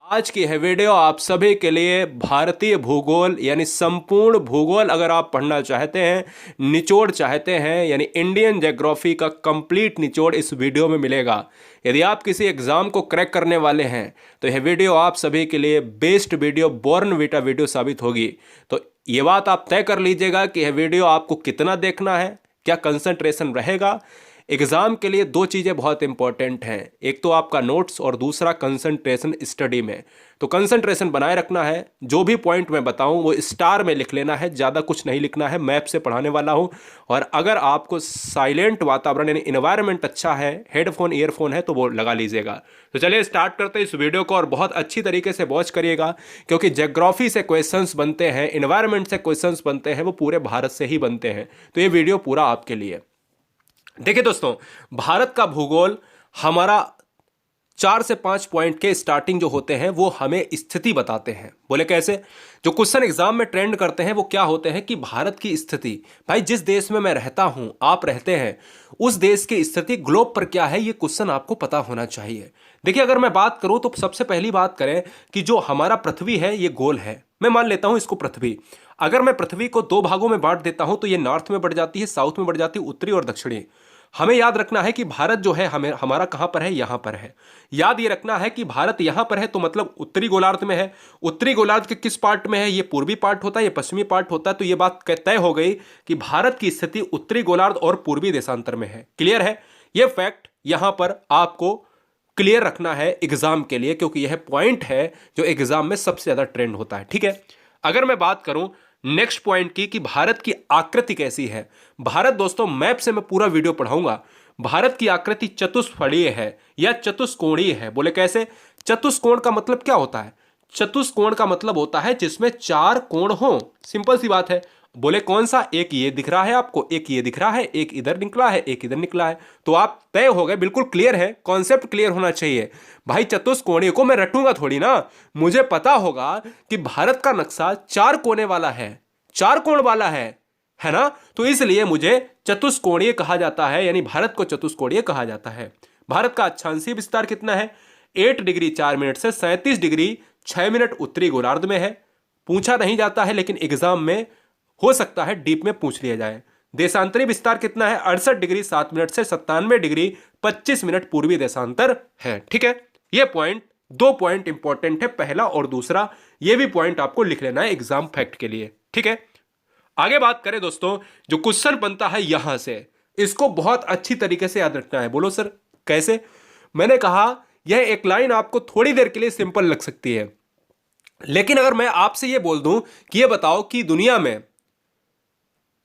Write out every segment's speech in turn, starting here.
आज की है वीडियो आप सभी के लिए भारतीय भूगोल यानी संपूर्ण भूगोल अगर आप पढ़ना चाहते हैं, निचोड़ चाहते हैं, यानी इंडियन ज्योग्राफी का कंप्लीट निचोड़ इस वीडियो में मिलेगा। यदि आप किसी एग्जाम को क्रैक करने वाले हैं तो यह वीडियो आप सभी के लिए बेस्ट वीडियो, बॉर्नविटा वीडियो साबित होगी। तो ये बात आप तय कर लीजिएगा कि यह वीडियो आपको कितना देखना है, क्या कंसंट्रेशन रहेगा। एग्जाम के लिए दो चीज़ें बहुत इंपॉर्टेंट हैं, एक तो आपका नोट्स और दूसरा कंसंट्रेशन स्टडी में। तो कंसंट्रेशन बनाए रखना है, जो भी पॉइंट मैं बताऊं वो स्टार में लिख लेना है, ज़्यादा कुछ नहीं लिखना है। मैप से पढ़ाने वाला हूं और अगर आपको साइलेंट वातावरण यानी इन्वायरमेंट अच्छा है, हेडफोन ईयरफोन है तो वो लगा लीजिएगा। तो चलिए स्टार्ट करते हैं इस वीडियो को और बहुत अच्छी तरीके से वॉच करिएगा, क्योंकि ज्योग्राफी से क्वेश्चंस बनते हैं, इन्वायरमेंट से क्वेश्चंस बनते हैं, वो पूरे भारत से ही बनते हैं। तो ये वीडियो पूरा आपके लिए। देखिए दोस्तों, भारत का भूगोल हमारा 4 से 5 पॉइंट के स्टार्टिंग जो होते हैं वो हमें स्थिति बताते हैं। बोले कैसे? जो क्वेश्चन एग्जाम में ट्रेंड करते हैं वो क्या होते हैं कि भारत की स्थिति, भाई जिस देश में मैं रहता हूं, आप रहते हैं, उस देश की स्थिति ग्लोब पर क्या है, ये क्वेश्चन आपको पता होना चाहिए। देखिए, अगर मैं बात करूं तो सबसे पहली बात करें कि जो हमारा पृथ्वी है ये गोल है। मैं मान लेता हूं इसको पृथ्वी। अगर मैं पृथ्वी को 2 भागों में बांट देता हूं तो ये नॉर्थ में बढ़ जाती है, साउथ में बढ़ जाती है, उत्तरी और दक्षिणी। हमें याद रखना है कि भारत जो है हमें हमारा कहां पर है, यहां पर है। याद ये रखना है कि भारत यहां पर है तो मतलब उत्तरी गोलार्ध में है। उत्तरी गोलार्ध के किस पार्ट में है? ये पूर्वी पार्ट होता है, ये पश्चिमी पार्ट होता है। तो ये बात तय हो गई कि भारत की स्थिति उत्तरी गोलार्ध और पूर्वी देशांतर में है। क्लियर है? ये फैक्ट यहां पर आपको क्लियर रखना है एग्जाम के लिए, क्योंकि यह पॉइंट है जो एग्जाम में सबसे ज्यादा ट्रेंड होता है। ठीक है, अगर मैं बात करूं नेक्स्ट पॉइंट की कि भारत की आकृति कैसी है। भारत दोस्तों, मैप से मैं पूरा वीडियो पढ़ाऊंगा। भारत की आकृति चतुष्फलकीय है या चतुष्कोणीय है। बोले कैसे? चतुष्कोण का मतलब क्या होता है? चतुष्कोण का मतलब होता है जिसमें 4 कोण हो। सिंपल सी बात है। बोले कौन सा? एक ये दिख रहा है आपको, एक ये दिख रहा है, एक इधर निकला है, एक इधर निकला है। तो आप तय हो गए, बिल्कुल क्लियर है, कॉन्सेप्ट क्लियर होना चाहिए। भाई चतुष्कोणीय को मैं रटूंगा थोड़ी ना, मुझे पता होगा कि भारत का नक्शा 4 कोने वाला है, 4 कोण वाला है ना। तो इसलिए मुझे चतुष्कोणीय कहा जाता है, यानी भारत को चतुष्कोणीय कहा जाता है। भारत का अक्षांशीय विस्तार कितना है? 8 डिग्री 4 मिनट से 37 डिग्री 6 मिनट उत्तरी गोलार्ध में है। पूछा नहीं जाता है, लेकिन एग्जाम में हो सकता है डीप में पूछ लिया जाए। देशांतरी विस्तार कितना है? 68 डिग्री 7 मिनट से 97 डिग्री 25 मिनट पूर्वी देशांतर है। ठीक है, ये पॉइंट, 2 पॉइंट इंपॉर्टेंट है, पहला और दूसरा। ये भी पॉइंट आपको लिख लेना है एग्जाम फैक्ट के लिए। ठीक है, आगे बात करें दोस्तों, जो क्वेश्चन बनता है यहां से, इसको बहुत अच्छी तरीके से याद रखना है। बोलो सर कैसे? मैंने कहा यह एक लाइन आपको थोड़ी देर के लिए सिंपल लग सकती है, लेकिन अगर मैं आपसे यह बोल दूं कि यह बताओ कि दुनिया में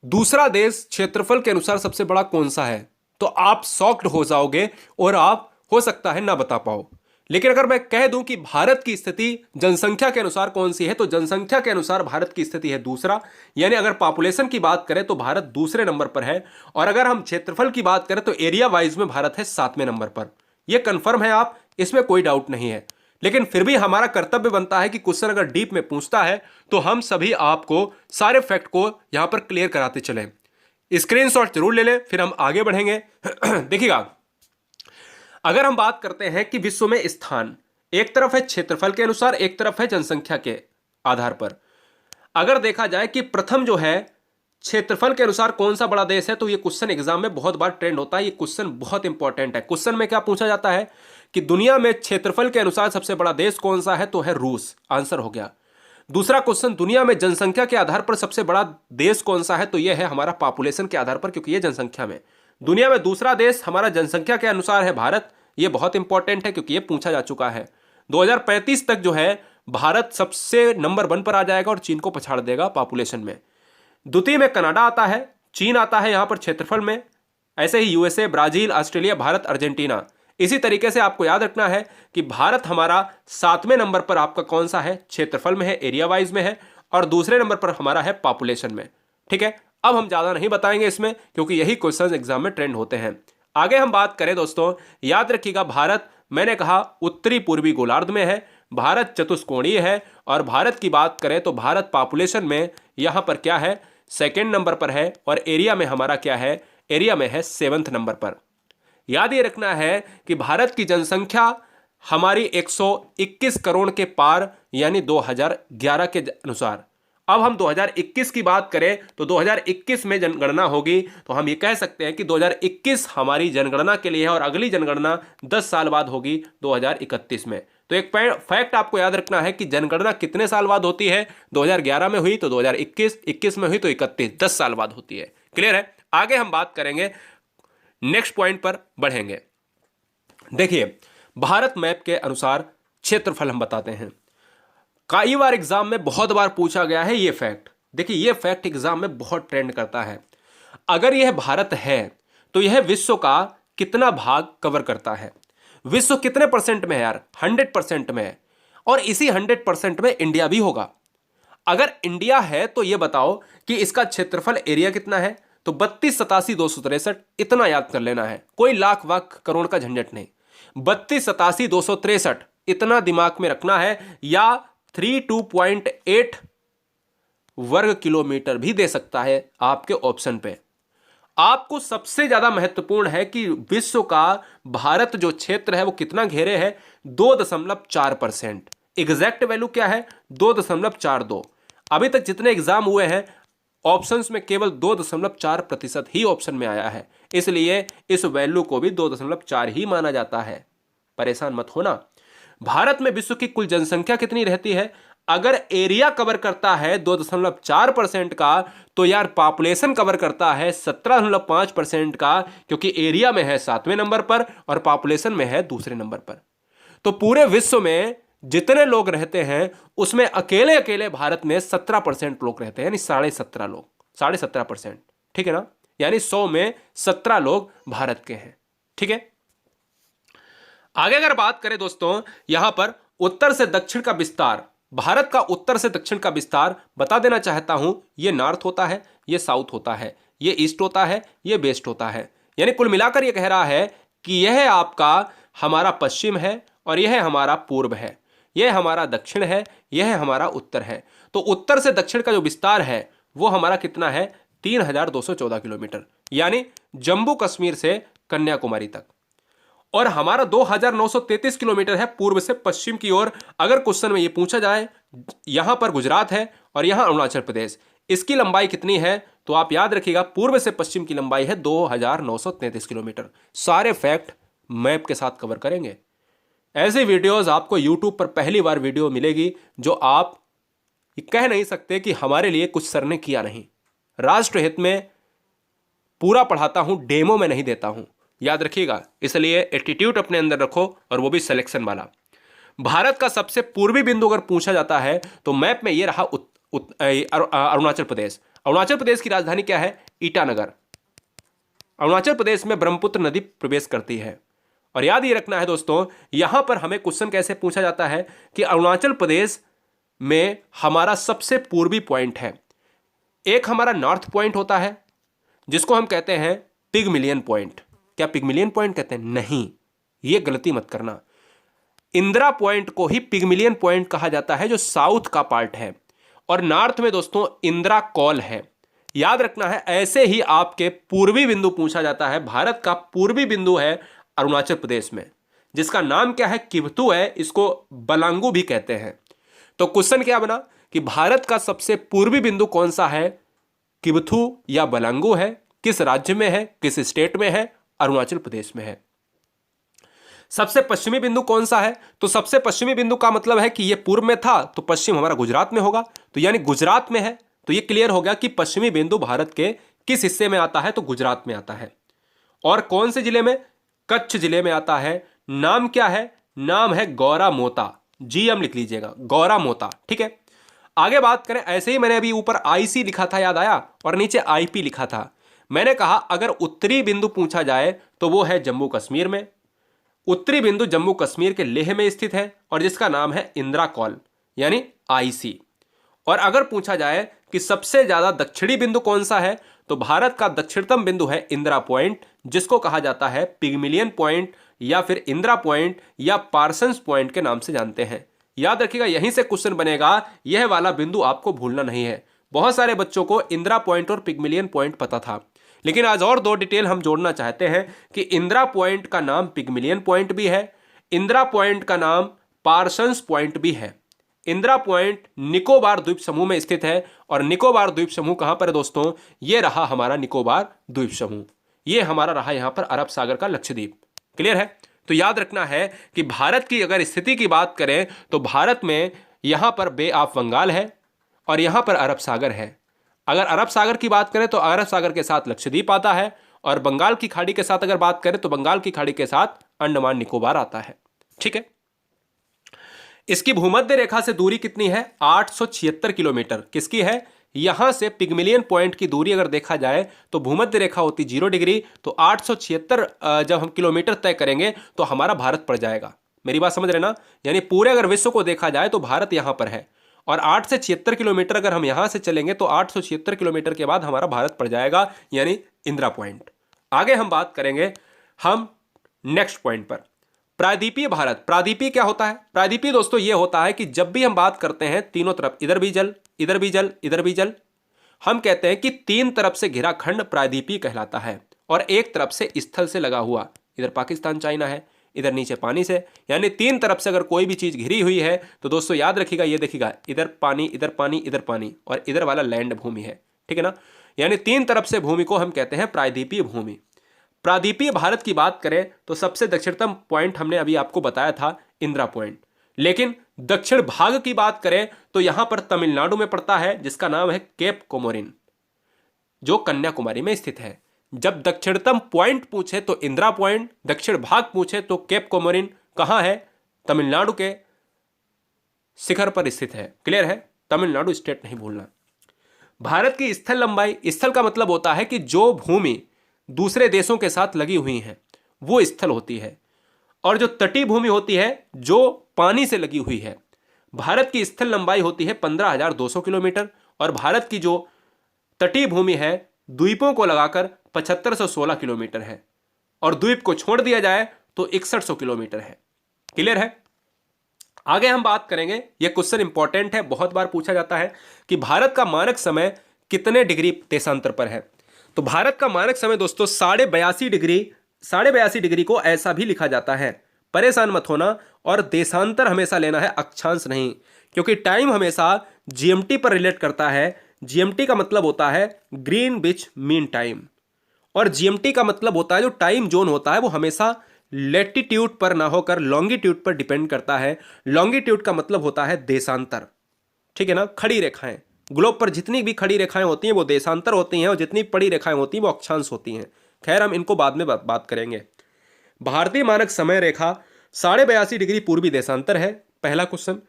दूसरा देश क्षेत्रफल के अनुसार सबसे बड़ा कौन सा है, तो आप शॉक्ड हो जाओगे और आप हो सकता है ना बता पाओ। लेकिन अगर मैं कह दूं कि भारत की स्थिति जनसंख्या के अनुसार कौन सी है, तो जनसंख्या के अनुसार भारत की स्थिति है दूसरा। यानी अगर पॉपुलेशन की बात करें तो भारत दूसरे नंबर पर है, और अगर हम क्षेत्रफल की बात करें तो एरिया वाइज में भारत है 7वें नंबर पर। यह कंफर्म है, आप इसमें कोई डाउट नहीं है। लेकिन फिर भी हमारा कर्तव्य बनता है कि क्वेश्चन अगर डीप में पूछता है तो हम सभी आपको सारे फैक्ट को यहां पर क्लियर कराते चलें। स्क्रीनशॉट जरूर ले लें, फिर हम आगे बढ़ेंगे। देखिएगा, अगर हम बात करते हैं कि विश्व में स्थान, एक तरफ है क्षेत्रफल के अनुसार, एक तरफ है जनसंख्या के आधार पर। अगर देखा जाए कि प्रथम जो है क्षेत्रफल के अनुसार कौन सा बड़ा देश है, तो ये क्वेश्चन एग्जाम में बहुत बार ट्रेंड होता है। ये क्वेश्चन बहुत इंपॉर्टेंट है। क्वेश्चन में क्या पूछा जाता है कि दुनिया में क्षेत्रफल के अनुसार सबसे बड़ा देश कौन सा है, तो है रूस। आंसर हो गया। दूसरा क्वेश्चन, दुनिया में जनसंख्या के आधार पर सबसे बड़ा देश कौन सा है, तो यह है हमारा पॉपुलेशन के आधार पर, क्योंकि यह जनसंख्या में। दुनिया में दूसरा देश हमारा जनसंख्या के अनुसार है भारत। यह बहुत इंपॉर्टेंट है क्योंकि यह पूछा जा चुका है। 2035 तक जो है भारत सबसे नंबर 1 पर आ जाएगा और चीन को पछाड़ देगा पॉपुलेशन में। द्वितीय में कनाडा आता है, चीन आता है यहां पर क्षेत्रफल में, ऐसे ही USA, Brazil, Australia, Bharat, Argentina. इसी तरीके से आपको याद रखना है कि भारत हमारा 7वें नंबर पर आपका कौन सा है? क्षेत्रफल में है, एरिया वाइज में है, और दूसरे नंबर पर हमारा है पॉपुलेशन में। ठीक है, अब हम ज्यादा नहीं बताएंगे इसमें, क्योंकि यही क्वेश्चन एग्जाम में ट्रेंड होते हैं। आगे हम बात करें दोस्तों, याद रखिएगा, भारत मैंने कहा उत्तरी पूर्वी गोलार्ध में है, भारत चतुष्कोणीय है, और भारत की बात करें तो भारत पॉपुलेशन में यहां पर क्या है? 2nd नंबर पर है, और एरिया में हमारा क्या है? एरिया में है 7th नंबर पर। याद ये रखना है कि भारत की जनसंख्या हमारी 121 करोड़ के पार, यानी 2011 के अनुसार। अब हम 2021 की बात करें तो 2021 में जनगणना होगी, तो हम ये कह सकते हैं कि 2021 हमारी जनगणना के लिए है और अगली जनगणना 10 साल बाद होगी 2031 में। तो एक फैक्ट आपको याद रखना है कि जनगणना कितने साल बाद होती है, 2011 में हुई तो 2021, 21 में हुई तो 31, 10 साल बाद होती है। क्लियर है? आगे हम बात करेंगे, नेक्स्ट पॉइंट पर बढ़ेंगे। देखिए, भारत मैप के अनुसार क्षेत्रफल हम बताते हैं। कई बार एग्जाम में बहुत बार पूछा गया है ये फैक्ट। देखिए, ये फैक्ट एग्जाम में बहुत ट्रेंड करता है। अगर यह भारत है तो यह विश्व का कितना भाग कवर करता है? विश्व कितने परसेंट में है यार? 100% में है, और इसी 100% में इंडिया भी होगा। अगर इंडिया है तो यह बताओ कि इसका क्षेत्रफल एरिया कितना है? तो 3287,263, इतना याद कर लेना है, कोई लाख वाख करोड़ का झंझट नहीं। 3287,263 इतना दिमाग में रखना है, या 32.8 वर्ग किलोमीटर भी दे सकता है आपके ऑप्शन पे। आपको सबसे ज्यादा महत्वपूर्ण है कि विश्व का भारत जो क्षेत्र है वो कितना घेरे है? 2.4%। एग्जैक्ट वैल्यू क्या है? 2.42। अभी तक जितने एग्जाम हुए हैं ऑप्शंस में केवल 2.4% ही ऑप्शन में आया है, इसलिए इस वैल्यू को भी 2.4 ही माना जाता है। परेशान मत होना। भारत में विश्व की कुल जनसंख्या कितनी रहती है? अगर एरिया कवर करता है 2.4% का, तो यार पॉपुलेशन कवर करता है 17.5% का, क्योंकि एरिया में है 7वें नंबर पर और पॉपुलेशन में है दूसरे नंबर पर। तो पूरे विश्व में जितने लोग रहते हैं उसमें अकेले अकेले भारत में 17% लोग रहते हैं, यानी 17.5 लोग, 17.5%। ठीक है ना? यानी 100 में 17 लोग भारत के हैं। ठीक है, आगे अगर बात करें दोस्तों, यहां पर उत्तर से दक्षिण का विस्तार, भारत का उत्तर से दक्षिण का विस्तार बता देना चाहता हूं। ये नॉर्थ होता है, ये साउथ होता है, ये ईस्ट होता है, ये वेस्ट होता है। यानी कुल मिलाकर ये कह रहा है कि यह आपका हमारा पश्चिम है और यह हमारा पूर्व है, यह हमारा दक्षिण है, यह हमारा उत्तर है। तो उत्तर से दक्षिण का जो विस्तार है वो हमारा कितना है? 3214 किलोमीटर, यानी जम्मू कश्मीर से कन्याकुमारी तक। और हमारा 2933 किलोमीटर है पूर्व से पश्चिम की ओर। अगर क्वेश्चन में ये पूछा जाए, यहां पर गुजरात है और यहां अरुणाचल प्रदेश, इसकी लंबाई कितनी है? तो आप याद रखिएगा, पूर्व से पश्चिम की लंबाई है 2933 किलोमीटर। सारे फैक्ट मैप के साथ कवर करेंगे। ऐसे वीडियोस आपको यूट्यूब पर पहली बार वीडियो मिलेगी जो आप कह नहीं सकते कि हमारे लिए कुछ सर ने किया नहीं। राष्ट्रहित में पूरा पढ़ाता हूं, डेमो में नहीं देता हूं, याद रखिएगा। इसलिए एटीट्यूड अपने अंदर रखो, और वो भी सिलेक्शन वाला। भारत का सबसे पूर्वी बिंदु अगर पूछा जाता है तो मैप में ये रहा अरुणाचल प्रदेश। अरुणाचल प्रदेश की राजधानी क्या है? ईटानगर। अरुणाचल प्रदेश में ब्रह्मपुत्र नदी प्रवेश करती है। और याद ये रखना है दोस्तों, यहां पर हमें क्वेश्चन कैसे पूछा जाता है कि अरुणाचल प्रदेश में हमारा सबसे पूर्वी पॉइंट है। एक हमारा नॉर्थ पॉइंट होता है जिसको हम कहते हैं पिगमिलियन पॉइंट। क्या पिगमिलियन पॉइंट कहते हैं? नहीं, यह गलती मत करना। इंदिरा पॉइंट को ही पिगमिलियन पॉइंट कहा जाता है, जो साउथ का पार्ट है। और नॉर्थ में दोस्तों इंदिरा कॉल है, याद रखना है। ऐसे ही आपके पूर्वी बिंदु पूछा जाता है। भारत का पूर्वी बिंदु है अरुणाचल प्रदेश में, जिसका नाम क्या है? किबथू है, इसको बलांगू भी कहते हैं। तो क्वेश्चन क्या बना कि भारत का सबसे पूर्वी बिंदु कौन सा है? किबथू या बलांगू है। किस राज्य में है, किस स्टेट में है? अरुणाचल प्रदेश में है। सबसे पश्चिमी बिंदु कौन सा है? तो सबसे पश्चिमी बिंदु का मतलब है कि यह पूर्व में था तो पश्चिम हमारा गुजरात में होगा, तो यानी गुजरात में है। तो यह क्लियर हो गया कि पश्चिमी बिंदु भारत के किस हिस्से में आता है? तो गुजरात में आता है। और कौन से जिले में? कच्छ जिले में आता है। नाम क्या है? नाम है गौरा मोता। जीएम लिख लीजिएगा, गौरा मोता। ठीक है, आगे बात करें। ऐसे ही मैंने अभी ऊपर आईसी लिखा था, याद आया, और नीचे आईपी लिखा था। मैंने कहा अगर उत्तरी बिंदु पूछा जाए तो वो है जम्मू कश्मीर में। उत्तरी बिंदु जम्मू कश्मीर के लेह में स्थित है और जिसका नाम है इंदिरा कॉल, यानी आईसी। और अगर पूछा जाए कि सबसे ज्यादा दक्षिणी बिंदु कौन सा है, तो भारत का दक्षिणतम बिंदु है इंदिरा पॉइंट, जिसको कहा जाता है पिगमिलियन पॉइंट या फिर इंदिरा पॉइंट या पार्सन्स पॉइंट के नाम से जानते हैं। याद रखिएगा, यहीं से क्वेश्चन बनेगा। यह वाला बिंदु आपको भूलना नहीं है। बहुत सारे बच्चों को इंदिरा पॉइंट और पिगमिलियन पॉइंट पता था, लेकिन आज और दो डिटेल हम जोड़ना चाहते हैं कि इंदिरा पॉइंट का नाम पिगमिलियन पॉइंट भी है, इंदिरा पॉइंट का नाम पार्सन्स पॉइंट भी है। इंदिरा पॉइंट निकोबार द्वीप समूह में स्थित है। और निकोबार द्वीप समूह कहां पर है दोस्तों? ये रहा हमारा निकोबार द्वीप समूह, ये हमारा रहा यहां पर अरब सागर का लक्षद्वीप। क्लियर है? तो याद रखना है कि भारत की अगर स्थिति की बात करें तो भारत में यहां पर बे ऑफ बंगाल है और यहां पर अरब सागर है। अगर अरब सागर की बात करें तो अरब सागर के साथ लक्षद्वीप आता है, और बंगाल की खाड़ी के साथ अगर बात करें तो बंगाल की खाड़ी के साथ अंडमान निकोबार आता है। ठीक है, इसकी भूमध्य रेखा से दूरी कितनी है? 876 किलोमीटर। किसकी है? यहां से पिग्मिलियन पॉइंट की दूरी अगर देखा जाए तो भूमध्य रेखा होती 0 डिग्री, तो 876 जब हम किलोमीटर तय करेंगे तो हमारा भारत पड़ जाएगा। मेरी बात समझ रहे ना? यानी पूरे अगर विश्व को देखा जाए तो भारत यहां पर है, और 8 से 76 किलोमीटर अगर हम यहां से चलेंगे तो 876 किलोमीटर के बाद हमारा भारत पड़ जाएगा, यानी इंदिरा पॉइंट। आगे हम बात करेंगे हम नेक्स्ट पॉइंट पर, प्रायद्वीपीय भारत। प्रायद्वीपीय क्या होता है? प्रायद्वीपीय दोस्तों ये होता है कि जब भी हम बात करते हैं तीनों तरफ, इधर भी जल, इधर भी जल, इधर भी जल, हम कहते हैं कि 3 तरफ से घिरा खंड प्रायद्वीपीय कहलाता है, और एक तरफ से स्थल से लगा हुआ, इधर पाकिस्तान चाइना है, इधर नीचे पानी से, यानी 3 तरफ से अगर कोई भी चीज घिरी हुई है तो दोस्तों याद रखिएगा, ये देखिएगा इधर पानी, इधर पानी, इधर पानी, और इधर वाला लैंड भूमि है। ठीक है ना? यानी 3 तरफ से भूमि को हम कहते हैं प्रायद्वीपीय भूमि। प्रायद्वीपीय भारत की बात करें तो सबसे दक्षिणतम पॉइंट हमने अभी आपको बताया था इंदिरा पॉइंट, लेकिन दक्षिण भाग की बात करें तो यहां पर तमिलनाडु में पड़ता है, जिसका नाम है केप कोमोरिन, जो कन्याकुमारी में स्थित है। जब दक्षिणतम पॉइंट पूछे तो इंदिरा पॉइंट, दक्षिण भाग पूछे तो केप कोमोरिन कहां है? तमिलनाडु के शिखर पर स्थित है। क्लियर है? तमिलनाडु स्टेट नहीं भूलना। भारत की स्थल लंबाई, स्थल का मतलब होता है कि जो भूमि दूसरे देशों के साथ लगी हुई है वो स्थल होती है, और जो तटीय भूमि होती है जो पानी से लगी हुई है। भारत की स्थल लंबाई होती है 15,200 किलोमीटर, और भारत की जो तटीय भूमि है द्वीपों को लगाकर 7516 किलोमीटर है, और द्वीप को छोड़ दिया जाए तो 6100 किलोमीटर है। क्लियर है? आगे हम बात करेंगे, यह क्वेश्चन इंपॉर्टेंट है, बहुत बार पूछा जाता है कि भारत का मानक समय कितने डिग्री देशांतर पर है। तो भारत का मानक समय दोस्तों 82.5 डिग्री, 82.5 डिग्री को ऐसा भी लिखा जाता है, परेशान मत होना, और देशांतर हमेशा लेना है, अक्षांश नहीं, क्योंकि टाइम हमेशा जीएमटी पर रिलेट करता है। जीएमटी का मतलब होता है ग्रीनविच मीन टाइम, और जीएमटी का मतलब होता है जो टाइम जोन होता है वो हमेशा लेटिट्यूड पर ना होकर लॉन्गिट्यूड पर डिपेंड करता है। लॉन्गिट्यूड का मतलब होता है देशांतर। ठीक है ना? खड़ी रेखाएं, ग्लोब पर जितनी भी खड़ी रेखाएं होती हैं वो देशांतर होती हैं, और जितनी बड़ी रेखाएं होती हैं वो अक्षांश होती हैं। खैर हम इनको बाद में बात करेंगे। भारतीय मानक समय रेखा 82.5 डिग्री पूर्वी देशांतर है, पहला क्वेश्चन।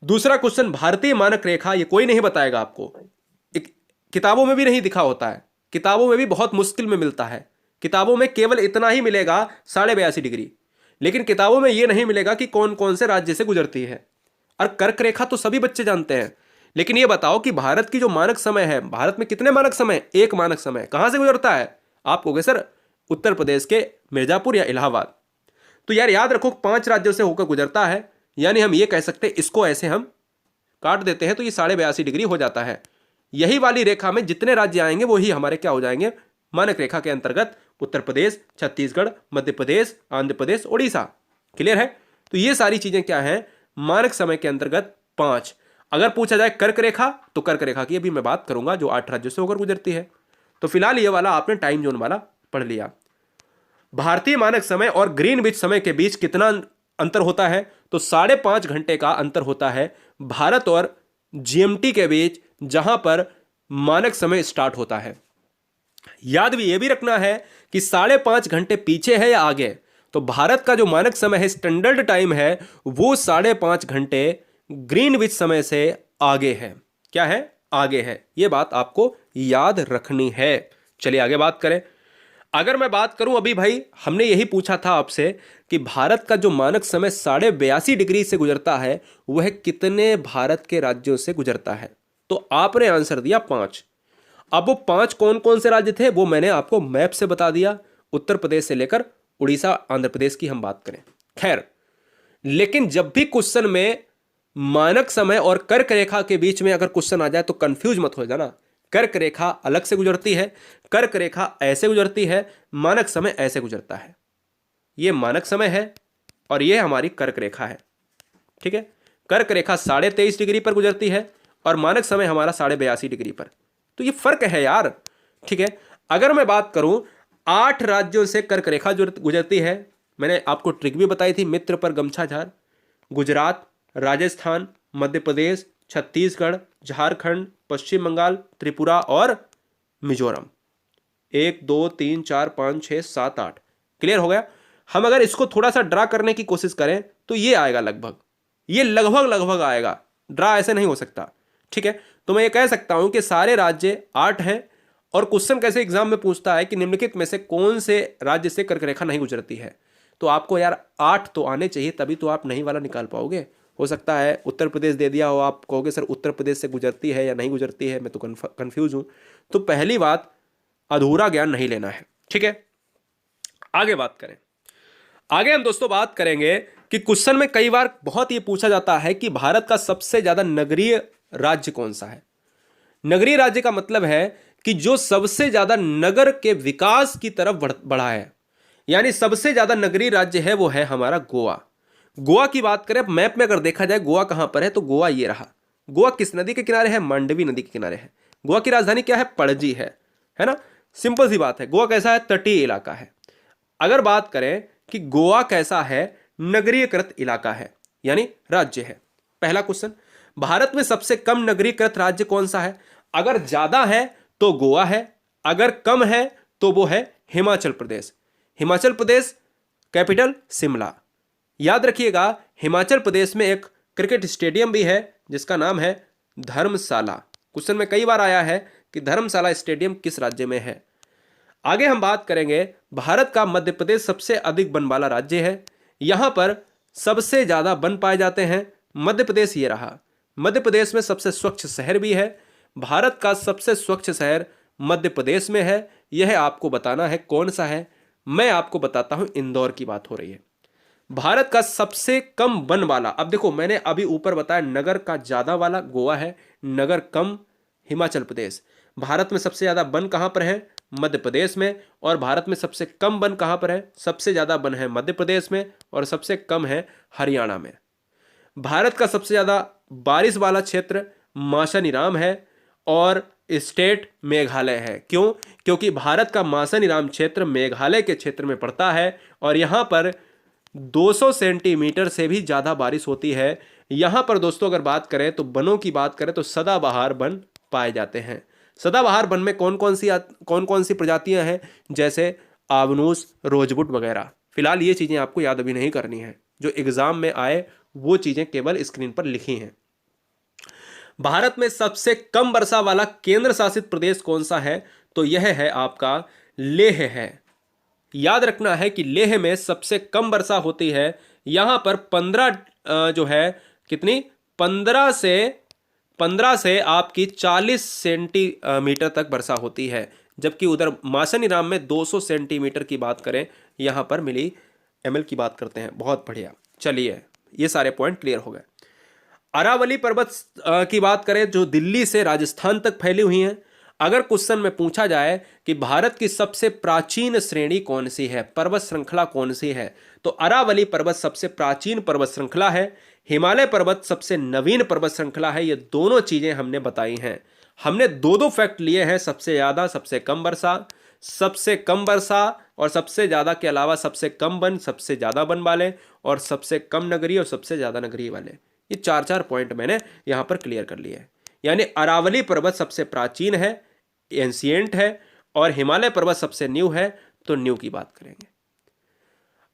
दूसरा क्वेश्चन, भारतीय मानक रेखा, ये कोई नहीं बताएगा आपको, किताबों में भी नहीं दिखा होता है, किताबों में भी बहुत मुश्किल में मिलता है। किताबों में केवल इतना ही मिलेगा 82.5 डिग्री, लेकिन किताबों में ये नहीं मिलेगा कि कौन कौन से राज्य से गुजरती है। और कर्क रेखा तो सभी बच्चे जानते हैं, लेकिन ये बताओ कि भारत की जो मानक समय है, भारत में कितने मानक समय? एक मानक समय। कहां से गुजरता है? आप कहोगे सर उत्तर प्रदेश के मिर्जापुर या इलाहाबाद। तो यार याद रखो 5 राज्यों से होकर गुजरता है, यानी हम ये कह सकते हैं, इसको ऐसे हम काट देते हैं तो ये 82.5 डिग्री हो जाता है। यही वाली रेखा में जितने राज्य आएंगे वही हमारे क्या हो जाएंगे? मानक रेखा के अंतर्गत उत्तर प्रदेश, छत्तीसगढ़, मध्य प्रदेश, आंध्र प्रदेश, ओडिशा। क्लियर है? तो ये सारी चीजें क्या हैं? मानक समय के अंतर्गत 5। अगर पूछा जाए कर्क रेखा, तो कर्क रेखा की अभी मैं बात करूंगा जो 8 राज्यों से होकर गुजरती है। तो फिलहाल ये वाला आपने टाइम जोन वाला पढ़ लिया। भारतीय मानक समय और ग्रीनविच समय के बीच कितना अंतर होता है? तो 5.5 घंटे का अंतर होता है भारत और जीएमटी के बीच, जहां पर मानक समय स्टार्ट होता है। याद भी ये भी रखना है कि 5.5 घंटे पीछे है या आगे। तो भारत का जो मानक समय है, स्टैंडर्ड टाइम है, वो 5.5 घंटे ग्रीनविच समय से आगे है। क्या है? आगे है। यह बात आपको याद रखनी है। चलिए आगे बात करें। अगर मैं बात करूं, अभी भाई हमने यही पूछा था आपसे कि भारत का जो मानक समय 82.5 डिग्री से गुजरता है वह कितने भारत के राज्यों से गुजरता है? तो आपने आंसर दिया 5। अब वो 5 कौन कौन से राज्य थे वो मैंने आपको मैप से बता दिया, उत्तर प्रदेश से लेकर उड़ीसा, आंध्र प्रदेश की हम बात करें। खैर, लेकिन जब भी क्वेश्चन में मानक समय और कर्क रेखा के बीच में अगर क्वेश्चन आ जाए तो कंफ्यूज मत हो जाना। कर्क रेखा अलग से गुजरती है, कर्क रेखा ऐसे गुजरती है, मानक समय ऐसे गुजरता है। ये मानक समय है, और ये हमारी कर्क रेखा है। ठीक है, कर्क रेखा 23.5 डिग्री पर गुजरती है और मानक समय हमारा 82.5 डिग्री पर। तो ये फर्क है यार। ठीक है, अगर मैं बात करूं 8 राज्यों से कर्क रेखा गुजरती है। मैंने आपको ट्रिक भी बताई थी, मित्र पर गमछा झार। गुजरात, राजस्थान, मध्य प्रदेश, छत्तीसगढ़, झारखंड, पश्चिम बंगाल, त्रिपुरा और मिजोरम। 1 2 3 4 5 6 7 8 क्लियर हो गया। हम अगर इसको थोड़ा सा ड्रा करने की कोशिश करें तो ये आएगा लगभग, ये लगभग लगभग आएगा, ड्रा ऐसे नहीं हो सकता। ठीक है, तो मैं ये कह सकता हूं कि सारे राज्य 8 हैं। और क्वेश्चन कैसे एग्जाम में पूछता है कि निम्नलिखित में से कौन से राज्य से कर्क रेखा नहीं गुजरती है, तो आपको यार 8 तो आने चाहिए, तभी तो आप नहीं वाला निकाल पाओगे। हो सकता है उत्तर प्रदेश दे दिया हो, आप कहोगे सर उत्तर प्रदेश से गुजरती है या नहीं गुजरती है, मैं तो कंफ्यूज हूं। तो पहली बात, अधूरा ज्ञान नहीं लेना है। ठीक है, आगे बात करें। आगे हम दोस्तों बात करेंगे कि क्वेश्चन में कई बार बहुत ये पूछा जाता है कि भारत का सबसे ज्यादा नगरीय राज्य कौन सा है। नगरीय राज्य का मतलब है कि जो सबसे ज्यादा नगर के विकास की तरफ बढ़ा है, यानी सबसे ज्यादा नगरीय राज्य है वो है हमारा गोवा। गोवा की बात करें, मैप में अगर देखा जाए गोवा कहां पर है, तो गोवा ये रहा। गोवा किस नदी के किनारे है? मांडवी नदी के किनारे है। गोवा की राजधानी क्या है? पणजी है ना। सिंपल सी बात है। गोवा कैसा है? तटीय इलाका है। अगर बात करें कि गोवा कैसा है? नगरीयकृत इलाका है, यानी राज्य है। पहला क्वेश्चन, भारत में सबसे कम नगरीकृत राज्य कौन सा है? अगर ज्यादा है तो गोवा है, अगर कम है तो वो है हिमाचल प्रदेश। हिमाचल प्रदेश, कैपिटल शिमला। याद रखिएगा, हिमाचल प्रदेश में एक क्रिकेट स्टेडियम भी है जिसका नाम है धर्मशाला। क्वेश्चन में कई बार आया है कि धर्मशाला स्टेडियम किस राज्य में है। आगे हम बात करेंगे, भारत का मध्य प्रदेश सबसे अधिक वन वाला राज्य है। यहां पर सबसे ज्यादा वन पाए जाते हैं। मध्य प्रदेश ये रहा। मध्य प्रदेश में सबसे स्वच्छ शहर भी है। भारत का सबसे स्वच्छ शहर मध्य प्रदेश में है। यह आपको बताना है कौन सा है। मैं आपको बताता हूं, इंदौर की बात हो रही है। भारत का सबसे कम वन वाला, अब देखो मैंने अभी ऊपर बताया नगर का ज्यादा वाला गोवा है, नगर कम हिमाचल प्रदेश। भारत में सबसे ज्यादा वन कहां पर है? मध्य प्रदेश में। और भारत में सबसे कम वन कहां पर है? सबसे ज्यादा वन है मध्य प्रदेश में और सबसे कम है हरियाणा में। भारत का सबसे ज्यादा बारिश वाला क्षेत्र माशानिराम है और स्टेट मेघालय है। क्यों? क्योंकि भारत का माशानिराम क्षेत्र मेघालय के क्षेत्र में पड़ता है और यहां पर 200 सेंटीमीटर से भी ज्यादा बारिश होती है। यहां पर दोस्तों अगर बात करें तो वनों की बात करें तो सदाबहार वन पाए जाते हैं। सदाबहार वन में कौन कौन सी प्रजातियां हैं? जैसे आबनूस, रोजवुड वगैरह। फिलहाल ये चीजें आपको याद अभी नहीं करनी है, जो एग्जाम में आए वो चीजें केवल स्क्रीन पर लिखी हैं। भारत में सबसे कम वर्षा वाला केंद्र शासित प्रदेश कौन सा है? तो यह है आपका लेह है। याद रखना है कि लेह में सबसे कम वर्षा होती है। यहां पर 15 जो है कितनी, 15 से आपकी 40 सेंटीमीटर तक वर्षा होती है। जबकि उधर माशानिराम में 200 सेंटीमीटर की बात करें, यहां पर मिली ml की बात करते हैं। बहुत बढ़िया, चलिए ये सारे पॉइंट क्लियर हो गए। अरावली पर्वत की बात करें जो दिल्ली से राजस्थान तक फैली हुई हैं। अगर क्वेश्चन में पूछा जाए कि भारत की सबसे प्राचीन श्रेणी कौन सी है, पर्वत श्रृंखला कौन सी है, तो अरावली पर्वत सबसे प्राचीन पर्वत श्रृंखला है। हिमालय पर्वत सबसे नवीन पर्वत श्रृंखला है। ये दोनों चीजें हमने बताई हैं। हमने दो फैक्ट लिए हैं, सबसे ज्यादा, सबसे कम वर्षा, सबसे कम वर्षा और सबसे ज्यादा के अलावा सबसे कम वन, सबसे ज्यादा वन वाले और सबसे कम नगरीय और सबसे ज्यादा नगरीय वाले। ये 4 पॉइंट मैंने यहां पर क्लियर कर लिए हैं। यानी अरावली पर्वत सबसे प्राचीन है, एंशिएंट है, और हिमालय पर्वत सबसे न्यू है। तो न्यू की बात करेंगे।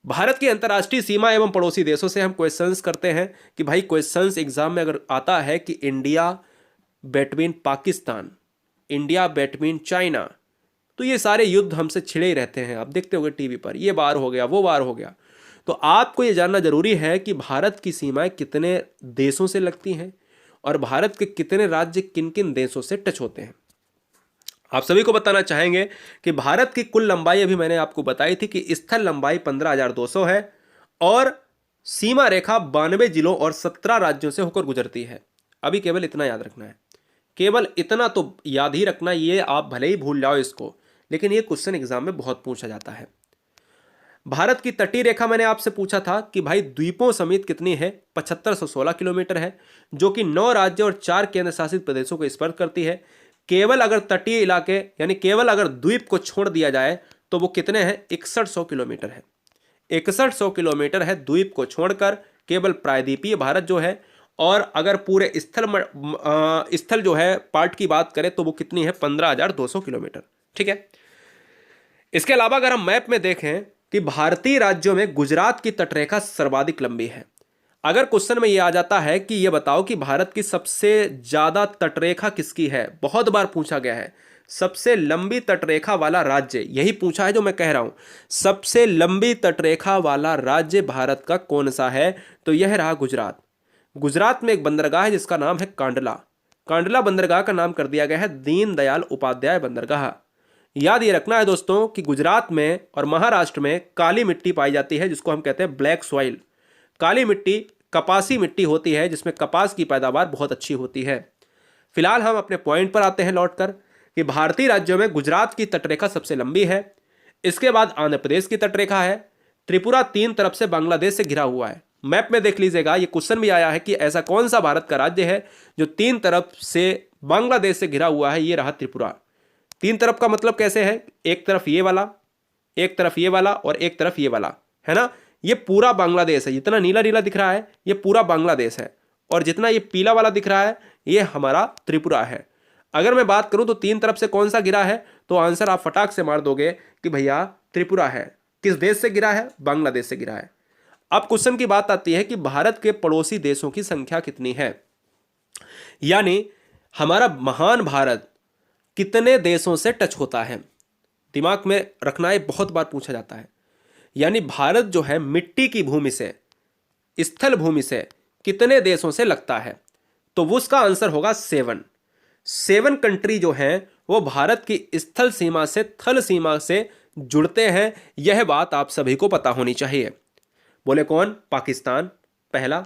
भारत की अंतर्राष्ट्रीय सीमा एवं पड़ोसी देशों से हम क्वेश्चंस करते हैं कि भाई क्वेश्चंस एग्जाम में अगर आता है कि India between Pakistan, India between China, तो ये सारे युद्ध हमसे छिड़े ही रहते हैं। आप देखते होंगे टीवी पर, ये वार हो गया, वो वार हो गया। तो आपको ये जानना जरूरी है कि भारत की सीमाएं कितने देशों से लगती हैं और भारत के कितने राज्य किन किन देशों से टच होते हैं। आप सभी को बताना चाहेंगे कि भारत की कुल लंबाई अभी मैंने आपको बताई थी कि स्थल लंबाई 15,200 है और सीमा रेखा 92 जिलों और 17 राज्यों से होकर गुजरती है। अभी केवल इतना याद रखना है, केवल इतना तो याद ही रखना। ये आप भले ही भूल जाओ इसको, लेकिन ये क्वेश्चन एग्जाम में बहुत पूछा जाता है। भारत की तटीय रेखा मैंने आपसे पूछा था कि भाई द्वीपों समेत कितनी है, 7516 किलोमीटर है, जो कि 9 राज्य और 4 केंद्र शासित प्रदेशों को स्पर्श करती है। केवल अगर तटीय इलाके यानी केवल अगर द्वीप को छोड़ दिया जाए तो वो कितने हैं, 6100 किलोमीटर है। 6100 किलोमीटर है द्वीप को छोड़कर, केवल प्रायद्वीपीय भारत जो है। और अगर पूरे स्थल जो है पार्ट की बात करें तो वो कितनी है, 15200 किलोमीटर। ठीक है। इसके अलावा अगर हम मैप में देखें कि भारतीय राज्यों में गुजरात की तटरेखा सर्वाधिक लंबी है। अगर क्वेश्चन में यह आ जाता है कि यह बताओ कि भारत की सबसे ज्यादा तटरेखा किसकी है, बहुत बार पूछा गया है, सबसे लंबी तटरेखा वाला राज्य, यही पूछा है जो मैं कह रहा हूं, सबसे लंबी तटरेखा वाला राज्य भारत का कौन सा है, तो यह रहा गुजरात। गुजरात में एक बंदरगाह है जिसका नाम है कांडला। कांडला बंदरगाह का नाम कर दिया गया है दीनदयाल उपाध्याय बंदरगाह। याद ये रखना है दोस्तों कि गुजरात में और महाराष्ट्र में काली मिट्टी पाई जाती है जिसको हम कहते हैं ब्लैक सॉइल। काली मिट्टी कपासी मिट्टी होती है जिसमें कपास की पैदावार बहुत अच्छी होती है। फिलहाल हम अपने पॉइंट पर आते हैं लौटकर कि भारतीय राज्यों में गुजरात की तटरेखा सबसे लंबी है। इसके बाद आंध्र प्रदेश की तटरेखा है। त्रिपुरा 3 तरफ से बांग्लादेश से घिरा हुआ है। मैप में देख लीजिएगा, ये क्वेश्चन भी आया है कि ऐसा कौन सा भारत का राज्य है जो 3 तरफ से बांग्लादेश से घिरा हुआ है। ये रहा त्रिपुरा। 3 तरफ का मतलब कैसे है, एक तरफ ये वाला, एक तरफ ये वाला और एक तरफ ये वाला, है ना। ये पूरा बांग्लादेश है, जितना नीला नीला दिख रहा है ये पूरा बांग्लादेश है, और जितना ये पीला वाला दिख रहा है ये हमारा त्रिपुरा है। अगर मैं बात करूं तो 3 तरफ से कौन सा गिरा है, तो आंसर आप फटाक से मार दोगे कि भैया त्रिपुरा है। किस देश से गिरा है, बांग्लादेश से गिरा है। अब क्वेश्चन की बात आती है कि भारत के पड़ोसी देशों की संख्या कितनी है, यानी हमारा महान भारत कितने देशों से टच होता है। दिमाग में रखना है, बहुत बार पूछा जाता है। यानी भारत जो है मिट्टी की भूमि से, स्थल भूमि से कितने देशों से लगता है, तो वो उसका आंसर होगा 7 कंट्री जो हैं वो भारत की स्थल सीमा से थल सीमा से जुड़ते हैं। यह बात आप सभी को पता होनी चाहिए। बोले कौन, पाकिस्तान पहला,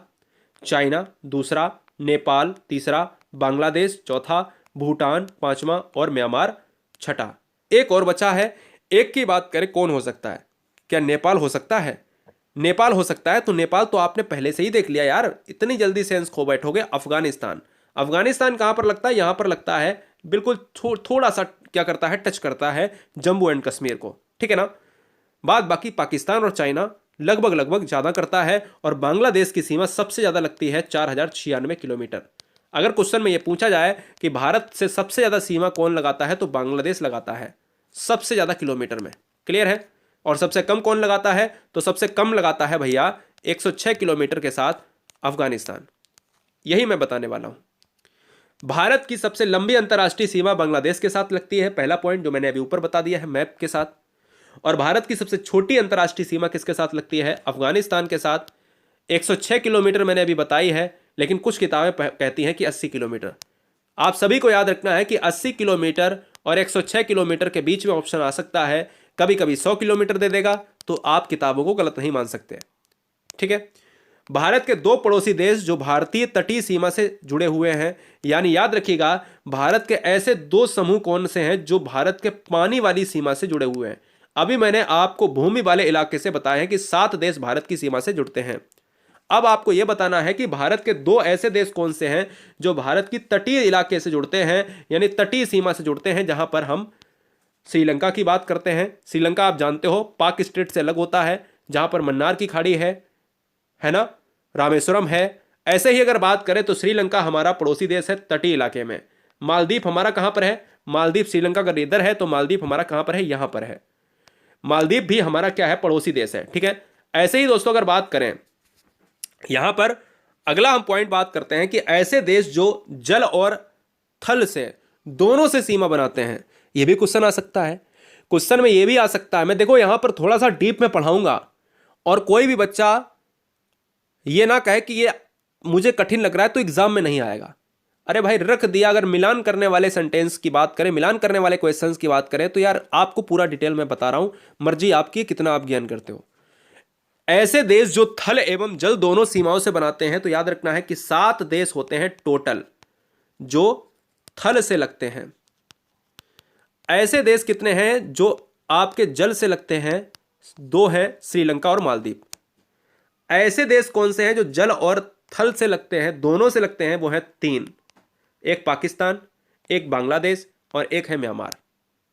चाइना दूसरा, नेपाल तीसरा, बांग्लादेश चौथा, भूटान पांचवा और म्यांमार छठा। एक और बचा है, एक की बात करें कौन हो सकता है, क्या नेपाल हो सकता है? नेपाल हो सकता है, तो नेपाल तो आपने पहले से ही देख लिया यार, इतनी जल्दी सेंस खो बैठोगे। अफगानिस्तान, अफगानिस्तान कहां पर लगता है, यहां पर लगता है, बिल्कुल थोड़ा सा क्या करता है, टच करता है जम्मू एंड कश्मीर को, ठीक है ना। बाद बाकी पाकिस्तान और चाइना लगभग लगभग ज्यादा करता है, और बांग्लादेश की सीमा सबसे ज्यादा लगती है 4096 किलोमीटर। अगर क्वेश्चन में यह पूछा जाए कि भारत से सबसे ज्यादा सीमा कौन लगाता है, तो बांग्लादेश लगाता है सबसे ज्यादा किलोमीटर में। क्लियर है। और सबसे कम कौन लगाता है, तो सबसे कम लगाता है भैया 106 किलोमीटर के साथ अफगानिस्तान। यही मैं बताने वाला हूं। भारत की सबसे लंबी अंतर्राष्ट्रीय सीमा बांग्लादेश के साथ लगती है, पहला पॉइंट जो मैंने अभी ऊपर बता दिया है मैप के साथ। और भारत की सबसे छोटी अंतर्राष्ट्रीय सीमा किसके साथ लगती है, अफगानिस्तान के साथ। 106 किलोमीटर मैंने अभी बताई है, लेकिन कुछ किताबें कहती हैं कि 80 किलोमीटर। आप सभी को याद रखना है कि 80 किलोमीटर और 106 किलोमीटर के बीच में ऑप्शन आ सकता है। कभी कभी 100 किलोमीटर दे देगा, तो आप किताबों को गलत नहीं मान सकते। ठीक है। भारत के 2 पड़ोसी देश जो भारतीय तटीय सीमा से जुड़े हुए हैं, यानी याद रखिएगा भारत के ऐसे 2 समूह कौन से हैं जो भारत के पानी वाली सीमा से जुड़े हुए हैं। अभी मैंने आपको भूमि वाले इलाके से बताया है कि 7 देश भारत की सीमा से जुड़ते हैं। अब आपको यह बताना है कि भारत के 2 ऐसे देश कौन से हैं जो भारत की तटीय इलाके से जुड़ते हैं, यानी तटीय सीमा से जुड़ते हैं, जहां पर हम श्रीलंका की बात करते हैं। श्रीलंका आप जानते हो पाक स्टेट से अलग होता है, जहां पर मन्नार की खाड़ी है ना, रामेश्वरम है। ऐसे ही अगर बात करें तो श्रीलंका हमारा पड़ोसी देश है तटीय इलाके में। मालदीव हमारा कहां पर है, मालदीव श्रीलंका का इधर है, तो मालदीव हमारा कहां पर है, यहां पर है। मालदीव भी हमारा क्या है, पड़ोसी देश है। ठीक है। ऐसे ही दोस्तों अगर बात करें यहां पर अगला हम पॉइंट बात करते हैं कि ऐसे देश जो जल और थल से दोनों से सीमा बनाते हैं, यह भी क्वेश्चन आ सकता है। क्वेश्चन में यह भी आ सकता है, मैं देखो यहां पर थोड़ा सा डीप में पढ़ाऊंगा, और कोई भी बच्चा यह ना कहे कि यह मुझे कठिन लग रहा है तो एग्जाम में नहीं आएगा। अरे भाई रख दिया। अगर मिलान करने वाले सेंटेंस की बात करें, मिलान करने वाले क्वेश्चंस की बात करें, तो यार आपको पूरा डिटेल में बता रहा हूं, मर्जी आपकी कितना आप ज्ञान करते हो। ऐसे देश जो थल एवं जल दोनों सीमाओं से बनाते हैं, तो याद रखना है कि 7 देश होते हैं टोटल जो थल से लगते हैं। ऐसे देश कितने हैं जो आपके जल से लगते हैं, दो है श्रीलंका और मालदीव। ऐसे देश कौन से हैं जो जल और थल से लगते हैं, दोनों से लगते हैं? वो है तीन, एक पाकिस्तान, एक बांग्लादेश और एक है म्यांमार।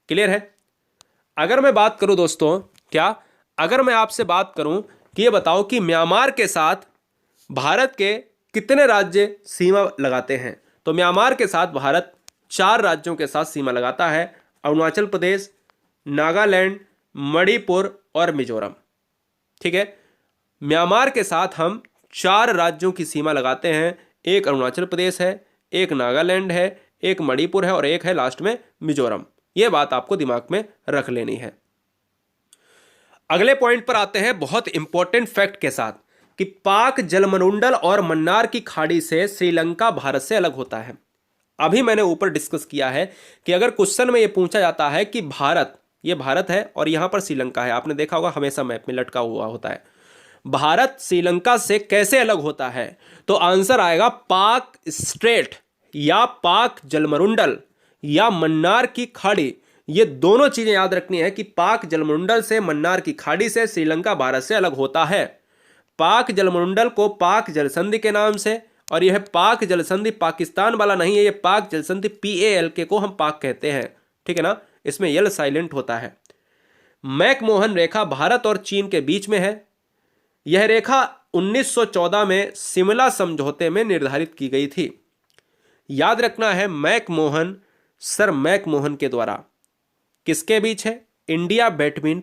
क्लियर है? अगर मैं बात करूं दोस्तों, क्या अगर मैं आपसे बात करूं कि ये बताओ कि म्यांमार के साथ भारत के कितने राज्य सीमा लगाते हैं? तो म्यांमार के साथ भारत 4 राज्यों के साथ सीमा लगाता है, अरुणाचल प्रदेश, नागालैंड, मणिपुर और मिजोरम। ठीक है, म्यांमार के साथ हम 4 राज्यों की सीमा लगाते हैं, एक अरुणाचल प्रदेश है, एक नागालैंड है, एक मणिपुर है और एक है लास्ट में मिजोरम। यह बात आपको दिमाग में रख लेनी है। अगले पॉइंट पर आते हैं बहुत इंपॉर्टेंट फैक्ट के साथ कि पाक जलमंडल और मन्नार की खाड़ी से श्रीलंका भारत से अलग होता है। अभी मैंने ऊपर डिस्कस किया है कि अगर क्वेश्चन में यह पूछा जाता है कि भारत, ये भारत है और यहां पर श्रीलंका है, आपने देखा होगा हमेशा मैप में लटका हुआ होता है, भारत श्रीलंका से कैसे अलग होता है? तो आंसर आएगा पाक स्ट्रेट या पाक जलमंडल या मन्नार की खाड़ी। ये दोनों चीजें याद रखनी है कि पाक जलमंडल से, मन्नार की खाड़ी से श्रीलंका भारत से अलग होता है। पाक जलमंडल को पाक जलसंधि के नाम से, और यह पाक जलसंधि पाकिस्तान वाला नहीं है, यह पाक जलसंधि PALK को हम पाक कहते हैं। ठीक है ना, इसमें यल साइलेंट होता है। मैकमोहन रेखा भारत और चीन के बीच में है। यह रेखा 1914 में शिमला समझौते में निर्धारित की गई थी। याद रखना है, मैकमोहन, सर मैकमोहन के द्वारा किसके बीच है? इंडिया बिटवीन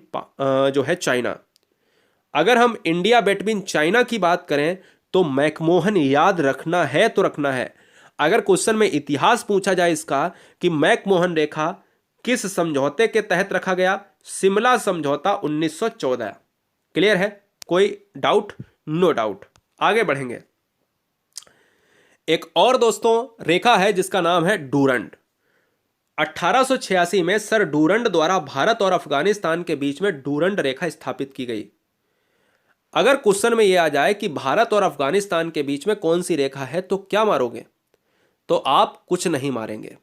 जो है चाइना। अगर हम इंडिया बिटवीन चाइना की बात करें तो मैकमोहन याद रखना है तो रखना है। अगर क्वेश्चन में इतिहास पूछा जाए इसका कि मैकमोहन रेखा किस समझौते के तहत रखा गया? शिमला समझौता 1914। क्लियर है? कोई डाउट? No doubt. आगे बढ़ेंगे। एक और दोस्तों रेखा है जिसका नाम है डूरंड। 1886 में सर डूरंड द्वारा भारत और अफगानिस्तान के बीच में डूरंड रेखा स्थापित की गई। अगर क्वेश्चन में यह आ जाए कि भारत और अफगानिस्तान के बीच में कौन सी रेखा है तो क्या मारोगे? तो आप कुछ नहीं मारेंगे।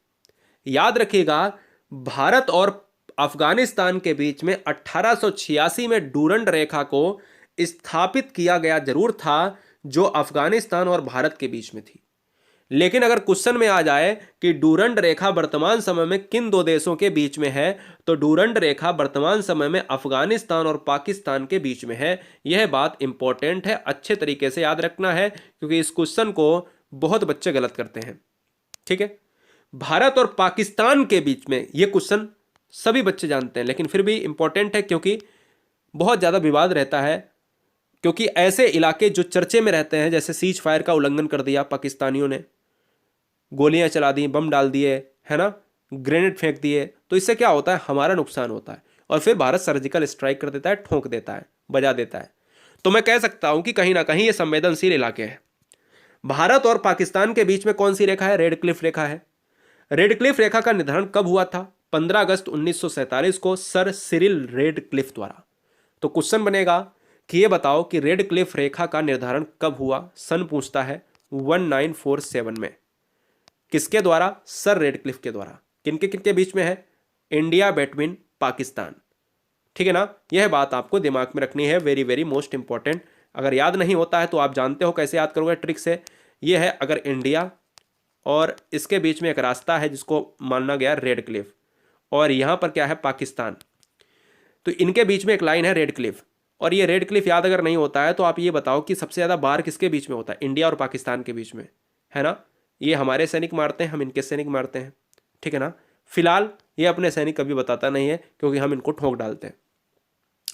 याद रखिएगा, भारत और अफगानिस्तान के बीच में 1886 में डूरंड रेखा को स्थापित किया गया जरूर था, जो अफगानिस्तान और भारत के बीच में थी। लेकिन अगर क्वेश्चन में आ जाए कि डूरंड रेखा वर्तमान समय में किन दो देशों के बीच में है, तो डूरंड रेखा वर्तमान समय में अफगानिस्तान और पाकिस्तान के बीच में है। यह बात इंपॉर्टेंट है, अच्छे तरीके से याद रखना है, क्योंकि इस क्वेश्चन को बहुत बच्चे गलत करते हैं। ठीक है, भारत और पाकिस्तान के बीच में यह क्वेश्चन सभी बच्चे जानते हैं, लेकिन फिर भी इंपॉर्टेंट है क्योंकि बहुत ज़्यादा विवाद रहता है। क्योंकि ऐसे इलाके जो चर्चे में रहते हैं, जैसे सीज फायर का उल्लंघन कर दिया पाकिस्तानियों ने, गोलियां चला दी, बम डाल दिए, है ना, ग्रेनेड फेंक दिए, तो इससे क्या होता है? हमारा नुकसान होता है। और फिर भारत सर्जिकल स्ट्राइक कर देता है, ठोंक देता है, बजा देता है। तो मैं कह सकता हूं कि कहीं ना कहीं ये संवेदनशील इलाके हैं। भारत और पाकिस्तान के बीच में कौन सी रेखा है? रेड क्लिफ रेखा है। रेड क्लिफ रेखा का निर्धारण कब हुआ था? 15 अगस्त 1947 को सर सिरिल रेड क्लिफ द्वारा। तो क्वेश्चन बनेगा कि ये बताओ कि रेड क्लिफ रेखा का निर्धारण कब हुआ? सन पूछता है 1947 में। किसके द्वारा? सर रेड क्लिफ के द्वारा। किनके बीच में है? India between Pakistan. ठीक है ना, यह बात आपको दिमाग में रखनी है, वेरी वेरी मोस्ट इंपॉर्टेंट। अगर याद नहीं होता है तो आप जानते हो कैसे याद करोगे ट्रिक से। यह है, अगर इंडिया और इसके बीच में एक रास्ता है जिसको माना गया रेड क्लिफ, और यहां पर क्या है? पाकिस्तान। तो इनके बीच में एक लाइन है रेड क्लिफ, और ये रेड क्लिफ याद अगर नहीं होता है तो आप ये बताओ कि सबसे ज़्यादा बार किसके बीच में होता है? इंडिया और पाकिस्तान के बीच में, है ना। ये हमारे सैनिक मारते हैं, हम इनके सैनिक मारते हैं। ठीक है ना। फिलहाल ये अपने सैनिक कभी बताता नहीं है, क्योंकि हम इनको ठोक डालते हैं,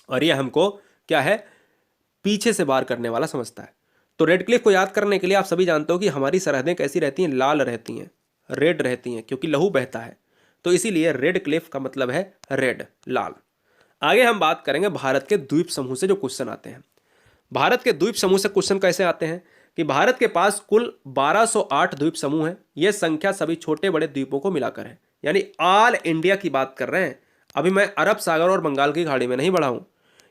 और ये हमको क्या है? पीछे से वार करने वाला समझता है। तो रेड क्लिफ को याद करने के लिए आप सभी जानते हो कि हमारी सरहदें कैसी रहती हैं? लाल रहती हैं, रेड रहती हैं, क्योंकि लहू बहता है। तो इसीलिए रेड क्लिफ का मतलब है रेड, लाल। आगे हम बात करेंगे भारत के द्वीप समूह से जो क्वेश्चन आते हैं। भारत के द्वीप समूह से क्वेश्चन कैसे आते हैं कि भारत के पास कुल 1208 द्वीप समूह है। यह संख्या सभी छोटे बड़े द्वीपों को मिलाकर है, यानी ऑल इंडिया की बात कर रहे हैं। अभी मैं अरब सागर और बंगाल की खाड़ी में नहीं बढ़ा हूं।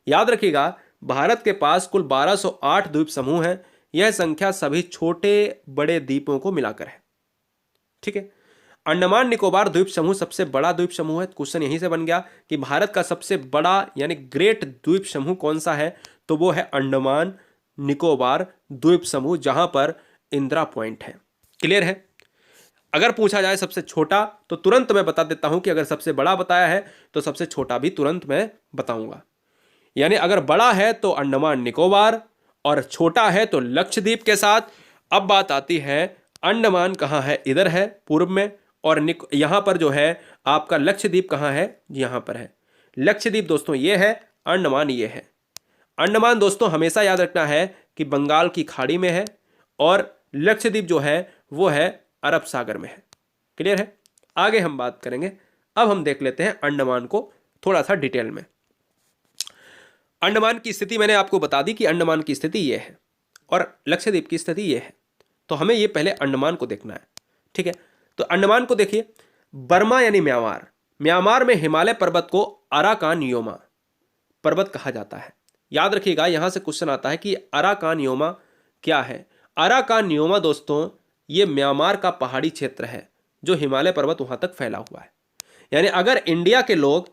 याद रखिएगा, भारत के पास कुल 1208 द्वीप समूह है। यह संख्या सभी छोटे बड़े द्वीपों को मिलाकर है। ठीक है। अंडमान निकोबार द्वीप समूह सबसे बड़ा द्वीप समूह है। क्वेश्चन यहीं से बन गया कि भारत का सबसे बड़ा यानी ग्रेट द्वीप समूह कौन सा है, तो वो है अंडमान निकोबार द्वीप समूह, जहां पर इंदिरा पॉइंट है। क्लियर है। अगर पूछा जाए सबसे छोटा तो तुरंत मैं बता देता हूं कि अगर सबसे बड़ा बताया है तो सबसे छोटा भी तुरंत मैं बताऊंगा। यानी अगर बड़ा है तो अंडमान निकोबार और छोटा है तो लक्षद्वीप के साथ। अब बात आती है अंडमान कहाँ है, इधर है पूर्व में, और यहां पर जो है आपका लक्षद्वीप कहाँ है, यहां पर है। लक्षद्वीप दोस्तों ये है, अंडमान ये है। अंडमान दोस्तों हमेशा याद रखना है कि बंगाल की खाड़ी में है और लक्षद्वीप जो है वो है अरब सागर में है। क्लियर है। आगे हम बात करेंगे। अब हम देख लेते हैं अंडमान को थोड़ा सा डिटेल में। अंडमान की स्थिति मैंने आपको बता दी कि अंडमान की स्थिति ये है और लक्षद्वीप की स्थिति ये है, तो हमें ये पहले अंडमान को देखना है। ठीक है, तो अंडमान को देखिए। बर्मा यानी म्यांमार, म्यांमार में हिमालय पर्वत को अराकान योमा पर्वत कहा जाता है। याद रखिएगा, यहां से क्वेश्चन आता है कि अराकान योमा क्या है। अराकान योमा दोस्तों ये म्यांमार का पहाड़ी क्षेत्र है जो हिमालय पर्वत वहां तक फैला हुआ है। यानी अगर इंडिया के लोग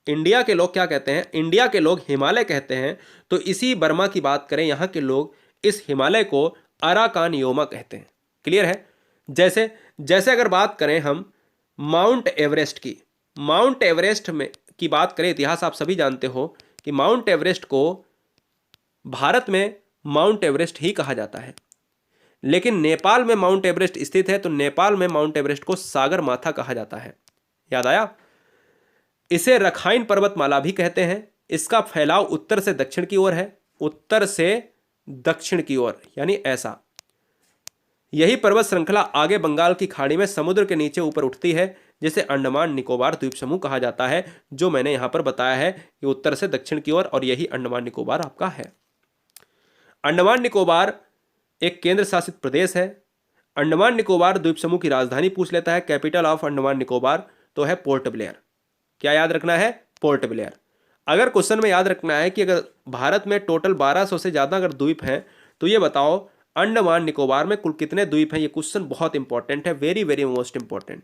क्या कहते हैं, इंडिया के लोग हिमालय कहते हैं, तो इसी बर्मा की बात करें, यहां के लोग इस हिमालय को अराकान योमा कहते हैं। क्लियर है। जैसे जैसे अगर बात करें हम माउंट एवरेस्ट की, माउंट एवरेस्ट में की बात करें, इतिहास आप सभी जानते हो कि माउंट एवरेस्ट को भारत में माउंट एवरेस्ट ही कहा जाता है, लेकिन नेपाल में माउंट एवरेस्ट स्थित है, तो नेपाल में माउंट एवरेस्ट को सागर माथा कहा जाता है। याद आया। इसे रखाइन पर्वतमाला भी कहते हैं। इसका फैलाव उत्तर से दक्षिण की ओर है, उत्तर से दक्षिण की ओर, यानी ऐसा। यही पर्वत श्रृंखला आगे बंगाल की खाड़ी में समुद्र के नीचे ऊपर उठती है, जिसे अंडमान निकोबार द्वीप समूह कहा जाता है, जो मैंने यहां पर बताया है कि उत्तर से दक्षिण की ओर, और यही अंडमान निकोबार आपका है। अंडमान निकोबार एक केंद्र शासित प्रदेश है। अंडमान निकोबार द्वीप समूह की राजधानी पूछ लेता है, कैपिटल ऑफ अंडमान निकोबार तो है पोर्ट ब्लेयर। क्या याद रखना है, पोर्ट ब्लेयर। अगर क्वेश्चन में याद रखना है कि अगर भारत में टोटल 1200 से ज्यादा अगर द्वीप हैं, तो ये बताओ अंडमान निकोबार में कुल कितने द्वीप हैं। ये क्वेश्चन बहुत इंपॉर्टेंट है, very very most important.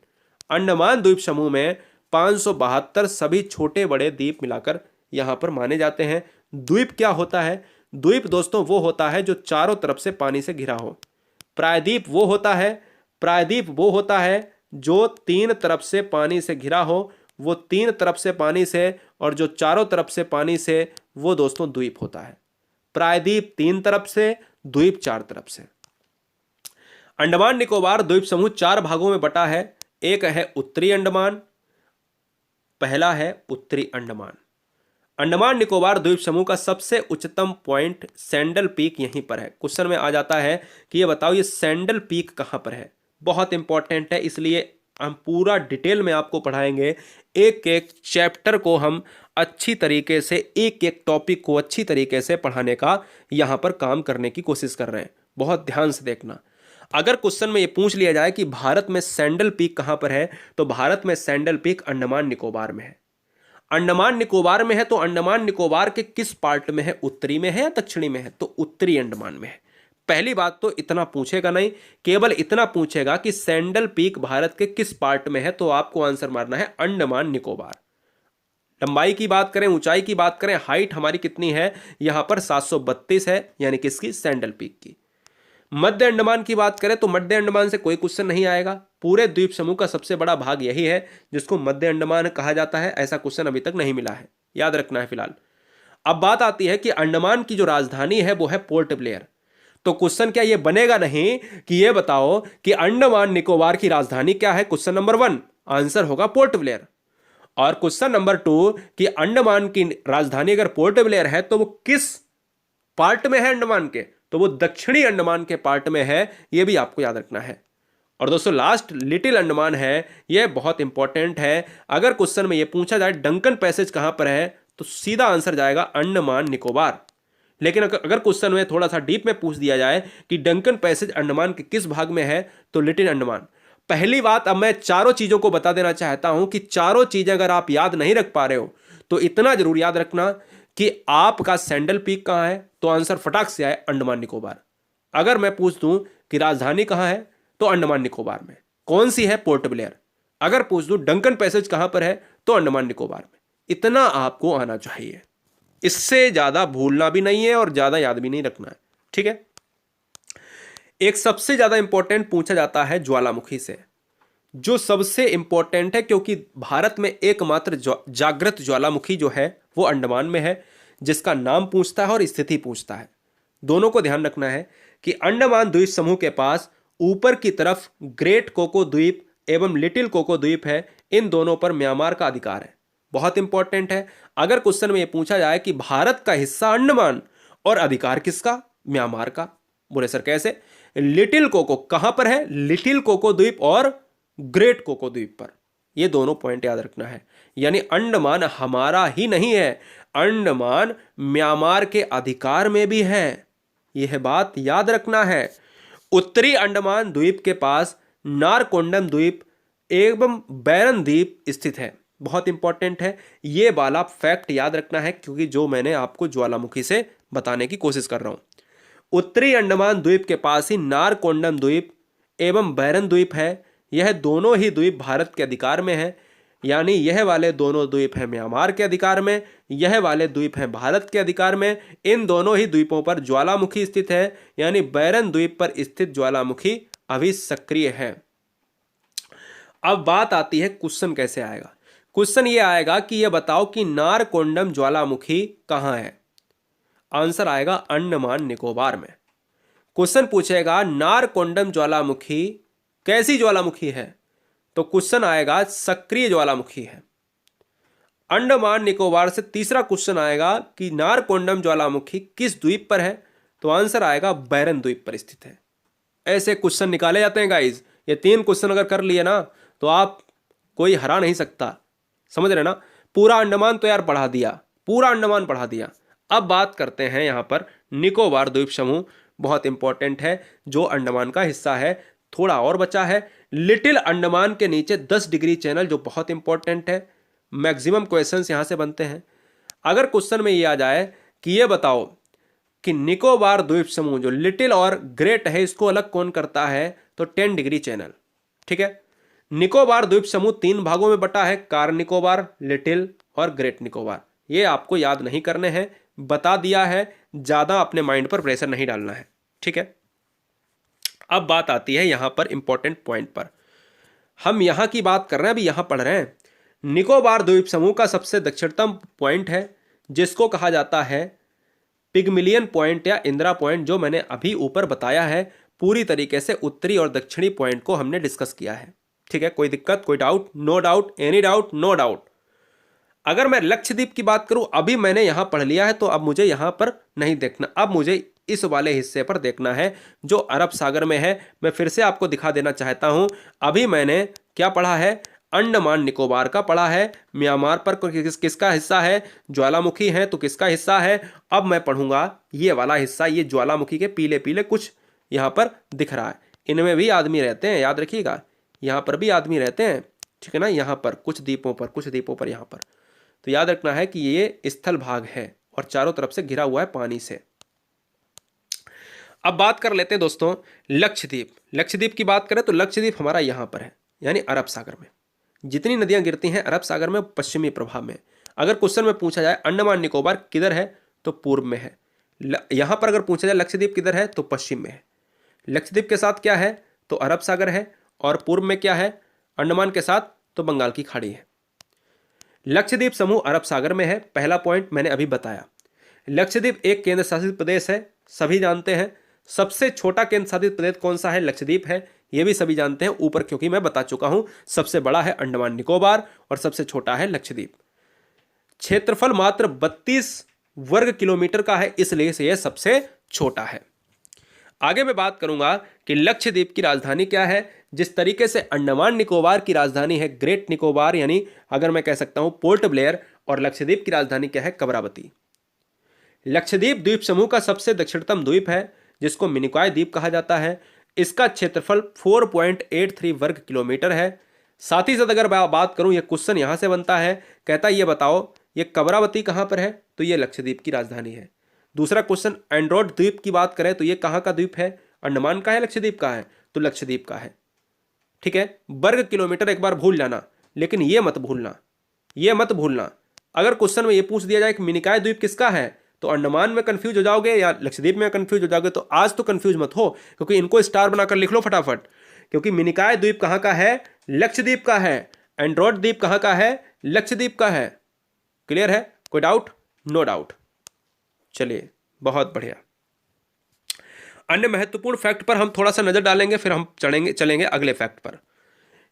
Andaman द्वीप समूह में 572 सभी छोटे बड़े द्वीप मिलाकर यहां पर माने जाते हैं। द्वीप क्या होता है, द्वीप दोस्तों वो होता है जो चारों तरफ से पानी से घिरा हो। प्रायद्वीप वो होता है जो तीन तरफ से पानी से घिरा हो, वो तीन तरफ से पानी से, और जो चारों तरफ से पानी से, वो दोस्तों द्वीप होता है। प्रायद्वीप तीन तरफ से, द्वीप चार तरफ से। अंडमान निकोबार द्वीप समूह चार भागों में बटा है। एक है उत्तरी अंडमान, पहला है उत्तरी अंडमान। अंडमान निकोबार द्वीप समूह का सबसे उच्चतम पॉइंट सैंडल पीक यहीं पर है। क्वेश्चन में आ जाता है कि ये बताओ ये सैंडल पीक कहां पर है। बहुत इंपॉर्टेंट है, इसलिए हम पूरा डिटेल में आपको पढ़ाएंगे। एक एक चैप्टर को हम अच्छी तरीके से, एक एक टॉपिक को अच्छी तरीके से पढ़ाने का यहां पर काम करने की कोशिश कर रहे हैं। बहुत ध्यान से देखना। अगर क्वेश्चन में ये पूछ लिया जाए कि भारत में सैंडल पीक कहां पर है, तो भारत में सैंडल पीक अंडमान निकोबार में है। अंडमान निकोबार में है तो अंडमान निकोबार के किस पार्ट में है, उत्तरी में है या दक्षिणी में है, तो उत्तरी अंडमान में है। पहली बात तो इतना पूछेगा नहीं, केवल इतना पूछेगा कि सैंडल पीक भारत के किस पार्ट में है, तो आपको आंसर मारना है अंडमान निकोबार। लंबाई की बात करें, ऊंचाई की बात करें, हाइट हमारी कितनी है, यहां पर 732 है, यानी किसकी, सैंडल पीक की। मध्य अंडमान की बात करें तो मध्य अंडमान से कोई क्वेश्चन नहीं आएगा। पूरे द्वीप समूह का सबसे बड़ा भाग यही है जिसको मध्य अंडमान कहा जाता है। ऐसा क्वेश्चन अभी तक नहीं मिला है, याद रखना है फिलहाल। अब बात आती है कि अंडमान की जो राजधानी है वो है पोर्ट ब्लेयर। तो क्वेश्चन क्या ये बनेगा नहीं कि ये बताओ कि अंडमान निकोबार की राजधानी क्या है। क्वेश्चन नंबर 1 आंसर होगा पोर्ट ब्लेयर। और क्वेश्चन नंबर 2 कि अंडमान की राजधानी अगर पोर्ट ब्लेयर है तो वो किस पार्ट में है अंडमान के, तो वो दक्षिणी अंडमान के पार्ट में है। यह भी आपको याद रखना है। और दोस्तों लास्ट लिटिल अंडमान है, यह बहुत इंपॉर्टेंट है। अगर क्वेश्चन में यह पूछा जाए डंकन पैसेज कहां पर है, तो सीधा आंसर जाएगा अंडमान निकोबार। लेकिन अगर क्वेश्चन में थोड़ा सा डीप में पूछ दिया जाए कि डंकन पैसेज अंडमान के किस भाग में है, तो लिटिल अंडमान। पहली बात, अब मैं चारों चीजों को बता देना चाहता हूं कि चारों चीजें अगर आप याद नहीं रख पा रहे हो तो इतना जरूर याद रखना कि आपका सैंडल पीक कहां है, तो आंसर फटाक से आए अंडमान निकोबार। अगर मैं पूछ दूं कि राजधानी कहां है, तो अंडमान निकोबार में। कौन सी है? Port Blair. अगर पूछ दूं डंकन पैसेज कहां पर है, तो अंडमान निकोबार में। इतना आपको आना चाहिए, इससे ज्यादा भूलना भी नहीं है और ज्यादा याद भी नहीं रखना है, ठीक है। एक सबसे ज्यादा इंपॉर्टेंट पूछा जाता है ज्वालामुखी से, जो सबसे इंपॉर्टेंट है, क्योंकि भारत में एकमात्र जागृत ज्वालामुखी जो है वो अंडमान में है, जिसका नाम पूछता है और स्थिति पूछता है। दोनों को ध्यान रखना है कि अंडमान द्वीप समूह के पास ऊपर की तरफ ग्रेट कोको द्वीप एवं लिटिल कोको द्वीप है। इन दोनों पर म्यांमार का अधिकार है। बहुत इंपॉर्टेंट है। अगर क्वेश्चन में यह पूछा जाए कि भारत का हिस्सा अंडमान और अधिकार किसका? म्यांमार का। बोले सर कैसे? लिटिल कोको कहां पर है? लिटिल कोको द्वीप और ग्रेट कोको द्वीप पर। ये दोनों पॉइंट याद रखना है। यानी अंडमान हमारा ही नहीं है, अंडमान म्यांमार के अधिकार में भी है। यह बात याद रखना है। उत्तरी अंडमान द्वीप के पास नारकोंडम द्वीप एवं बैरन द्वीप स्थित है। बहुत इंपॉर्टेंट है, यह वाला फैक्ट याद रखना है, क्योंकि जो मैंने आपको ज्वालामुखी से बताने की कोशिश कर रहा हूं। उत्तरी अंडमान द्वीप के पास ही नारकोंडम द्वीप एवं बैरन द्वीप है। यह दोनों ही द्वीप भारत के अधिकार में है। यानी यह वाले दोनों द्वीप हैं म्यांमार के अधिकार में, यह वाले द्वीप हैं भारत के अधिकार में। इन दोनों ही द्वीपों पर ज्वालामुखी स्थित है। यानी बैरन द्वीप पर स्थित ज्वालामुखी अभी सक्रिय है। अब बात आती है क्वेश्चन कैसे आएगा। क्वेश्चन ये आएगा कि यह बताओ कि नारकोंडम ज्वालामुखी कहां है। आंसर आएगा अंडमान निकोबार में। क्वेश्चन पूछेगा नारकोंडम ज्वालामुखी कैसी ज्वालामुखी है, तो क्वेश्चन आएगा सक्रिय ज्वालामुखी है। अंडमान निकोबार से तीसरा क्वेश्चन आएगा कि नारकोंडम ज्वालामुखी किस द्वीप पर है, तो आंसर आएगा बैरन द्वीप पर स्थित है। ऐसे क्वेश्चन निकाले जाते हैं गाइज। ये 3 क्वेश्चन अगर कर लिए ना तो आप कोई हरा नहीं सकता, समझ रहे ना। पूरा अंडमान तो यार पढ़ा दिया, पूरा अंडमान पढ़ा दिया। अब बात करते हैं यहां पर निकोबार द्वीप समूह, बहुत इंपॉर्टेंट है, जो अंडमान का हिस्सा है। थोड़ा और बचा है, लिटिल अंडमान के नीचे 10 डिग्री चैनल, जो बहुत इंपॉर्टेंट है। मैक्सिमम क्वेश्चंस यहां से बनते हैं। अगर क्वेश्चन में ये आ जाए कि ये बताओ कि निकोबार द्वीप समूह जो लिटिल और ग्रेट है, इसको अलग कौन करता है, तो 10 डिग्री चैनल, ठीक है। निकोबार द्वीप समूह 3 भागों में बटा है, कार निकोबार, लिटिल और ग्रेट निकोबार। ये आपको याद नहीं करने हैं, बता दिया है, ज्यादा अपने माइंड पर प्रेशर नहीं डालना है, ठीक है। अब बात आती है यहां पर इंपॉर्टेंट पॉइंट पर। हम यहां की बात कर रहे हैं, अभी यहां पढ़ रहे हैं। निकोबार द्वीप समूह का सबसे दक्षिणतम पॉइंट है, जिसको कहा जाता है पिगमिलियन पॉइंट या इंदिरा पॉइंट, जो मैंने अभी ऊपर बताया है। पूरी तरीके से उत्तरी और दक्षिणी पॉइंट को हमने डिस्कस किया है, ठीक है। कोई दिक्कत, कोई doubt? No doubt, any doubt? No doubt. अगर मैं लक्षद्वीप की बात करूं, अभी मैंने यहां पढ़ लिया है, तो अब मुझे यहां पर नहीं देखना, अब मुझे इस वाले हिस्से पर देखना है जो अरब सागर में है। मैं फिर से आपको दिखा देना चाहता हूं, अभी मैंने क्या पढ़ा है, अंडमान निकोबार का पढ़ा है। म्यांमार पर किसका हिस्सा है, ज्वालामुखी है, तो किसका हिस्सा है। अब मैं पढ़ूंगा ये वाला हिस्सा, ये ज्वालामुखी के पीले पीले कुछ यहां पर दिख रहा है, इनमें भी आदमी रहते हैं, याद रखिएगा। यहां पर भी आदमी रहते हैं, ठीक है ना। यहां पर कुछ द्वीपों पर, कुछ द्वीपों पर यहां पर, तो याद रखना है कि ये स्थल भाग है और चारों तरफ से घिरा हुआ है पानी से। अब बात कर लेते हैं दोस्तों लक्षद्वीप। लक्षद्वीप की बात करें तो लक्षद्वीप हमारा यहां पर है, यानी अरब सागर में। जितनी नदियां गिरती हैं अरब सागर में, पश्चिमी प्रभाव में। अगर क्वेश्चन में पूछा जाए अंडमान निकोबार किधर है, तो पूर्व में है। यहां पर अगर पूछा जाए लक्षद्वीप किधर है, तो पश्चिम में है। लक्षद्वीप के साथ क्या है, तो अरब सागर है, और पूर्व में क्या है, अंडमान के साथ तो बंगाल की खाड़ी है। लक्षद्वीप समूह अरब सागर में है, पहला पॉइंट मैंने अभी बताया। लक्षद्वीप एक केंद्र शासित प्रदेश है, सभी जानते हैं। सबसे छोटा केंद्र शासित प्रदेश कौन सा है, लक्षद्वीप है, यह भी सभी जानते हैं ऊपर, क्योंकि मैं बता चुका हूं। सबसे बड़ा है अंडमान निकोबार और सबसे छोटा है लक्षद्वीप। क्षेत्रफल मात्र 32 वर्ग किलोमीटर का है, इसलिए से यह सबसे छोटा है। आगे मैं बात करूंगा कि लक्षद्वीप की राजधानी क्या है। जिस तरीके से अंडमान निकोबार की राजधानी है ग्रेट निकोबार, यानी अगर मैं कह सकता हूं पोर्ट ब्लेयर, और लक्षद्वीप की राजधानी क्या है, कवरावती। लक्षद्वीप द्वीप समूह का सबसे दक्षिणतम द्वीप है, जिसको मिनिकॉय द्वीप कहा जाता है। इसका क्षेत्रफल 4.83 वर्ग किलोमीटर है। साथ ही साथ अगर बात करूं, यह क्वेश्चन यहां से बनता है, कहता है ये बताओ ये कवरावती कहां पर है, तो ये लक्षद्वीप की राजधानी है। दूसरा क्वेश्चन एंड्रोड द्वीप की बात करें तो ये कहां का द्वीप है, अंडमान का है, लक्षद्वीप का है, तो लक्षद्वीप का है। ठीक है, वर्ग किलोमीटर एक बार भूल जाना, लेकिन ये मत भूलना, ये मत भूलना, अगर क्वेश्चन में ये पूछ दिया जाए कि मिनिकॉय द्वीप किसका है, तो अंडमान में कंफ्यूज हो जाओगे या लक्षद्वीप में कंफ्यूज हो जाओगे। तो आज तो कंफ्यूज मत हो, क्योंकि इनको स्टार बनाकर लिख लो फटाफट, क्योंकि मिनिकॉय द्वीप कहाँ का है, लक्षद्वीप का है। एंड्रोइड द्वीप कहाँ का है, लक्षद्वीप का है। क्लियर है, कोई डाउट? No doubt. चलिए बहुत बढ़िया। अन्य महत्वपूर्ण फैक्ट पर हम थोड़ा सा नजर डालेंगे, फिर हम चलेंगे अगले फैक्ट पर।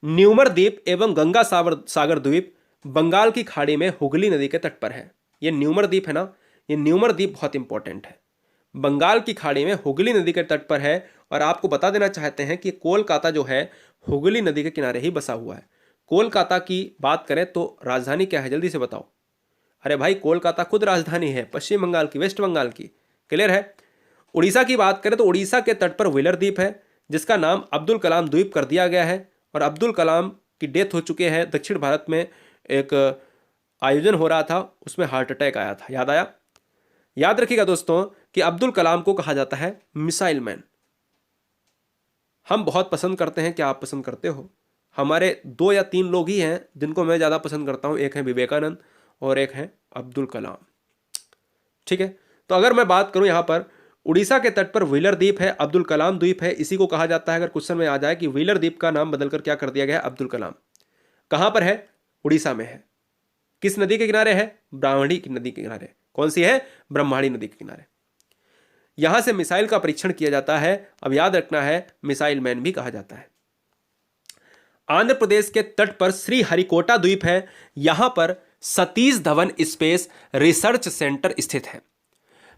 न्यूमर द्वीप एवं गंगा सागर द्वीप बंगाल की खाड़ी में हुगली नदी के तट पर है। ये न्यूमर द्वीप है ना, ये न्यूमर द्वीप बहुत इंपॉर्टेंट है, बंगाल की खाड़ी में हुगली नदी के तट पर है। और आपको बता देना चाहते हैं कि कोलकाता जो है हुगली नदी के किनारे ही बसा हुआ है। कोलकाता की बात करें तो राजधानी क्या है, जल्दी से बताओ। अरे भाई, कोलकाता खुद राजधानी है पश्चिम बंगाल की, वेस्ट बंगाल की। क्लियर है। उड़ीसा की बात करें तो उड़ीसा के तट पर व्हीलर द्वीप है, जिसका नाम अब्दुल कलाम द्वीप कर दिया गया है। और अब्दुल कलाम की डेथ हो चुके हैं। दक्षिण भारत में एक आयोजन हो रहा था, उसमें हार्ट अटैक आया था, याद आया। याद रखिएगा दोस्तों कि अब्दुल कलाम को कहा जाता है मिसाइल मैन। हम बहुत पसंद करते हैं, क्या आप पसंद करते हो? हमारे 2 या 3 लोग ही हैं जिनको मैं ज़्यादा पसंद करता हूँ, एक है विवेकानंद और एक है अब्दुल कलाम। ठीक है, तो अगर मैं बात करूं यहां पर उड़ीसा के तट पर व्हीलर द्वीप है, अब्दुल कलाम द्वीप है, इसी को कहा जाता है। अगर क्वेश्चन में आ जाए कि व्हीलर द्वीप का नाम बदलकर क्या कर दिया गया है, अब्दुल कलाम। कहां पर है? उड़ीसा में है। किस नदी के किनारे है? ब्राह्मणी की नदी के किनारे। कौन सी है? ब्रह्माणी नदी के किनारे। यहां से मिसाइल का परीक्षण किया जाता है। अब याद रखना है, मिसाइल मैन भी कहा जाता है। आंध्र प्रदेश के तट पर श्री हरिकोटा द्वीप है, यहां पर Satish Dhawan space research centre स्थित है।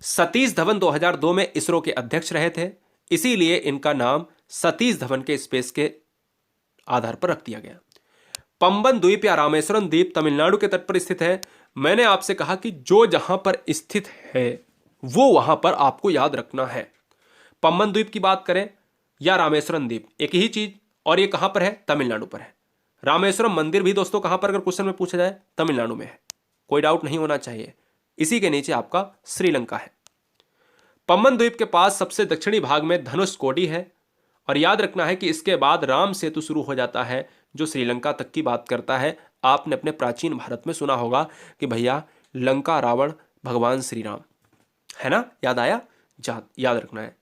सतीश धवन 2002 में इसरो के अध्यक्ष रहे थे, इसीलिए इनका नाम सतीश धवन के स्पेस के आधार पर रख दिया गया। पंबन द्वीप या रामेश्वरम द्वीप तमिलनाडु के तट पर स्थित है। मैंने आपसे कहा कि जो जहां पर स्थित है वो वहां पर आपको याद रखना है। पंबन द्वीप की बात करें या रामेश्वरम द्वीप, एक ही चीज। और ये कहां पर है? तमिलनाडु पर है। रामेश्वरम मंदिर भी दोस्तों कहां पर, अगर क्वेश्चन में पूछा जाए, तमिलनाडु में है। कोई डाउट नहीं होना चाहिए। इसी के नीचे आपका श्रीलंका है। पंबन द्वीप के पास सबसे दक्षिणी भाग में धनुषकोडी है। और याद रखना है कि इसके बाद राम सेतु शुरू हो जाता है, जो श्रीलंका तक की बात करता है। आपने अपने प्राचीन भारत में सुना होगा कि भैया लंका रावण भगवान श्री राम, है ना, याद आया? याद रखना है।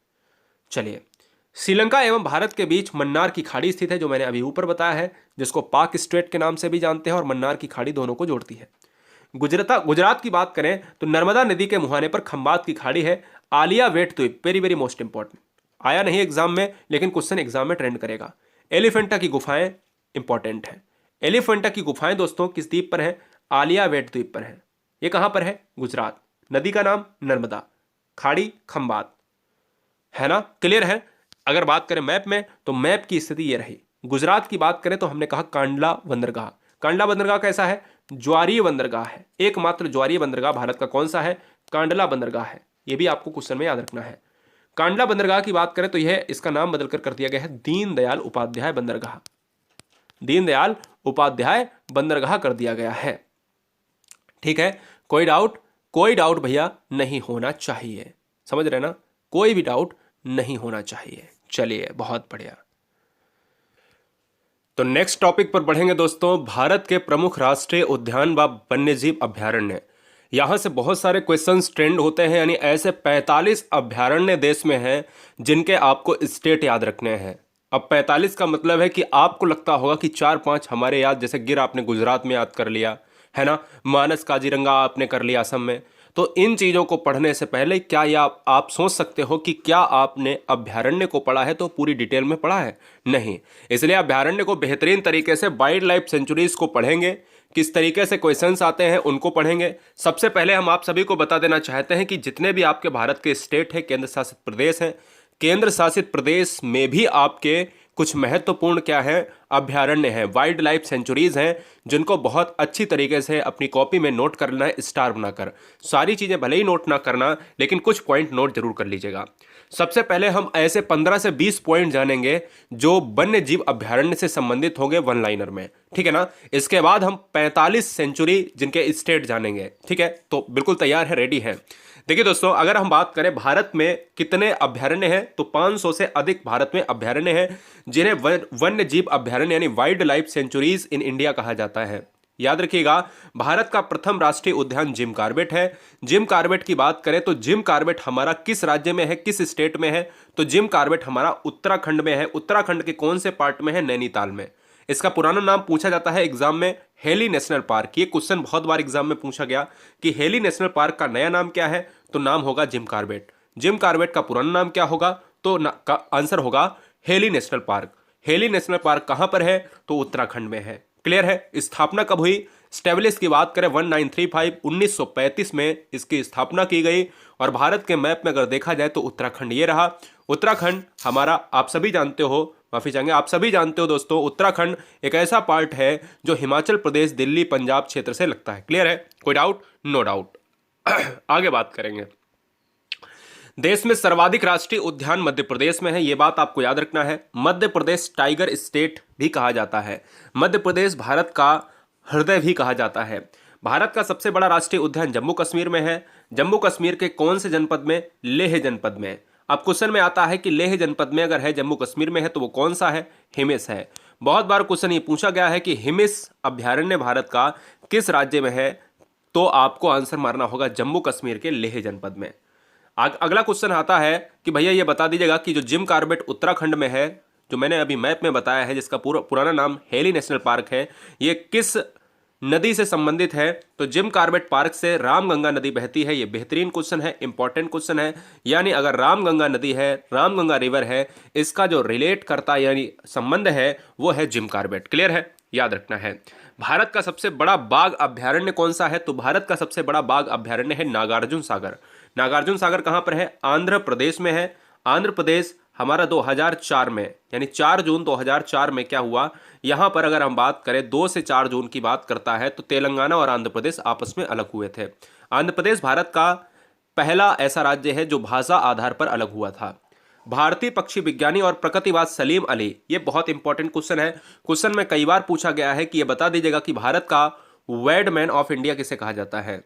चलिए, श्रीलंका एवं भारत के बीच मन्नार की खाड़ी स्थित है, जो मैंने अभी ऊपर बताया है, जिसको पाक स्ट्रेट के नाम से भी जानते हैं, और मन्नार की खाड़ी दोनों को जोड़ती है। गुजरात की बात करें तो नर्मदा नदी के मुहाने पर खंबात की खाड़ी है। आलिया वेट द्वीप, वेरी वेरी मोस्ट इंपॉर्टेंट, आया नहीं एग्जाम में, लेकिन क्वेश्चन एग्जाम में ट्रेंड करेगा। एलिफेंटा की गुफाएं इंपॉर्टेंट है। एलिफेंटा की गुफाएं दोस्तों किस द्वीप पर है? आलिया वेट द्वीप पर है। ये कहां पर है? गुजरात। नदी का नाम नर्मदा, खाड़ी खंबात, है ना। क्लियर है। अगर बात करें मैप में, तो मैप की स्थिति ये रही। गुजरात की बात करें तो हमने कहा कांडला बंदरगाह। कांडला बंदरगाह कैसा है? ज्वारीय बंदरगाह है। एकमात्र ज्वारीय बंदरगाह भारत का कौन सा है? कांडला बंदरगाह है। यह भी आपको क्वेश्चन में याद रखना है। कांडला बंदरगाह की बात करें तो यह, इसका नाम बदलकर कर दिया गया है दीनदयाल उपाध्याय बंदरगाह। दीनदयाल उपाध्याय बंदरगाह कर दिया गया है। ठीक है, कोई डाउट? कोई डाउट भैया नहीं होना चाहिए, समझ रहे ना, कोई भी डाउट नहीं होना चाहिए। चलिए बहुत बढ़िया। तो नेक्स्ट टॉपिक पर बढ़ेंगे दोस्तों। भारत के प्रमुख राष्ट्रीय उद्यान व वन्यजीव अभ्यारण्य। यहां से बहुत सारे क्वेश्चंस ट्रेंड होते हैं, यानी ऐसे 45 अभ्यारण्य देश में हैं जिनके आपको स्टेट याद रखने हैं। अब 45 का मतलब है कि आपको लगता होगा कि 4-5 हमारे याद, जैसे गिर आपने गुजरात में याद कर लिया, है ना, मानस काजीरंगा आपने कर लिया असम में। तो इन चीज़ों को पढ़ने से पहले क्या ये आप सोच सकते हो कि क्या आपने अभ्यारण्य को पढ़ा है तो पूरी डिटेल में पढ़ा है? नहीं। इसलिए अभ्यारण्य को बेहतरीन तरीके से वाइल्ड लाइफ सेंचुरीज को पढ़ेंगे, किस तरीके से क्वेश्चंस आते हैं उनको पढ़ेंगे। सबसे पहले हम आप सभी को बता देना चाहते हैं कि जितने भी आपके भारत के स्टेट हैं, केंद्र शासित प्रदेश हैं, केंद्र शासित प्रदेश में भी आपके कुछ महत्वपूर्ण क्या है? अभ्यारण्य हैं, वाइल्ड लाइफ सेंचुरीज हैं, जिनको बहुत अच्छी तरीके से अपनी कॉपी में नोट करना है, स्टार बनाकर। सारी चीज़ें भले ही नोट ना करना, लेकिन कुछ पॉइंट नोट जरूर कर लीजिएगा। सबसे पहले हम ऐसे 15 से 20 पॉइंट जानेंगे जो वन्य जीव अभ्यारण्य से संबंधित होंगे वन लाइनर में, ठीक है ना। इसके बाद हम 45 सेंचुरी जिनके स्टेट जानेंगे, ठीक है। तो बिल्कुल तैयार है, रेडी है। देखिए दोस्तों, अगर हम बात करें भारत में कितने अभयारण्य हैं, तो 500 से अधिक भारत में अभयारण्य हैं, जिन्हें वन्य जीव अभयारण्य यानी wild life sanctuaries in India कहा जाता है। याद रखिएगा, भारत का प्रथम राष्ट्रीय उद्यान जिम कॉर्बेट है। जिम कॉर्बेट की बात करें तो जिम कॉर्बेट हमारा किस राज्य में है, किस स्टेट में है, तो जिम कॉर्बेट हमारा उत्तराखंड में है। उत्तराखंड के कौन से पार्ट में है? नैनीताल में। इसका पुराना नाम पूछा जाता है एग्जाम में, हेली नेशनल पार्क। ये क्वेश्चन बहुत बार एग्जाम में पूछा गया कि हेली नेशनल पार्क का नया नाम क्या है, तो नाम होगा जिम कॉर्बेट। जिम कॉर्बेट का पुराना नाम क्या होगा, तो का आंसर होगा heli national park. Heli national park कहां पर है, तो उत्तराखंड में है। क्लियर है। स्थापना कब हुई? स्टेब्लिश की बात करें 1935 1935 में इसकी स्थापना की गई। और भारत के मैप में अगर देखा जाए तो उत्तराखंड ये रहा। उत्तराखंड हमारा, आप सभी जानते हो, माफी चाहेंगे, आप सभी जानते हो दोस्तों, उत्तराखंड एक ऐसा पार्ट है जो हिमाचल प्रदेश, दिल्ली, पंजाब क्षेत्र से लगता है। क्लियर है? कोई डाउट? No doubt. आगे बात करेंगे। देश में सर्वाधिक राष्ट्रीय उद्यान मध्य प्रदेश में है, यह बात आपको याद रखना है। मध्य प्रदेश टाइगर स्टेट भी कहा जाता है। मध्य प्रदेश भारत का हृदय भी कहा जाता है। भारत का सबसे बड़ा राष्ट्रीय उद्यान जम्मू कश्मीर में है। जम्मू कश्मीर के कौन से जनपद में? लेह जनपद में। अब क्वेश्चन में आता है कि लेह जनपद में अगर है, जम्मू कश्मीर में है, तो वो कौन सा है? हिमिस है। बहुत बार क्वेश्चन ये पूछा गया है कि हिमिस अभ्यारण्य भारत का किस राज्य में है, तो आपको आंसर मारना होगा जम्मू कश्मीर के लेह जनपद में। अगला क्वेश्चन आता है कि भैया ये बता दीजिएगा कि जो जिम कॉर्बेट उत्तराखंड में है, जो मैंने अभी मैप में बताया है, जिसका पुराना नाम हेली नेशनल पार्क है, ये किस नदी से संबंधित है? तो जिम कॉर्बेट पार्क से रामगंगा नदी बहती है। ये बेहतरीन क्वेश्चन है, इंपॉर्टेंट क्वेश्चन है। यानी अगर रामगंगा नदी है, रामगंगा रिवर है, इसका जो रिलेट करता यानी संबंध है वो है जिम कॉर्बेट। क्लियर है? याद रखना है। भारत का सबसे बड़ा बाघ अभ्यारण्य कौन सा है? तो भारत का सबसे बड़ा बाघ अभ्यारण्य है नागार्जुन सागर। नागार्जुन सागर कहां पर है? आंध्र प्रदेश में है। आंध्र प्रदेश हमारा 2004 में, यानी 4 जून 2004 में क्या हुआ, यहां पर अगर हम बात करें 2 से 4 जून की बात करता है, तो तेलंगाना और आंध्र प्रदेश आपस में अलग हुए थे। आंध्र प्रदेश भारत का पहला ऐसा राज्य है जो भाषा आधार पर अलग हुआ था। भारतीय पक्षी विज्ञानी और प्रकृतिवाद सलीम अली, ये बहुत इंपॉर्टेंट क्वेश्चन है। क्वेश्चन में कई बार पूछा गया है कि ये बता दीजिएगा कि भारत का बैडमैन ऑफ इंडिया किसे कहा जाता है।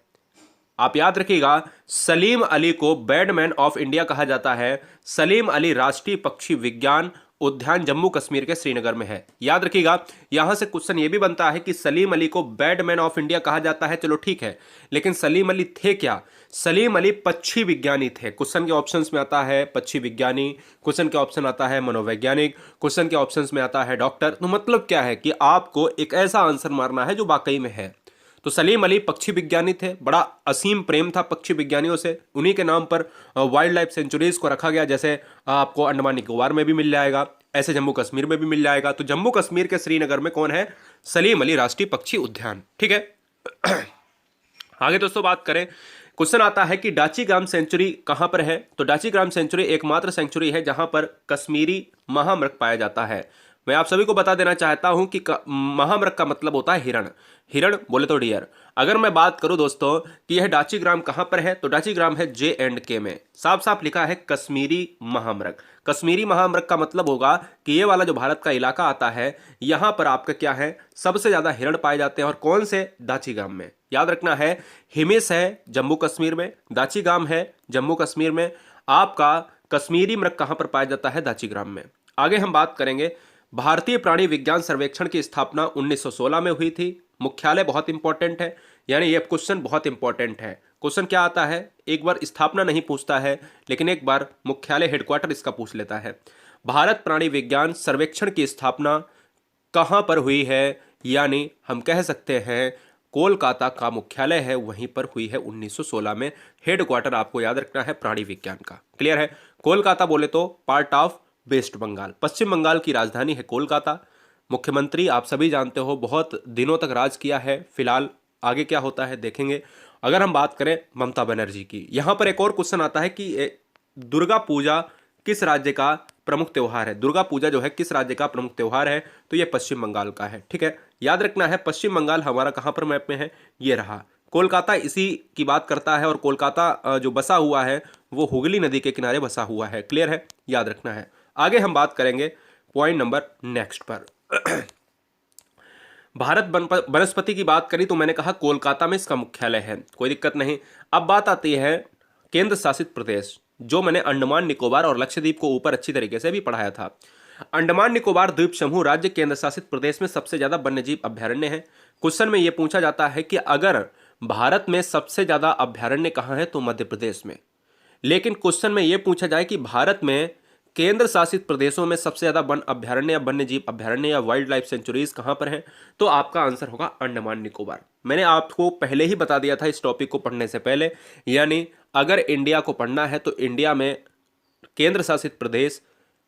आप याद रखिएगा, सलीम अली को बैडमैन ऑफ इंडिया कहा जाता है। सलीम अली राष्ट्रीय पक्षी विज्ञान उद्यान जम्मू कश्मीर के श्रीनगर में है। याद रखिएगा, यहां से क्वेश्चन ये भी बनता है कि सलीम अली को बैडमैन ऑफ इंडिया कहा जाता है, चलो ठीक है, लेकिन सलीम अली थे क्या? सलीम अली पक्षी विज्ञानी थे। क्वेश्चन के ऑप्शंस में आता है पक्षी विज्ञानी, क्वेश्चन के ऑप्शन आता है मनोवैज्ञानिक, क्वेश्चन के ऑप्शंस में आता है डॉक्टर। तो मतलब क्या है कि आपको एक ऐसा आंसर मारना है जो वाकई में है। तो सलीम अली पक्षी विज्ञानी थे, बड़ा असीम प्रेम था पक्षी विज्ञानियों से। उन्हीं के नाम पर वाइल्ड लाइफ सेंचुरीज को रखा गया। जैसे आपको अंडमान निकोबार में भी मिल जाएगा, ऐसे जम्मू कश्मीर में भी मिल जाएगा। तो जम्मू कश्मीर के श्रीनगर में कौन है? सलीम अली राष्ट्रीय पक्षी उद्यान। ठीक है। आगे दोस्तों बात करें, क्वेश्चन आता है कि डाचीग्राम सेंचुरी कहां पर है? तो डाचीग्राम सेंचुरी एकमात्र सेंचुरी है जहां पर कश्मीरी महामृग पाया जाता है। मैं आप सभी को बता देना चाहता हूं कि महामृग का मतलब होता है हिरण। हिरण बोले तो डियर। अगर मैं बात करूं दोस्तों कि यह डाचीग्राम कहां पर है, तो डाचीग्राम है J&K में। साफ साफ लिखा है कश्मीरी महामृग। कश्मीरी महामृग का मतलब होगा कि ये वाला जो भारत का इलाका आता है, यहां पर आपका क्या है, सबसे ज्यादा हिरण पाए जाते हैं। और कौन से? डाचीग्राम में। याद रखना है, हिमिस है जम्मू कश्मीर में, दाचीग्राम है जम्मू कश्मीर में। आपका कश्मीरी मृग कहां पर पाया जाता है? दाचीग्राम में। आगे हम बात करेंगे, भारतीय प्राणी विज्ञान सर्वेक्षण की स्थापना 1916 में हुई थी। मुख्यालय बहुत इंपॉर्टेंट है, यानी ये क्वेश्चन बहुत इंपॉर्टेंट है। क्वेश्चन क्या आता है, एक बार स्थापना नहीं पूछता है, लेकिन एक बार मुख्यालय हेडक्वार्टर इसका पूछ लेता है। भारत प्राणी विज्ञान सर्वेक्षण की स्थापना कहां पर हुई है? यानी हम कह सकते हैं कोलकाता का मुख्यालय है, वहीं पर हुई है 1916 में। हेडक्वार्टर आपको याद रखना है प्राणी विज्ञान का। क्लियर है? कोलकाता बोले तो पार्ट ऑफ वेस्ट बंगाल, पश्चिम बंगाल की राजधानी है कोलकाता। मुख्यमंत्री आप सभी जानते हो, बहुत दिनों तक राज किया है। फिलहाल आगे क्या होता है देखेंगे। अगर हम बात करें ममता बनर्जी की, यहां पर एक और क्वेश्चन आता है कि दुर्गा पूजा किस राज्य का प्रमुख त्योहार है? दुर्गा पूजा जो है किस राज्य का प्रमुख त्योहार है? तो ये पश्चिम बंगाल का है। ठीक है, याद रखना है पश्चिम बंगाल हमारा कहां पर मैप में है, ये रहा। कोलकाता इसी की बात करता है, और कोलकाता जो बसा हुआ है वो हुगली नदी के किनारे बसा हुआ है। क्लियर है? याद रखना है। आगे हम बात करेंगे पॉइंट नंबर नेक्स्ट पर। भारत वनस्पति की बात करी तो मैंने कहा कोलकाता में इसका मुख्यालय है, कोई दिक्कत नहीं। अब बात आती है केंद्र शासित प्रदेश, जो मैंने अंडमान निकोबार और लक्षद्वीप को ऊपर अच्छी तरीके से भी पढ़ाया था। अंडमान निकोबार द्वीप समूह राज्य केंद्र शासित प्रदेश में सबसे ज्यादा वन्यजीव अभयारण्य है। क्वेश्चन में यह पूछा जाता है कि अगर भारत में सबसे ज्यादा अभयारण्य कहाँ है, तो मध्य प्रदेश में। लेकिन क्वेश्चन में यह पूछा जाए कि भारत में केंद्र शासित प्रदेशों में सबसे ज्यादा वन अभयारण्य या वन्यजीव अभयारण्य या वाइल्ड लाइफ सेंचुरीज कहां पर हैं, तो आपका आंसर होगा अंडमान निकोबार। मैंने आपको पहले ही बता दिया था इस टॉपिक को पढ़ने से पहले, यानी अगर इंडिया को पढ़ना है तो इंडिया में केंद्र शासित प्रदेश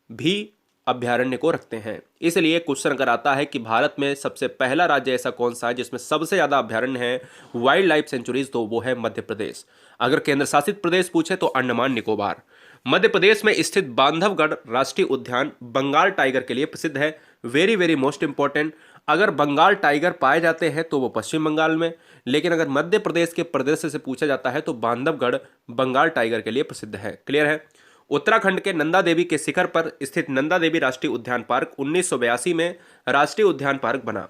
भी अभयारण्य को रखते हैं। इसलिए क्वेश्चन अगर आता है कि भारत में सबसे पहला राज्य ऐसा कौन सा है जिसमें सबसे ज्यादा अभयारण्य है, वाइल्ड लाइफ सेंचुरीज, तो वो है मध्य प्रदेश। अगर केंद्र शासित प्रदेश पूछे तो अंडमान निकोबार। मध्य प्रदेश में स्थित बांधवगढ़ राष्ट्रीय उद्यान बंगाल टाइगर के लिए प्रसिद्ध है। वेरी वेरी मोस्ट इंपॉर्टेंट, अगर बंगाल टाइगर पाए जाते हैं तो वो पश्चिम बंगाल में, लेकिन अगर मध्य प्रदेश के परिदृश्य से पूछा जाता है तो बांधवगढ़ बंगाल टाइगर के लिए प्रसिद्ध है। क्लियर है। उत्तराखंड के नंदा देवी के शिखर पर स्थित नंदा देवी राष्ट्रीय उद्यान पार्क 1982 में राष्ट्रीय उद्यान पार्क बना।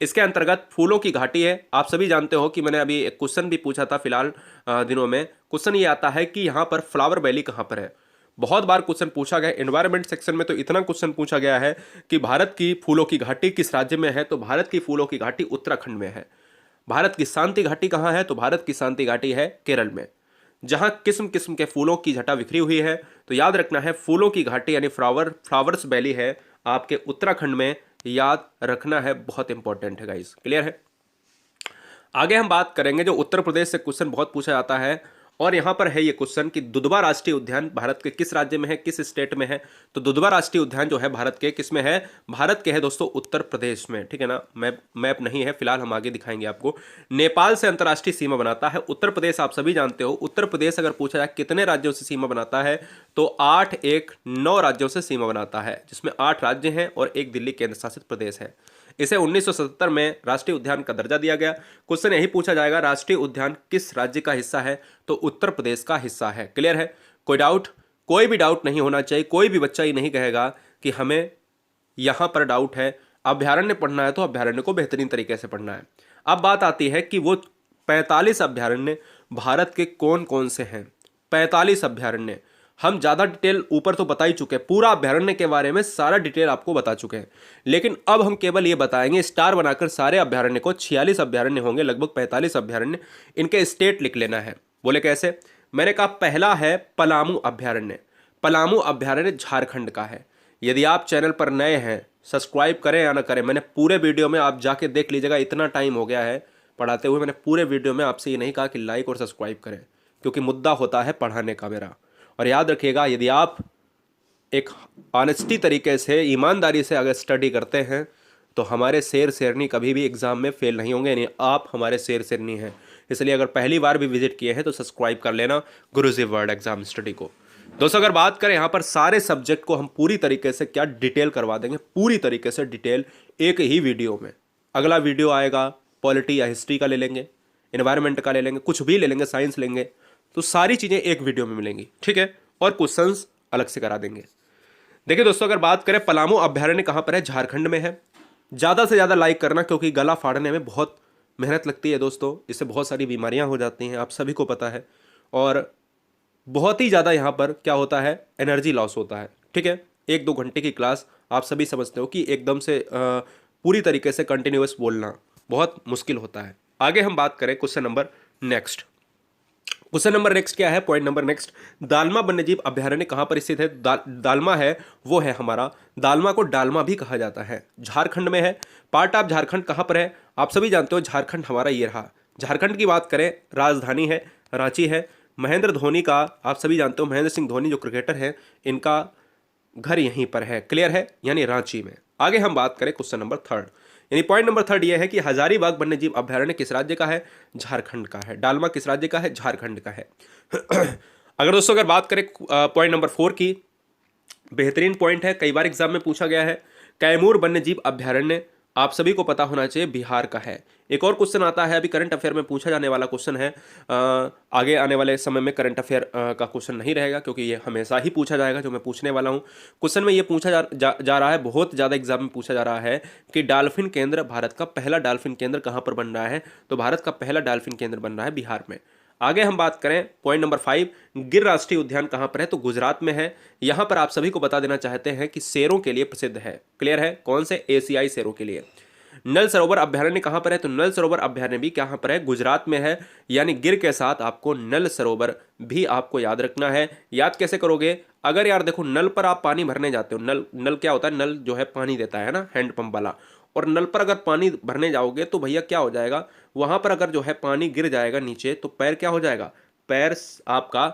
इसके अंतर्गत फूलों की घाटी है। आप सभी जानते हो कि मैंने अभी एक क्वेश्चन भी पूछा था फिलहाल दिनों में। क्वेश्चन ये आता है कि यहाँ पर फ्लावर वैली कहाँ पर है। बहुत बार क्वेश्चन पूछा गया, एनवायरमेंट सेक्शन में तो इतना क्वेश्चन पूछा गया है कि भारत की फूलों की घाटी किस राज्य में है, तो भारत की फूलों की घाटी उत्तराखंड में है। भारत की शांति घाटी कहाँ है, तो भारत की शांति घाटी है केरल में, जहां किस्म किस्म के फूलों की जटा बिखरी हुई है। तो याद रखना है फूलों की घाटी यानी फ्लावर्स वैली है आपके उत्तराखंड में, याद रखना है, बहुत इंपॉर्टेंट है गाइस। क्लियर है। आगे हम बात करेंगे जो उत्तर प्रदेश से क्वेश्चन बहुत पूछा जाता है, और यहां पर है ये क्वेश्चन कि दुधवा राष्ट्रीय उद्यान भारत के किस राज्य में है, किस स्टेट में है। तो दुधवा राष्ट्रीय उद्यान जो है भारत के किस में है, भारत के है दोस्तों उत्तर प्रदेश में। ठीक है ना, मैप नहीं है फिलहाल, हम आगे दिखाएंगे आपको। नेपाल से अंतर्राष्ट्रीय सीमा बनाता है उत्तर प्रदेश। आप सभी जानते हो उत्तर प्रदेश अगर पूछा जाए कितने राज्यों से सीमा बनाता है, तो 9 राज्यों से सीमा बनाता है, जिसमें 8 राज्य हैं और एक दिल्ली केंद्र शासित प्रदेश है। इसे 1977 में राष्ट्रीय उद्यान का दर्जा दिया गया। क्वेश्चन यही पूछा जाएगा राष्ट्रीय उद्यान किस राज्य का हिस्सा है, तो उत्तर प्रदेश का हिस्सा है। क्लियर है। कोई डाउट, कोई भी डाउट नहीं होना चाहिए। कोई भी बच्चा ये नहीं कहेगा कि हमें यहां पर डाउट है। अभयारण्य पढ़ना है तो अभयारण्य को बेहतरीन तरीके से पढ़ना है। अब बात आती है कि वो 45 अभयारण्य भारत के कौन कौन से हैं। 45 अभयारण्य हम ज़्यादा डिटेल ऊपर तो बता ही चुके हैं, पूरा अभयारण्य के बारे में सारा डिटेल आपको बता चुके हैं, लेकिन अब हम केवल ये बताएंगे स्टार बनाकर सारे अभयारण्य को। 46 अभयारण्य होंगे, लगभग 45 अभयारण्य। इनके स्टेट लिख लेना है। बोले कैसे? मैंने कहा पहला है पलामू अभयारण्य। पलामू अभयारण्य झारखंड का है। यदि आप चैनल पर नए हैं, सब्सक्राइब करें या ना करें, मैंने पूरे वीडियो में आप जाके देख लीजिएगा, इतना टाइम हो गया है पढ़ाते हुए, मैंने पूरे वीडियो में आपसे ये नहीं कहा कि लाइक और सब्सक्राइब करें, क्योंकि मुद्दा होता है पढ़ाने का मेरा। और याद रखिएगा, यदि आप एक ऑनेस्टी तरीके से, ईमानदारी से अगर स्टडी करते हैं तो हमारे शेर शेरनी कभी भी एग्जाम में फेल नहीं होंगे। यानी आप हमारे शेर शेरनी हैं। इसलिए अगर पहली बार भी विजिट किए हैं तो सब्सक्राइब कर लेना गुरुजी वर्ल्ड एग्जाम स्टडी को। दोस्तों अगर बात करें यहाँ पर सारे सब्जेक्ट को हम पूरी तरीके से क्या डिटेल करवा देंगे, पूरी तरीके से डिटेल एक ही वीडियो में। अगला वीडियो आएगा पॉलिटी या हिस्ट्री का ले लेंगे, एनवायरनमेंट का ले लेंगे, कुछ भी ले लेंगे, साइंस लेंगे, तो सारी चीज़ें एक वीडियो में मिलेंगी। ठीक है। और क्वेश्चंस अलग से करा देंगे। देखिए दोस्तों अगर बात करें पलामू अभयारण्य कहाँ पर है, झारखंड में है। ज़्यादा से ज़्यादा लाइक करना, क्योंकि गला फाड़ने में बहुत मेहनत लगती है दोस्तों, इससे बहुत सारी बीमारियां हो जाती हैं, आप सभी को पता है। और बहुत ही ज़्यादा यहाँ पर क्या होता है, एनर्जी लॉस होता है। ठीक है। 1-2 घंटे की क्लास आप सभी समझते हो कि एकदम से पूरी तरीके से कंटिन्यूअस बोलना बहुत मुश्किल होता है। आगे हम बात करें question number next. Question number next क्या है, पॉइंट नंबर नेक्स्ट, दालमा वन्यजीव अभयारण्य कहाँ पर स्थित है। दालमा है वो है हमारा, दालमा को डालमा भी कहा जाता है, झारखंड में है। पार्ट ऑफ झारखंड कहाँ पर है, आप सभी जानते हो झारखंड हमारा ये रहा। झारखंड की बात करें, राजधानी है रांची है। महेंद्र धोनी का आप सभी जानते हो, महेंद्र सिंह धोनी जो क्रिकेटर है, इनका घर यहीं पर है। क्लियर है, यानी रांची में। आगे हम बात करें क्वेश्चन नंबर थर्ड, यानी पॉइंट नंबर थर्ड ये है कि हजारीबाग वन्यजीव अभयारण्य किस राज्य का है, झारखंड का है। डालमा किस राज्य का है, झारखंड का है। अगर दोस्तों अगर बात करें पॉइंट नंबर 4 की, बेहतरीन पॉइंट है, कई बार एग्जाम में पूछा गया है। कैमूर वन्यजीव अभयारण्य आप सभी को पता होना चाहिए, बिहार का है। एक और क्वेश्चन आता है, अभी करंट अफेयर में पूछा जाने वाला क्वेश्चन है। आगे आने वाले समय में करंट अफेयर का क्वेश्चन नहीं रहेगा, क्योंकि ये हमेशा ही पूछा जाएगा जो मैं पूछने वाला हूँ। क्वेश्चन में ये पूछा जा रहा है, बहुत ज़्यादा एग्जाम में पूछा जा रहा है कि डॉल्फिन केंद्र, भारत का पहला डॉल्फिन केंद्र कहाँ पर बन रहा है। तो भारत का पहला डॉल्फिन केंद्र बन रहा है बिहार में। आगे हम बात करें पॉइंट नंबर 5, गिर राष्ट्रीय उद्यान कहां पर है? तो गुजरात में है। यहां पर आप सभी को बता देना चाहते हैं कि शेरों के लिए प्रसिद्ध है। क्लियर है? कौन से? एशियाई शेरों के लिए। नल सरोवर अभ्यारण्य कहां पर है? तो नल सरोवर अभ्यारण्य भी कहां पर है? गुजरात में है। यानी गिर के साथ आपको नल सरोवर भी आपको याद रखना है। याद कैसे करोगे? अगर यार देखो, नल पर आप पानी भरने जाते हो, नल नल क्या होता है? नल जो है पानी देता है ना, हैंडपंप वाला। और नल पर अगर पानी भरने जाओगे तो भैया क्या हो जाएगा, वहां पर अगर जो है पानी गिर जाएगा नीचे तो पैर क्या हो जाएगा? पैर आपका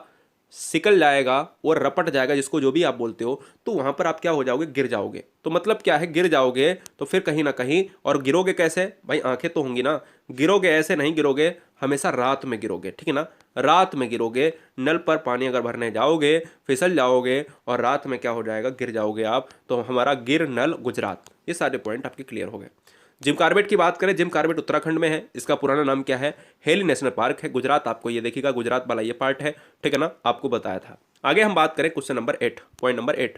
सिकल जाएगा और रपट जाएगा, जिसको जो भी आप बोलते हो। तो वहां पर आप क्या हो जाओगे? गिर जाओगे। तो मतलब क्या है? गिर जाओगे तो फिर कहीं ना कहीं, और गिरोगे कैसे भाई? आंखें तो होंगी ना। गिरोगे ऐसे नहीं गिरोगे, हमेशा रात में गिरोगे, ठीक है ना? रात में गिरोगे। नल पर पानी अगर भरने जाओगे, फिसल जाओगे और रात में क्या हो जाएगा? गिर जाओगे आप। तो हमारा गिर, नल, गुजरात, ये सारे पॉइंट आपके क्लियर हो गए। जिम कार्बेट की बात करें, जिम कार्बेट उत्तराखंड में है। इसका पुराना नाम क्या है? हेली नेशनल पार्क है। गुजरात आपको ये देखिएगा, गुजरात वाला ये पार्ट है, ठीक है ना? आपको बताया था। आगे हम बात करें question number 8, point number 8,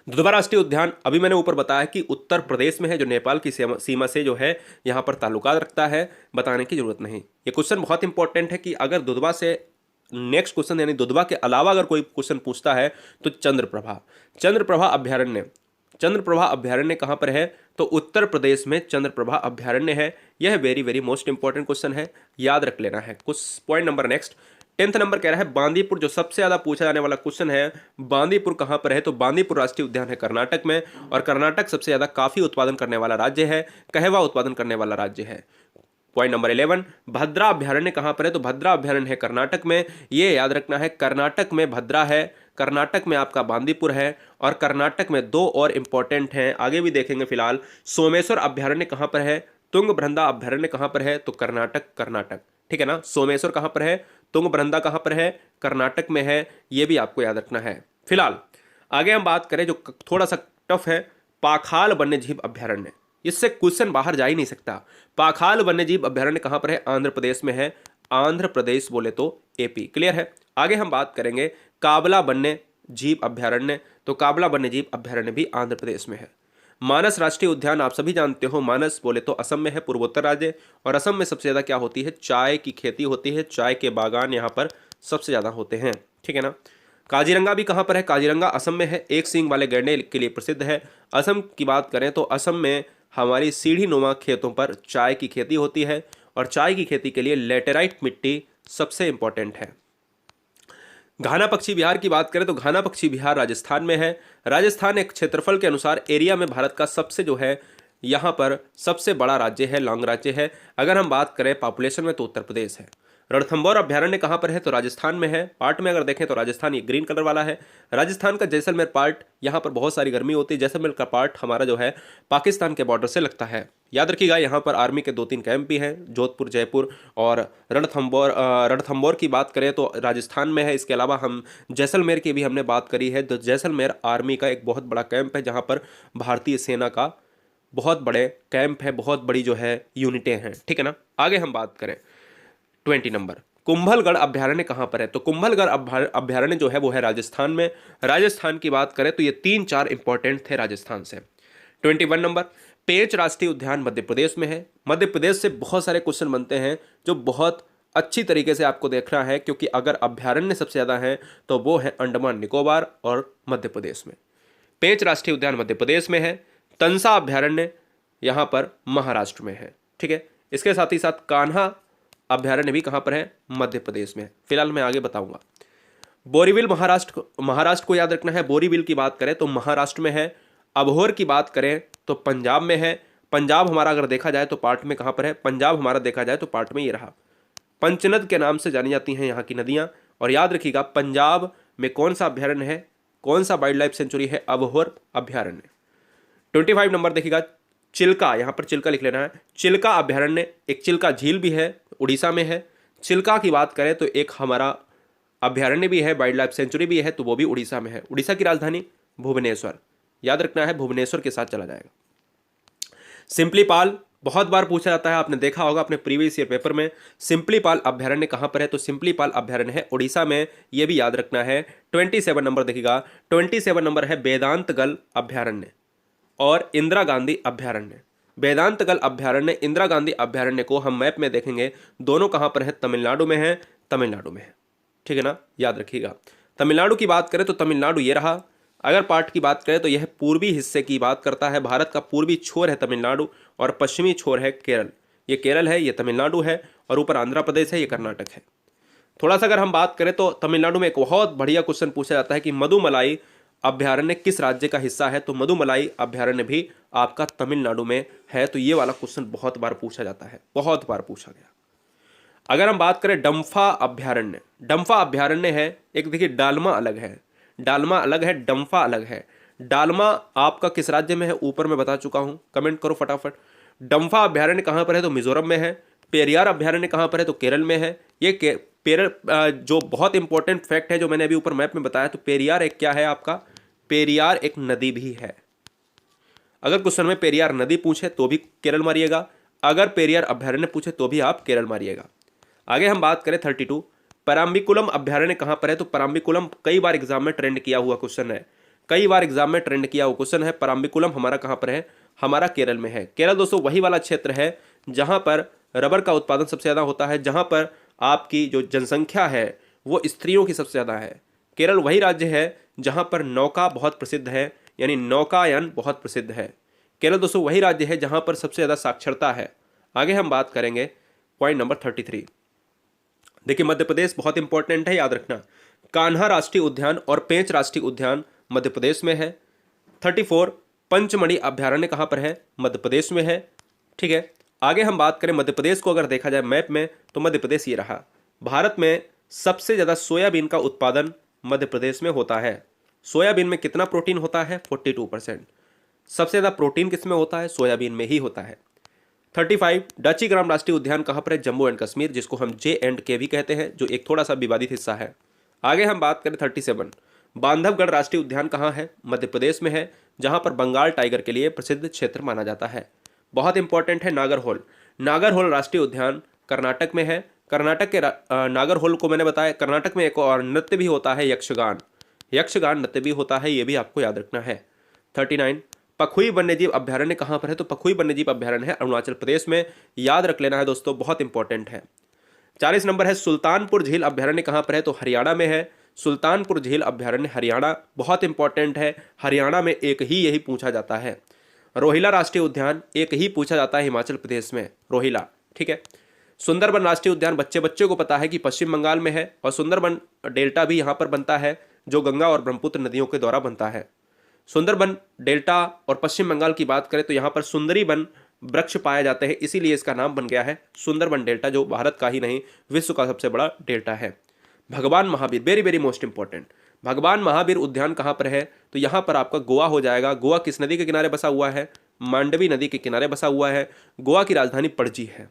Dudhwa राष्ट्रीय उद्यान अभी मैंने ऊपर बताया कि उत्तर प्रदेश में है, जो नेपाल की सीमा से जो है यहाँ पर ताल्लुकात रखता है। बताने की जरूरत नहीं। ये क्वेश्चन बहुत इंपॉर्टेंट है कि अगर दुधवा से नेक्स्ट क्वेश्चन, यानी दुधवा के अलावा अगर कोई क्वेश्चन पूछता है तो चंद्रप्रभा, चंद्रप्रभा अभ्यारण्य, चंद्रप्रभा अभ्यारण्य कहां पर है? तो उत्तर प्रदेश में चंद्रप्रभा अभ्यारण्य है। यह very very most important question है, याद रख लेना है। कुछ point number next 10th number कह रहा है बांदीपुर, जो सबसे ज्यादा पूछा जाने वाला क्वेश्चन है। बांदीपुर कहां पर है? तो बांदीपुर राष्ट्रीय उद्यान है कर्नाटक में, और कर्नाटक सबसे ज्यादा काफी उत्पादन करने वाला राज्य है, कहवा उत्पादन करने वाला राज्य है। पॉइंट नंबर 11, भद्रा अभ्यारण्य कहां पर है? तो भद्रा अभ्यारण्य है कर्नाटक में। ये याद रखना है, कर्नाटक में भद्रा है, कर्नाटक में आपका बांदीपुर है, और कर्नाटक में दो और इंपॉर्टेंट हैं, आगे भी देखेंगे। फिलहाल सोमेश्वर अभ्यारण्य कहां पर है? तुंगभद्रा अभ्यारण्य कहां पर है? तो कर्नाटक, कर्नाटक, ठीक है ना? सोमेश्वर कहां पर है? तुंगभद्रा कहां पर है? कर्नाटक में है। यह भी आपको याद रखना है। फिलहाल आगे हम बात करें जो थोड़ा सा टफ है, पाखाल वन्यजीव अभ्यारण्य। इससे क्वेश्चन बाहर जा ही नहीं सकता। पाखाल वन्यजीव अभ्यारण्य कहां पर है? आंध्र प्रदेश में है। आंध्र प्रदेश बोले तो एपी। क्लियर है? आगे हम बात करेंगे काबला वन्य जीव अभ्यारण्य। तो काबला वन्य जीव अभ्यारण्य भी आंध्र प्रदेश में है। मानस राष्ट्रीय उद्यान आप सभी जानते हो, मानस बोले तो असम में है, पूर्वोत्तर राज्य। और असम में सबसे ज्यादा क्या होती है? चाय की खेती होती है। चाय के बागान यहाँ पर सबसे ज्यादा होते हैं, ठीक है ना? काजीरंगा भी कहाँ पर है? काजीरंगा असम में है, एक सींग वाले गैंडे के लिए प्रसिद्ध है। असम की बात करें तो असम में हमारी सीढ़ी नुमा खेतों पर चाय की खेती होती है, और चाय की खेती के लिए लेटेराइट मिट्टी सबसे इंपॉर्टेंट है। घाना पक्षी विहार की बात करें तो घाना पक्षी विहार राजस्थान में है। राजस्थान एक क्षेत्रफल के अनुसार एरिया में भारत का सबसे जो है यहाँ पर सबसे बड़ा राज्य है, लॉन्ग राज्य है। अगर हम बात करें पॉपुलेशन में तो उत्तर प्रदेश है। रणथंभौर अभ्यारण्य कहाँ पर है? तो राजस्थान में है। पार्ट में अगर देखें तो राजस्थान ये ग्रीन कलर वाला है। राजस्थान का जैसलमेर पार्ट, यहाँ पर बहुत सारी गर्मी होती है। जैसलमेर का पार्ट हमारा जो है पाकिस्तान के बॉर्डर से लगता है। याद रखिएगा, यहाँ पर आर्मी के 2-3 कैंप भी हैं, जोधपुर, जयपुर। और रणथंभौर की बात करें तो राजस्थान में है। इसके अलावा हम जैसलमेर की भी हमने बात करी है। तो जैसलमेर आर्मी का एक बहुत बड़ा कैंप है, जहाँ पर भारतीय सेना का बहुत बड़े कैंप है, बहुत बड़ी जो है यूनिटें हैं, ठीक है ना? आगे हम बात करें 20 नंबर, कुंभलगढ़ अभ्यारण्य कहाँ पर है? तो कुंभलगढ़ अभ्यारण्य जो है वो है राजस्थान में। राजस्थान की बात करें तो ये 3-4 इंपॉर्टेंट थे राजस्थान से। 21 नंबर, पेंच राष्ट्रीय उद्यान मध्य प्रदेश में है। मध्य प्रदेश से बहुत सारे क्वेश्चन बनते हैं, जो बहुत अच्छी तरीके से आपको देखना है, क्योंकि अगर अभ्यारण्य सबसे ज़्यादा है तो वो है अंडमान निकोबार और मध्य प्रदेश में। पेंच राष्ट्रीय उद्यान मध्य प्रदेश में है। तंसा अभ्यारण्य यहाँ पर महाराष्ट्र में है, ठीक है। इसके साथ ही साथ कान्हा अभ्यारण्य भी कहाँ पर है? मध्य प्रदेश में है। फिलहाल मैं आगे बताऊंगा। बोरीविल महाराष्ट्र को याद रखना है। बोरीविल की बात करें तो महाराष्ट्र में है। अबोहर की बात करें तो पंजाब में है। पंजाब हमारा अगर देखा जाए तो पार्ट में कहाँ पर है? पंजाब हमारा देखा जाए तो पार्ट में ये रहा। पंचनद के नाम से जानी जाती हैं यहाँ की नदियाँ। और याद रखिएगा, पंजाब में कौन सा अभ्यारण्य है, कौन सा वाइल्ड लाइफ सेंचुरी है? अबोहर अभ्यारण्य। 25 नंबर देखिएगा, चिल्का, यहाँ पर चिल्का लिख लेना है। चिल्का अभ्यारण्य, एक चिल्का झील भी है, उड़ीसा में है। चिल्का की बात करें तो एक हमारा अभ्यारण्य भी है, वाइल्ड लाइफ सेंचुरी भी है, तो वो भी उड़ीसा में है। उड़ीसा की राजधानी भुवनेश्वर, याद रखना है, भुवनेश्वर के साथ चला जाएगा। सिंपलीपाल बहुत बार पूछा जाता है, आपने देखा होगा अपने प्रीवियस ईयर पेपर में। सिंपलीपाल अभ्यारण्य कहाँ पर है? तो सिंपलीपाल अभ्यारण्य है उड़ीसा में, ये भी याद रखना है। 27 नंबर देखिएगा, 27 नंबर है वेदांतगल अभ्यारण्य और इंदिरा गांधी अभ्यारण्य। वेदांतगल अभ्यारण्य, इंदिरा गांधी अभ्यारण्य को हम मैप में देखेंगे, दोनों कहाँ पर है? तमिलनाडु में है, तमिलनाडु में है, ठीक है ना, याद रखिएगा। तमिलनाडु की बात करें तो तमिलनाडु ये रहा। अगर पार्ट की बात करें तो यह पूर्वी हिस्से की बात करता है। भारत का पूर्वी छोर है तमिलनाडु और पश्चिमी छोर है केरल। ये केरल है, ये तमिलनाडु है, और ऊपर आंध्र प्रदेश है, ये कर्नाटक है। थोड़ा सा अगर हम बात करें तो तमिलनाडु में एक बहुत बढ़िया क्वेश्चन पूछा जाता है कि मधुमलाई अभ्यारण्य किस राज्य का हिस्सा है? तो मधुमलाई अभ्यारण्य भी आपका तमिलनाडु में है। तो ये वाला क्वेश्चन बहुत बार पूछा जाता है, बहुत बार पूछा गया। अगर हम बात करें डम्फा अभ्यारण्य, डम्फा अभ्यारण्य है एक, देखिए डालमा अलग है, डालमा अलग है, डम्फा अलग है। डालमा आपका किस राज्य में है? ऊपर मैं बता चुका हूं, कमेंट करो फटाफट। डम्फा अभ्यारण्य कहां पर है? तो मिजोरम में है। पेरियार अभ्यारण्य कहां पर है? तो केरल में है। ये जो बहुत इंपॉर्टेंट फैक्ट है जो मैंने अभी ऊपर मैप में बताया, तो पेरियार एक क्या है आपका? पेरियार एक नदी भी है। अगर क्वेश्चन में पेरियार नदी पूछे तो भी केरल मारिएगा, अगर पेरियार अभ्यारण्य पूछे तो भी आप केरल मारिएगा। आगे हम बात करें 32, पराम्बिकुलम अभ्यारण्य कहां पर है? तो पराम्बिकुलम कई बार एग्जाम में ट्रेंड किया हुआ क्वेश्चन है, कई बार एग्जाम में ट्रेंड किया हुआ क्वेश्चन है। पराम्बिकुलम हमारा कहां पर है? हमारा केरल में है। केरल दोस्तों वही वाला क्षेत्र है जहां पर रबर का उत्पादन सबसे ज्यादा होता है, जहां पर आपकी जो जनसंख्या है वो स्त्रियों की सबसे ज्यादा है। केरल वही राज्य है जहां पर नौका बहुत प्रसिद्ध है, यानी नौकायन बहुत प्रसिद्ध है। केरल दोस्तों वही राज्य है जहां पर सबसे ज्यादा साक्षरता है। आगे हम बात करेंगे पॉइंट नंबर 33। देखिए मध्य प्रदेश बहुत इंपॉर्टेंट है, याद रखना। कान्हा राष्ट्रीय उद्यान और पेंच राष्ट्रीय उद्यान मध्य प्रदेश में है। 34, पंचमढ़ी अभ्यारण्य कहां पर है? मध्य प्रदेश में है, ठीक है। आगे हम बात करें मध्य प्रदेश को अगर देखा जाए मैप में, तो मध्य प्रदेश ये रहा। भारत में सबसे ज्यादा सोयाबीन का उत्पादन मध्य प्रदेश में होता है। सोयाबीन में कितना प्रोटीन होता है? 42%। सबसे ज्यादा प्रोटीन किसमें होता है? सोयाबीन में ही होता है। 35, डाची ग्राम राष्ट्रीय उद्यान कहां पर है? जम्मू एंड कश्मीर, जिसको हम JNK भी कहते हैं, जो एक थोड़ा सा विवादित हिस्सा है। आगे हम बात करें 37, बांधवगढ़ राष्ट्रीय उद्यान कहां है? मध्य प्रदेश में है, जहां पर बंगाल टाइगर के लिए प्रसिद्ध क्षेत्र माना जाता है। बहुत इंपॉर्टेंट है नागरहोल। नागरहोल राष्ट्रीय उद्यान कर्नाटक में है। कर्नाटक के नागरहोल को मैंने बताया, कर्नाटक में एक और नृत्य भी होता है, यक्षगान, यक्षगान नृत्य भी होता है, ये भी आपको याद रखना है। 39, पखुई वन्यजीव अभ्यारण्य कहां पर है? तो पखुई वन्यजीव अभ्यारण्य है अरुणाचल प्रदेश में, याद रख लेना है दोस्तों, बहुत इंपॉर्टेंट है। 40 नंबर है सुल्तानपुर झील अभ्यारण्य कहां पर है? तो हरियाणा में है। सुल्तानपुर झील अभ्यारण्य हरियाणा, बहुत इंपॉर्टेंट है। हरियाणा में एक ही यही पूछा जाता है। रोहिला राष्ट्रीय उद्यान एक ही पूछा जाता है हिमाचल प्रदेश में, रोहिला, ठीक है। सुंदरबन राष्ट्रीय उद्यान बच्चे बच्चे को पता है कि पश्चिम बंगाल में है, और सुंदरबन डेल्टा भी यहाँ पर बनता है, जो गंगा और ब्रह्मपुत्र नदियों के द्वारा बनता है। सुंदरबन डेल्टा और पश्चिम बंगाल की बात करें तो यहाँ पर सुंदरी वन वृक्ष पाए जाते हैं, इसीलिए इसका नाम बन गया है सुंदरबन डेल्टा, जो भारत का ही नहीं विश्व का सबसे बड़ा डेल्टा है। भगवान Mahavir, very very most important, भगवान महावीर उद्यान कहाँ पर है? तो यहाँ पर आपका गोवा हो जाएगा। गोवा किस नदी के किनारे बसा हुआ है? मांडवी नदी के किनारे बसा हुआ है। गोवा की राजधानी पणजी है।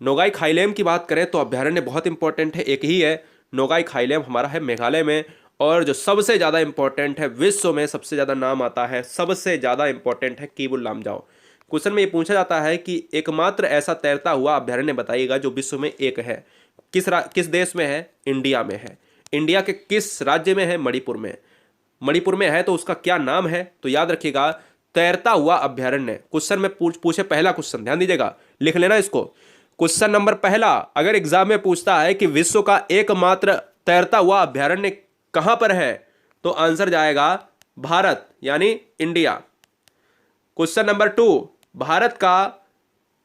नोगाई खाइलेम की बात करें तो अभ्यारण्य बहुत इंपॉर्टेंट है, एक ही है, नोगाई खाइलेम हमारा है मेघालय में। और जो सबसे ज़्यादा इंपॉर्टेंट है, विश्व में सबसे ज़्यादा नाम आता है, सबसे ज़्यादा इंपॉर्टेंट है केबुल लामजाओ। क्वेश्चन में ये पूछा जाता है कि एकमात्र ऐसा तैरता हुआ अभ्यारण्य बताइएगा जो विश्व में एक है। किस देश में है? इंडिया में है। इंडिया के किस राज्य में है? मणिपुर में। मणिपुर में है तो उसका क्या नाम है? तो याद रखिएगा, तैरता हुआ अभ्यारण्य। क्वेश्चन में पूछे पहला क्वेश्चन, ध्यान दीजिएगा, लिख लेना इसको। क्वेश्चन नंबर पहला अगर एग्जाम में पूछता है कि विश्व का एकमात्र तैरता हुआ अभ्यारण्य कहां पर है, तो आंसर जाएगा भारत, यानी इंडिया। क्वेश्चन नंबर 2, भारत का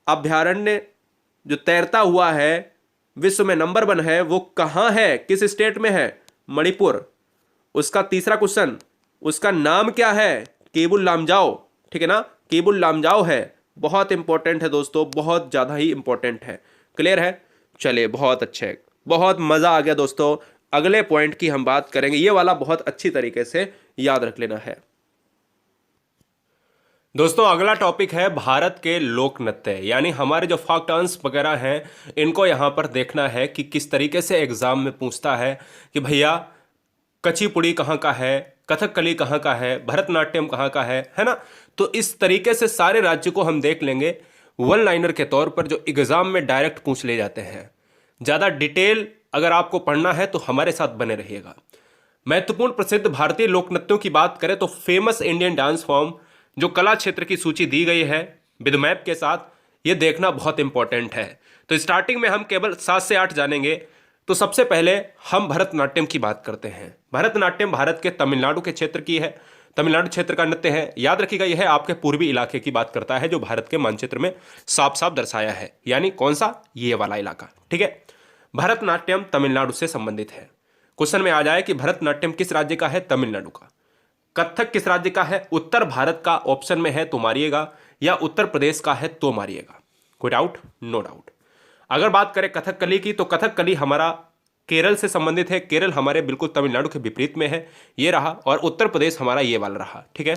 अभ्यारण्य जो तैरता हुआ है विश्व में नंबर 1 है, वो कहां है, किस स्टेट में है? मणिपुर। उसका तीसरा क्वेश्चन, उसका नाम क्या है? केबुल लामजाओ, ठीक है ना, केबुल लामजाओ है। बहुत इंपॉर्टेंट है दोस्तों, बहुत ज्यादा ही इंपॉर्टेंट है। क्लियर है? चलिए, बहुत अच्छे, बहुत मजा आ गया दोस्तों। अगले पॉइंट की हम बात करेंगे, ये वाला बहुत अच्छी तरीके से याद रख लेना है दोस्तों। अगला टॉपिक है भारत के लोक नृत्य, यानी हमारे जो फोक डांस वगैरह हैं, इनको यहां पर देखना है कि किस तरीके से एग्जाम में पूछता है कि भैया कचिपुड़ी कहाँ का है, कथकली कहाँ का है, भरतनाट्यम कहाँ का है ना। तो इस तरीके से सारे राज्य को हम देख लेंगे वन लाइनर के तौर पर, जो एग्जाम में डायरेक्ट पूछ ले जाते हैं। ज़्यादा डिटेल अगर आपको पढ़ना है तो हमारे साथ बने रहिएगा। महत्वपूर्ण प्रसिद्ध भारतीय लोक नृत्यों की बात करें तो फेमस इंडियन डांस फॉर्म, जो कला क्षेत्र की सूची दी गई है, विद मैप के साथ ये देखना बहुत इंपॉर्टेंट है। तो स्टार्टिंग में हम केवल 7 से 8 जानेंगे। तो सबसे पहले हम भरतनाट्यम की बात करते हैं। भरतनाट्यम भारत के तमिलनाडु के क्षेत्र की है, तमिलनाडु क्षेत्र का नृत्य है। याद रखिएगा, यह आपके पूर्वी इलाके की बात करता है जो भारत के मानचित्र में साफ साफ दर्शाया है, यानी कौन सा, ये वाला इलाका। ठीक है, भरतनाट्यम तमिलनाडु से संबंधित है। क्वेश्चन में आ जाए कि भरतनाट्यम किस राज्य का है, तमिलनाडु का। कथक किस राज्य का है, उत्तर भारत का ऑप्शन में है तो मारिएगा, या उत्तर प्रदेश का है तो मारिएगा। कोई डाउट? No doubt. अगर बात करें कथकली की, तो कथकली हमारा केरल से संबंधित है। केरल हमारे बिल्कुल तमिलनाडु के विपरीत में है, ये रहा। और उत्तर प्रदेश हमारा ये वाला रहा। ठीक है,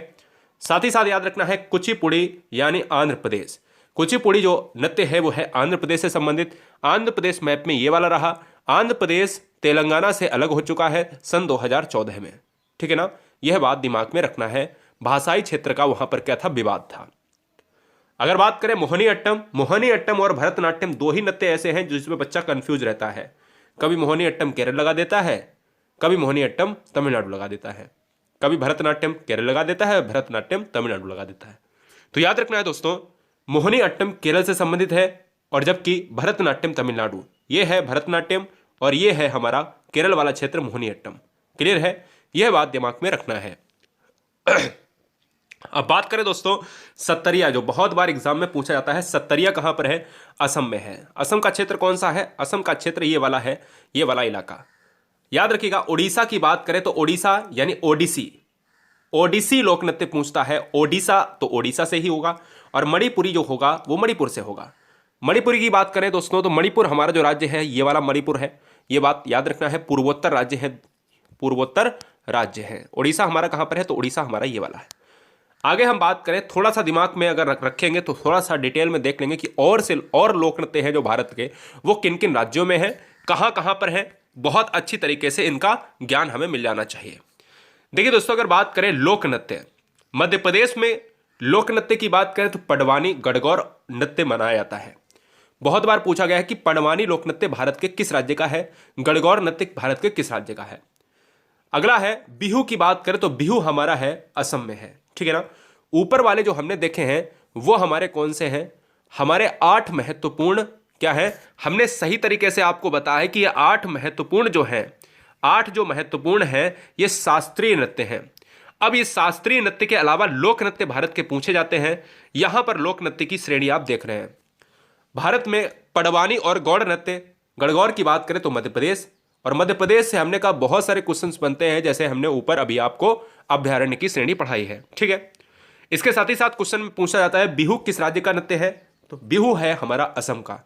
साथ ही साथ याद रखना है कुचिपुड़ी यानी आंध्र प्रदेश। कुचिपुड़ी जो नृत्य है वो है आंध्र प्रदेश से संबंधित। आंध्र प्रदेश मैप में ये वाला रहा। आंध्र प्रदेश तेलंगाना से अलग हो चुका है सन 2014 में। ठीक है ना, यह बात दिमाग में रखना है। भाषाई क्षेत्र का वहां पर क्या था, विवाद था। अगर बात करें मोहिनी अट्टम, मोहिनी अट्टम और भरतनाट्यम दो ही नृत्य ऐसे हैं जिसमें बच्चा कंफ्यूज रहता है। कभी मोहिनी अट्टम केरल लगा देता है, कभी मोहिनी अट्टम तमिलनाडु लगा देता है, कभी भरतनाट्यम केरल लगा देता है, भरतनाट्यम तमिलनाडु लगा देता है। तो याद रखना है दोस्तों, मोहिनी अट्टम केरल से संबंधित है, और जबकि भरतनाट्यम तमिलनाडु, ये है भरतनाट्यम और ये है हमारा केरल वाला क्षेत्र मोहिनी अट्टम। क्लियर है, यह बात दिमाग में रखना है। अब बात करें दोस्तों सत्तरिया, जो बहुत बार एग्जाम में पूछा जाता है। सत्तरिया कहां पर है, असम में है। असम का क्षेत्र कौन सा है, असम का क्षेत्र ये वाला है, ये वाला इलाका। याद रखिएगा, ओडिशा की बात करें तो ओडिशा यानी ओडिसी, ओडिसी लोक नृत्य पूछता है। ओडिशा तो ओडिशा से ही होगा, और मणिपुरी जो होगा वो मणिपुर से होगा। मणिपुरी की बात करें दोस्तों तो मणिपुर हमारा जो राज्य है ये वाला मणिपुर है। ये बात याद रखना है, पूर्वोत्तर राज्य है, पूर्वोत्तर राज्य है। उड़ीसा हमारा कहां पर है, तो उड़ीसा हमारा ये वाला है। आगे हम बात करें, थोड़ा सा दिमाग में अगर रखेंगे तो थोड़ा सा डिटेल में देख लेंगे कि और से और लोक नृत्य हैं जो भारत के, वो किन किन राज्यों में हैं, कहां कहां पर हैं। बहुत अच्छी तरीके से इनका ज्ञान हमें मिल जाना चाहिए। देखिए दोस्तों, अगर बात करें लोक नृत्य, मध्य प्रदेश में लोक नृत्य की बात करें तो पडवानी गणगौर नृत्य मनाया जाता है। बहुत बार पूछा गया है कि पडवानी लोक नृत्य भारत के किस राज्य का है, गणगौर नृत्य भारत के किस राज्य का है। अगला है बिहू की बात करें तो बिहू हमारा है असम में है। ठीक है ना, ऊपर वाले जो हमने देखे हैं वो हमारे कौन से हैं, हमारे 8 महत्वपूर्ण क्या है, हमने सही तरीके से आपको बताया है कि ये 8 महत्वपूर्ण जो हैं, 8 जो महत्वपूर्ण हैं ये शास्त्रीय नृत्य हैं। अब ये शास्त्रीय नृत्य के अलावा लोक नृत्य भारत के पूछे जाते हैं। यहां पर लोक नृत्य की श्रेणी आप देख रहे हैं। भारत में पडवानी और गौड़ नृत्य, गणगौर की बात करें तो मध्य प्रदेश, और मध्य प्रदेश से हमने कहा बहुत सारे क्वेश्चंस बनते हैं, जैसे हमने ऊपर अभी आपको अभ्यारण्य की श्रेणी पढ़ाई है। ठीक है, इसके साथ ही साथ क्वेश्चन में पूछा जाता है बिहू किस राज्य का नृत्य है, तो बिहू है हमारा असम का।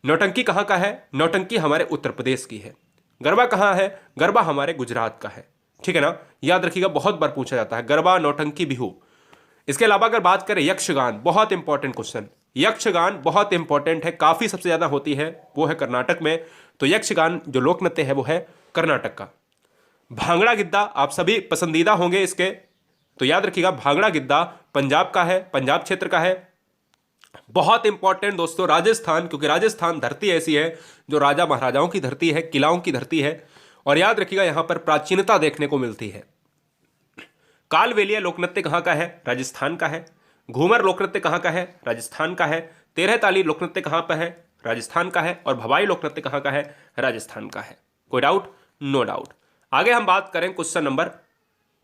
नौटंकी कहां का है, नौटंकी हमारे उत्तर प्रदेश की है। गरबा कहां है, गरबा हमारे गुजरात का है। ठीक है ना, याद रखिएगा, बहुत बार पूछा जाता है गरबा, नौटंकी, बिहू। इसके अलावा अगर बात करें यक्षगान, बहुत इंपॉर्टेंट क्वेश्चन, यक्षगान बहुत इंपॉर्टेंट है, काफी सबसे ज्यादा होती है, वो है कर्नाटक में। तो यक्षगान जो लोक नृत्य है वो है कर्नाटक का। भांगड़ा गिद्दा आप सभी पसंदीदा होंगे इसके, तो याद रखिएगा भांगड़ा गिद्दा पंजाब का है, पंजाब क्षेत्र का है। बहुत इंपॉर्टेंट दोस्तों राजस्थान, क्योंकि राजस्थान धरती ऐसी है जो राजा महाराजाओं की धरती है, किलाओं की धरती है, और याद रखिएगा यहां पर प्राचीनता देखने को मिलती है। कालवेलिया लोक नृत्य कहां का है, राजस्थान का है। घूमर लोक नृत्य कहां का है, राजस्थान का है। तेरह ताली लोक नृत्य कहां पर है, राजस्थान का है। और भवाई लोक नृत्य कहां का है, राजस्थान का है। कोई डाउट? No doubt. आगे हम बात करें क्वेश्चन नंबर,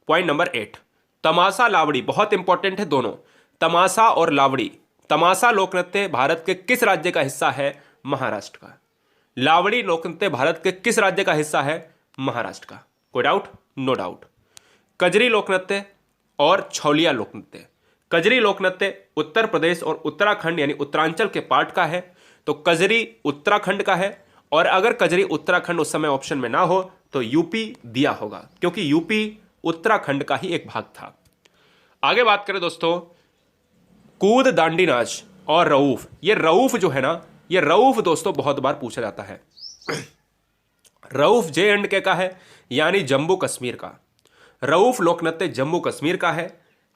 पॉइंट नंबर 8, तमाशा लावड़ी, बहुत इंपॉर्टेंट है दोनों, तमाशा और लावड़ी। तमाशा लोक नृत्य भारत के किस राज्य का हिस्सा है, महाराष्ट्र का। लावड़ी लोक नृत्य भारत के किस राज्य का हिस्सा है, महाराष्ट्र का। कोई डाउट? No doubt. कजरी लोक नृत्य और छौलिया लोक नृत्य, कजरी लोक नृत्य उत्तर प्रदेश और उत्तराखंड यानी उत्तरांचल के पार्ट का है, तो कजरी उत्तराखंड का है। और अगर कजरी उत्तराखंड उस समय ऑप्शन में ना हो तो यूपी दिया होगा, क्योंकि यूपी उत्तराखंड का ही एक भाग था। आगे बात करें दोस्तों, कूद दांडी नाच और रऊफ। ये रऊफ जो है ना, ये रऊफ दोस्तों बहुत बार पूछा जाता है। रऊफ J&K का है, यानी जम्मू कश्मीर का। रऊफ लोक नृत्य जम्मू कश्मीर का है।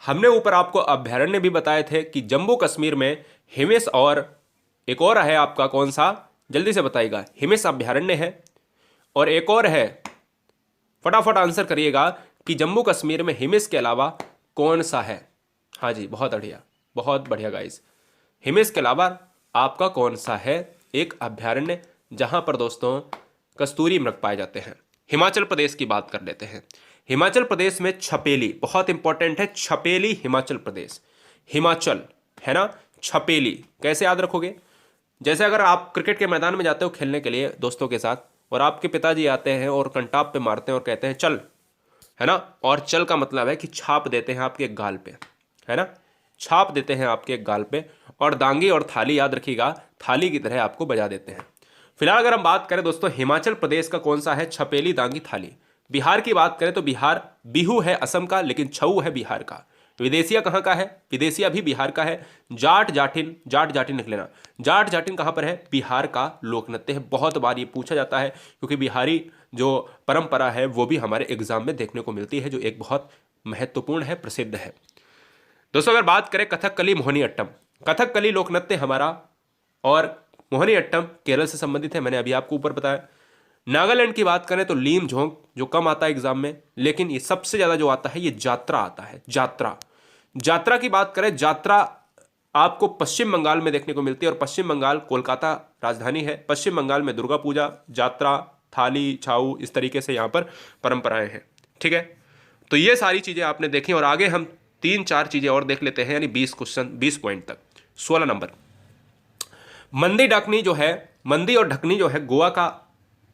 हमने ऊपर आपको अभ्यारण्य भी बताए थे कि जम्मू कश्मीर में हिमेश, और एक और है आपका कौन सा, जल्दी से बताइएगा, हिमेश अभ्यारण्य है, और एक और है, फटाफट आंसर करिएगा कि जम्मू कश्मीर में हिमेश के अलावा कौन सा है। हाँ जी, बहुत बढ़िया, बहुत बढ़िया गाइस, हिमेश के अलावा आपका कौन सा है एक अभ्यारण्य जहां पर दोस्तों कस्तूरी मृग पाए जाते हैं? हिमाचल प्रदेश की बात कर लेते हैं। हिमाचल प्रदेश में छपेली बहुत इंपॉर्टेंट है, छपेली हिमाचल प्रदेश, हिमाचल है ना, छपेली कैसे याद रखोगे? जैसे अगर आप क्रिकेट के मैदान में जाते हो खेलने के लिए दोस्तों के साथ और आपके पिताजी आते हैं और कंटाप पे मारते हैं और कहते हैं चल, है ना, और चल का मतलब है कि छाप देते हैं आपके गाल पे, है ना, छाप देते हैं आपके गाल पे, और डांगी और थाली याद रखिएगा, थाली की तरह आपको बजा देते हैं। फिलहाल अगर हम बात करें दोस्तों हिमाचल प्रदेश का कौन सा है? छपेली, दांगी, थाली। बिहार की बात करें तो बिहार बिहू है असम का, लेकिन छऊ है बिहार का। विदेशिया कहाँ का है? विदेशिया भी बिहार का है। जाट जाटिन, जाट जाटिन लिख लेना, जाट जाटिन कहाँ पर है? बिहार का लोक नृत्य है। बहुत बार ये पूछा जाता है क्योंकि बिहारी जो परंपरा है वो भी हमारे एग्जाम में देखने को मिलती है, जो एक बहुत महत्वपूर्ण है, प्रसिद्ध है। दोस्तों अगर बात करें कथकली, मोहिनी अट्टम, कथकली लोक नृत्य हमारा और मोहिनी अट्टम केरल से संबंधित है, मैंने अभी आपको ऊपर बताया। नागालैंड की बात करें तो लीम झोंक, जो कम आता है एग्जाम में, लेकिन ये सबसे ज्यादा जो आता है ये जात्रा आता है, जात्रा। जात्रा की बात करें, जात्रा आपको पश्चिम बंगाल में देखने को मिलती है, और पश्चिम बंगाल कोलकाता राजधानी है। पश्चिम बंगाल में दुर्गा पूजा, जात्रा, थाली, छाऊ, इस तरीके से यहाँ पर परंपराएं हैं। ठीक है, तो ये सारी चीजें आपने देखी, और आगे हम 3-4 चीजें और देख लेते हैं, यानी 20 क्वेश्चन, 20 पॉइंट तक। 16 नंबर, मंदी ढकनी जो है, मंदी और ढकनी जो है गोवा का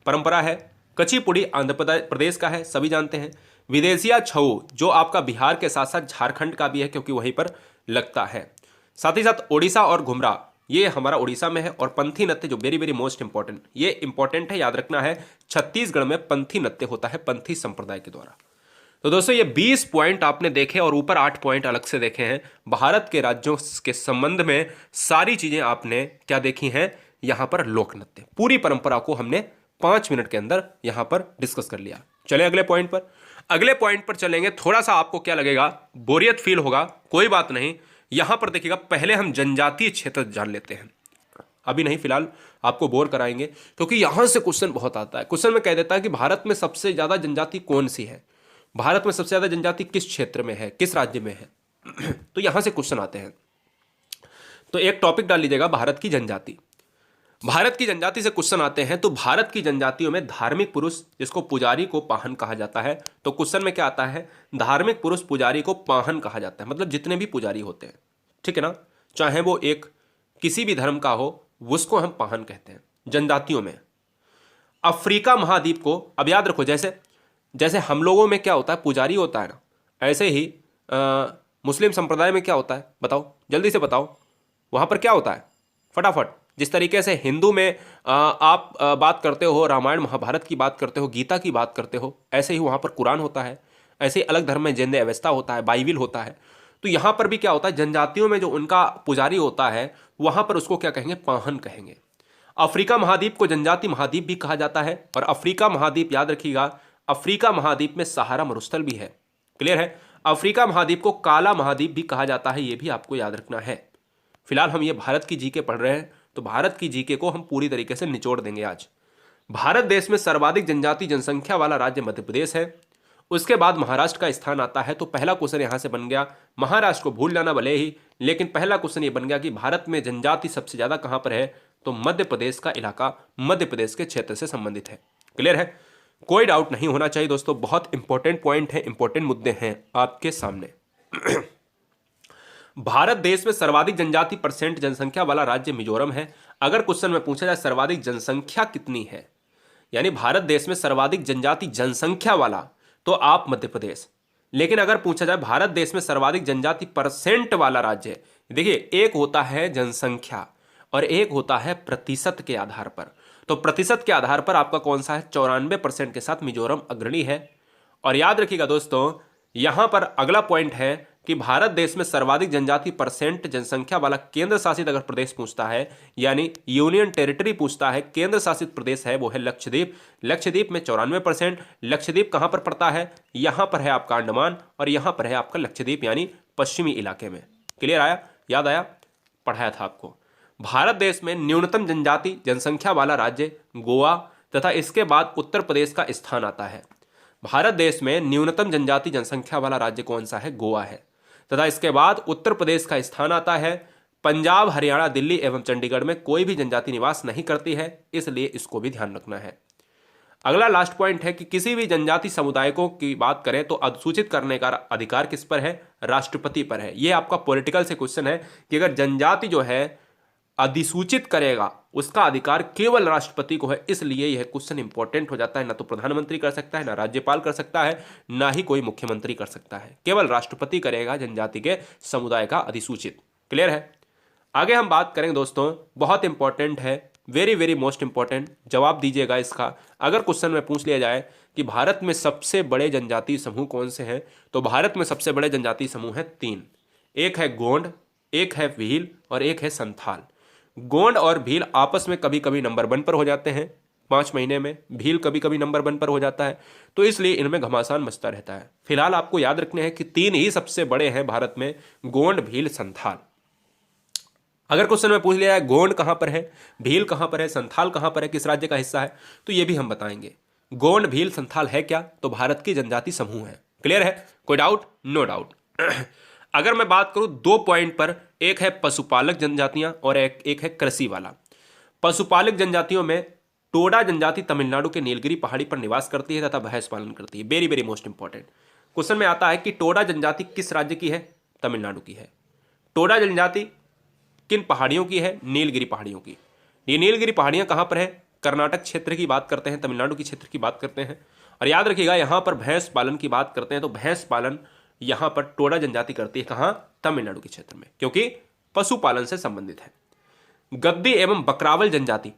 परंपरा है। कचिपुड़ी आंध्र प्रदेश का है, सभी जानते हैं। विदेशिया छऊ जो आपका बिहार के साथ साथ झारखंड का भी है, क्योंकि वहीं पर लगता है। साथ ही साथ ओडिशा और घुमरा, ये हमारा ओडिशा में है। और पंथी नृत्य जो वेरी वेरी मोस्ट इंपॉर्टेंट, ये इंपॉर्टेंट है, याद रखना है, छत्तीसगढ़ में पंथी नृत्य होता है, पंथी संप्रदाय के द्वारा। तो दोस्तों ये 20 पॉइंट आपने देखे, और ऊपर 8 पॉइंट अलग से देखे हैं। भारत के राज्यों के संबंध में सारी चीजें आपने क्या देखी हैं? यहां पर लोक नृत्य, पूरी परंपरा को हमने 5 मिनट के अंदर यहां पर डिस्कस कर लिया। चले अगले पॉइंट पर, अगले पॉइंट पर चलेंगे। थोड़ा सा आपको क्या लगेगा, बोरियत फील होगा, कोई बात नहीं। यहां पर देखिएगा, पहले हम जनजातीय क्षेत्र जान लेते हैं, अभी नहीं, फिलहाल आपको बोर कराएंगे, क्योंकि यहां से क्वेश्चन बहुत आता है। क्वेश्चन में कह देता है कि भारत में सबसे ज्यादा जनजाति कौन सी है, भारत में सबसे ज्यादा जनजाति किस क्षेत्र में है, किस राज्य में है। तो यहां से क्वेश्चन आते हैं। तो एक टॉपिक डाल लीजिएगा, भारत की जनजाति। भारत की जनजाति से क्वेश्चन आते हैं, तो भारत की जनजातियों में धार्मिक पुरुष, जिसको पुजारी को पाहन कहा जाता है, तो क्वेश्चन में क्या आता है? धार्मिक पुरुष पुजारी को पाहन कहा जाता है, मतलब जितने भी पुजारी होते हैं, ठीक है ना, चाहे वो एक किसी भी धर्म का हो, उसको हम पाहन कहते हैं जनजातियों में। अफ्रीका महाद्वीप को, अब याद रखो, जैसे जैसे हम लोगों में क्या होता है, पुजारी होता है ना, ऐसे ही मुस्लिम संप्रदाय में क्या होता है, बताओ जल्दी से बताओ, वहां पर क्या होता है फटाफट। जिस तरीके से हिंदू में आप बात करते हो, रामायण महाभारत की बात करते हो, गीता की बात करते हो, ऐसे ही वहाँ पर कुरान होता है। ऐसे ही अलग धर्म में जैन अवेस्ता होता है, बाइबिल होता है। तो यहाँ पर भी क्या होता है, जनजातियों में जो उनका पुजारी होता है, वहाँ पर उसको क्या कहेंगे, पाहन कहेंगे। अफ्रीका महाद्वीप को जनजाति महाद्वीप भी कहा जाता है। और अफ्रीका महाद्वीप याद रखिएगा, अफ्रीका महाद्वीप में सहारा मरुस्थल भी है, क्लियर है। अफ्रीका महाद्वीप को काला महाद्वीप भी कहा जाता है, ये भी आपको याद रखना है। फिलहाल हम ये भारत की जीके पढ़ रहे हैं, तो भारत की जीके को हम पूरी तरीके से निचोड़ देंगे आज। भारत देश में सर्वाधिक जनजाति जनसंख्या वाला राज्य मध्य प्रदेश है। उसके बाद महाराष्ट्र का स्थान आता है। तो पहला क्वेश्चन यहां से बन गया, महाराष्ट्र को भूल जाना भले ही, लेकिन पहला क्वेश्चन ये बन गया कि भारत में जनजाति सबसे ज्यादा कहां पर है, तो मध्य प्रदेश का इलाका, मध्य प्रदेश के क्षेत्र से संबंधित है। क्लियर है, कोई डाउट नहीं होना चाहिए दोस्तों। बहुत इंपॉर्टेंट पॉइंट है, इंपॉर्टेंट मुद्दे हैं आपके सामने। भारत देश में सर्वाधिक जनजाति परसेंट जनसंख्या वाला राज्य मिजोरम है। अगर क्वेश्चन में पूछा जाए सर्वाधिक जनसंख्या कितनी है, यानी भारत देश में सर्वाधिक जनजाति जनसंख्या वाला, तो आप मध्य प्रदेश। लेकिन अगर पूछा जाए भारत देश में सर्वाधिक जनजाति परसेंट वाला राज्य, देखिए एक होता है जनसंख्या और एक होता है प्रतिशत के आधार पर। तो प्रतिशत के आधार पर आपका कौन सा है, 94% के साथ मिजोरम अग्रणी है। और याद रखिएगा दोस्तों, यहां पर अगला पॉइंट है कि भारत देश में सर्वाधिक जनजाति परसेंट जनसंख्या वाला केंद्र शासित अगर प्रदेश पूछता है, यानी यूनियन टेरिटरी पूछता है, केंद्र शासित प्रदेश है, वो है लक्षद्वीप। लक्षद्वीप में 94%। लक्षद्वीप कहां पर पड़ता है, यहां पर है आपका अंडमान, और यहां पर है आपका लक्षद्वीप, यानी पश्चिमी इलाके में। क्लियर आया, याद आया, पढ़ाया था आपको। भारत देश में न्यूनतम जनजाति जनसंख्या वाला राज्य गोवा, तथा इसके बाद उत्तर प्रदेश का स्थान आता है। भारत देश में न्यूनतम जनजाति जनसंख्या वाला राज्य कौन सा है, गोवा है, तथा इसके बाद उत्तर प्रदेश का स्थान आता है। पंजाब, हरियाणा, दिल्ली एवं चंडीगढ़ में कोई भी जनजाति निवास नहीं करती है, इसलिए इसको भी ध्यान रखना है। अगला लास्ट पॉइंट है कि किसी भी जनजाति समुदायों की बात करें तो अधिसूचित करने का अधिकार किस पर है? राष्ट्रपति पर है। यह आपका पॉलिटिकल से क्वेश्चन है कि अगर जनजाति जो है अधिसूचित करेगा, उसका अधिकार केवल राष्ट्रपति को है, इसलिए यह क्वेश्चन इंपॉर्टेंट हो जाता है। ना तो प्रधानमंत्री कर सकता है, ना राज्यपाल कर सकता है, ना ही कोई मुख्यमंत्री कर सकता है, केवल राष्ट्रपति करेगा जनजाति के समुदाय का अधिसूचित। क्लियर है? आगे हम बात करेंगे दोस्तों, बहुत इंपॉर्टेंट है, वेरी वेरी मोस्ट इंपॉर्टेंट, जवाब दीजिएगा इसका। अगर क्वेश्चन में पूछ लिया जाए कि भारत में सबसे बड़े जनजातीय समूह कौन से हैं, तो भारत में सबसे बड़े जनजातीय समूह हैं 3। एक है गोंड, एक है भील और एक है संथाल। गोंड और भील आपस में कभी कभी नंबर 1 पर हो जाते हैं 5 महीने में, भील कभी कभी नंबर 1 पर हो जाता है, तो इसलिए इनमें घमासान मचता रहता है। फिलहाल आपको याद रखने हैं कि 3 ही सबसे बड़े हैं भारत में, गोंड, भील, संथाल। अगर क्वेश्चन में पूछ लिया है गोंड कहां पर है, भील कहां पर है, संथाल कहां पर है, किस राज्य का हिस्सा है, तो ये भी हम बताएंगे। गोंड, भील, संथाल है क्या? तो भारत की जनजाति समूह है। क्लियर है? कोई डाउट? No doubt. अगर मैं बात करूं 2 पॉइंट पर, एक है पशुपालक जनजातियां और एक है कृषि वाला। पशुपालक जनजातियों में टोडा जनजाति तमिलनाडु के नीलगिरी पहाड़ी पर निवास करती है तथा भैंस पालन करती है। Very very most important question में आता है कि टोडा जनजाति किस राज्य की है? तमिलनाडु की है। टोडा जनजाति किन पहाड़ियों की है? नीलगिरी पहाड़ियों की। ये नीलगिरी पहाड़ियां कहां पर है? कर्नाटक क्षेत्र की बात करते हैं, तमिलनाडु की क्षेत्र की बात करते हैं। और याद रखिएगा, यहां पर भैंस पालन की बात करते हैं तो भैंस पालन यहां पर टोडा जनजाति करती है। कहां? तमिलनाडु के क्षेत्र में, क्योंकि पशुपालन से संबंधित है। गद्दी एवं बकरावल जनजाति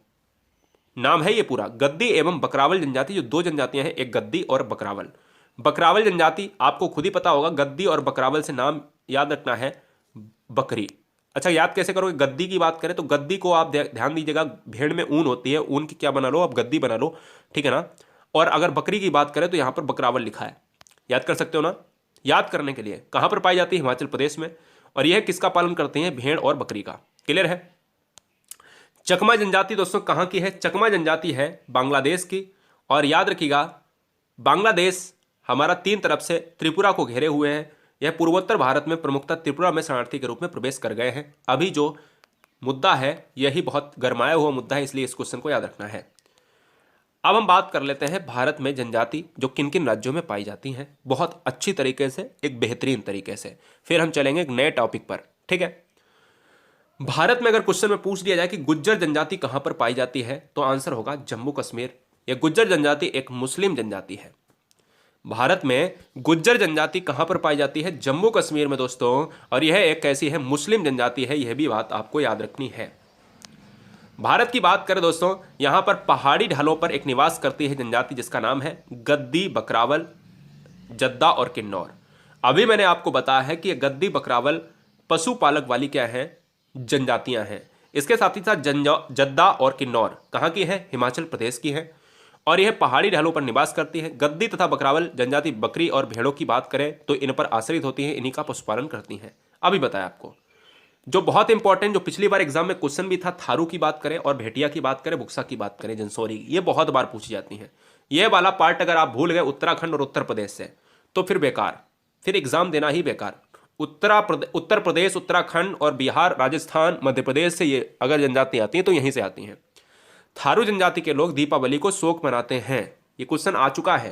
नाम है ये पूरा, गद्दी एवं बकरावल जनजाति। जो 2 जनजातियां हैं, एक गद्दी और बकरावल। बकरावल जनजाति आपको खुद ही पता होगा, गद्दी और बकरावल से नाम याद रखना है बकरी। अच्छा, याद कैसे करोगे? गद्दी की बात करें तो गद्दी को आप ध्यान दीजिएगा, भेड़ में ऊन होती है, ऊन की क्या बना लो आप? गद्दी बना लो, ठीक है ना। और अगर बकरी की बात करें तो यहां पर बकरावल लिखा है, याद कर सकते हो ना। याद करने के लिए कहां पर पाई जाती है? हिमाचल प्रदेश में। और यह किसका पालन करती है? भेड़ और बकरी का। क्लियर है? चकमा जनजाति दोस्तों कहां की है? चकमा जनजाति है बांग्लादेश की। और याद रखिएगा, बांग्लादेश हमारा 3 तरफ से त्रिपुरा को घेरे हुए हैं। यह पूर्वोत्तर भारत में प्रमुखता त्रिपुरा में शरणार्थी के रूप में प्रवेश कर गए हैं। अभी जो मुद्दा है यही बहुत गरमाया हुआ मुद्दा है, इसलिए इस क्वेश्चन को याद रखना है। अब हम बात कर लेते हैं भारत में जनजाति जो किन किन राज्यों में पाई जाती हैं, बहुत अच्छी तरीके से, एक बेहतरीन तरीके से। फिर हम चलेंगे एक नए टॉपिक पर, ठीक है। भारत में अगर क्वेश्चन में पूछ लिया जाए कि गुज्जर जनजाति कहां पर पाई जाती है, तो आंसर होगा जम्मू कश्मीर। यह गुज्जर जनजाति एक मुस्लिम जनजाति है। भारत में गुज्जर जनजाति कहां पर पाई जाती है? जम्मू कश्मीर में दोस्तों। और यह एक कैसी है? मुस्लिम जनजाति है। यह भी बात आपको याद रखनी है। भारत की बात करें दोस्तों, यहां पर पहाड़ी ढालों पर एक निवास करती है जनजाति जिसका नाम है गद्दी, बकरावल, जद्दा और किन्नौर। अभी मैंने आपको बताया है कि ये गद्दी, बकरावल पशुपालक वाली क्या है? जनजातियां हैं। इसके साथ ही साथ जद्दा और किन्नौर कहां की है? हिमाचल प्रदेश की है। और यह पहाड़ी ढालों पर निवास करती है। गद्दी तथा बकरावल जनजाति बकरी और भेड़ों की बात करें तो इन पर आश्रित होती है, इन्हीं का पशुपालन करती हैं। अभी बताया आपको। जो बहुत इंपॉर्टेंट, जो पिछली बार एग्जाम में क्वेश्चन भी था, थारू की बात करें और भेटिया की बात करें, बुक्सा की बात करें, जंसौरी, ये बहुत बार पूछी जाती हैं। ये वाला पार्ट अगर आप भूल गए उत्तराखंड और उत्तर प्रदेश से, तो फिर बेकार, फिर एग्जाम देना ही बेकार। उत्तर प्रदेश, उत्तराखंड और बिहार, राजस्थान, मध्य प्रदेश से ये अगर जनजाति आती हैं तो यहीं से आती हैं। थारू जनजाति के लोग दीपावली को शोक मनाते हैं। ये क्वेश्चन आ चुका है।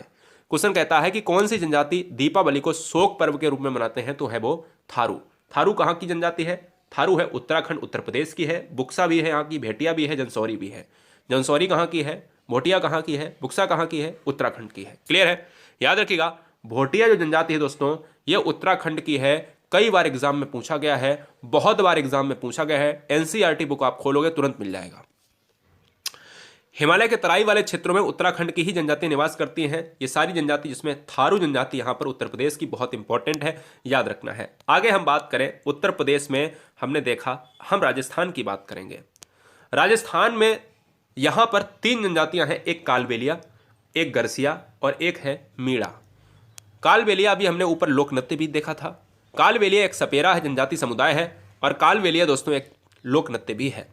क्वेश्चन कहता है कि कौन सी जनजाति दीपावली को शोक पर्व के रूप में मनाते हैं, तो है वो थारू। थारू कहाँ की जनजाति है? थारू है उत्तराखंड, उत्तर प्रदेश की है। बुक्सा भी है यहाँ की, भेटिया भी है, जंसौरी भी है। जंसौरी कहाँ की है? भोटिया कहाँ की है? बुक्सा कहाँ की है? उत्तराखंड की है। क्लियर है? याद रखिएगा, भोटिया जो जनजाति है दोस्तों, ये उत्तराखंड की है। कई बार एग्जाम में पूछा गया है, बहुत बार एग्जाम में पूछा गया है। एनसीईआरटी बुक आप खोलोगे तुरंत मिल जाएगा। हिमालय के तराई वाले क्षेत्रों में उत्तराखंड की ही जनजाति निवास करती हैं। ये सारी जनजाति, जिसमें थारू जनजाति यहाँ पर उत्तर प्रदेश की बहुत इंपॉर्टेंट है, याद रखना है। आगे हम बात करें उत्तर प्रदेश में, हमने देखा, हम राजस्थान की बात करेंगे। राजस्थान में यहाँ पर 3 जनजातियाँ हैं, एक कालबेलिया, एक गरसिया और एक है मीणा। कालबेलिया भी हमने ऊपर लोक नृत्य भी देखा था। कालबेलिया एक सपेरा है, जनजाति समुदाय है। और कालबेलिया दोस्तों एक लोक नृत्य भी है।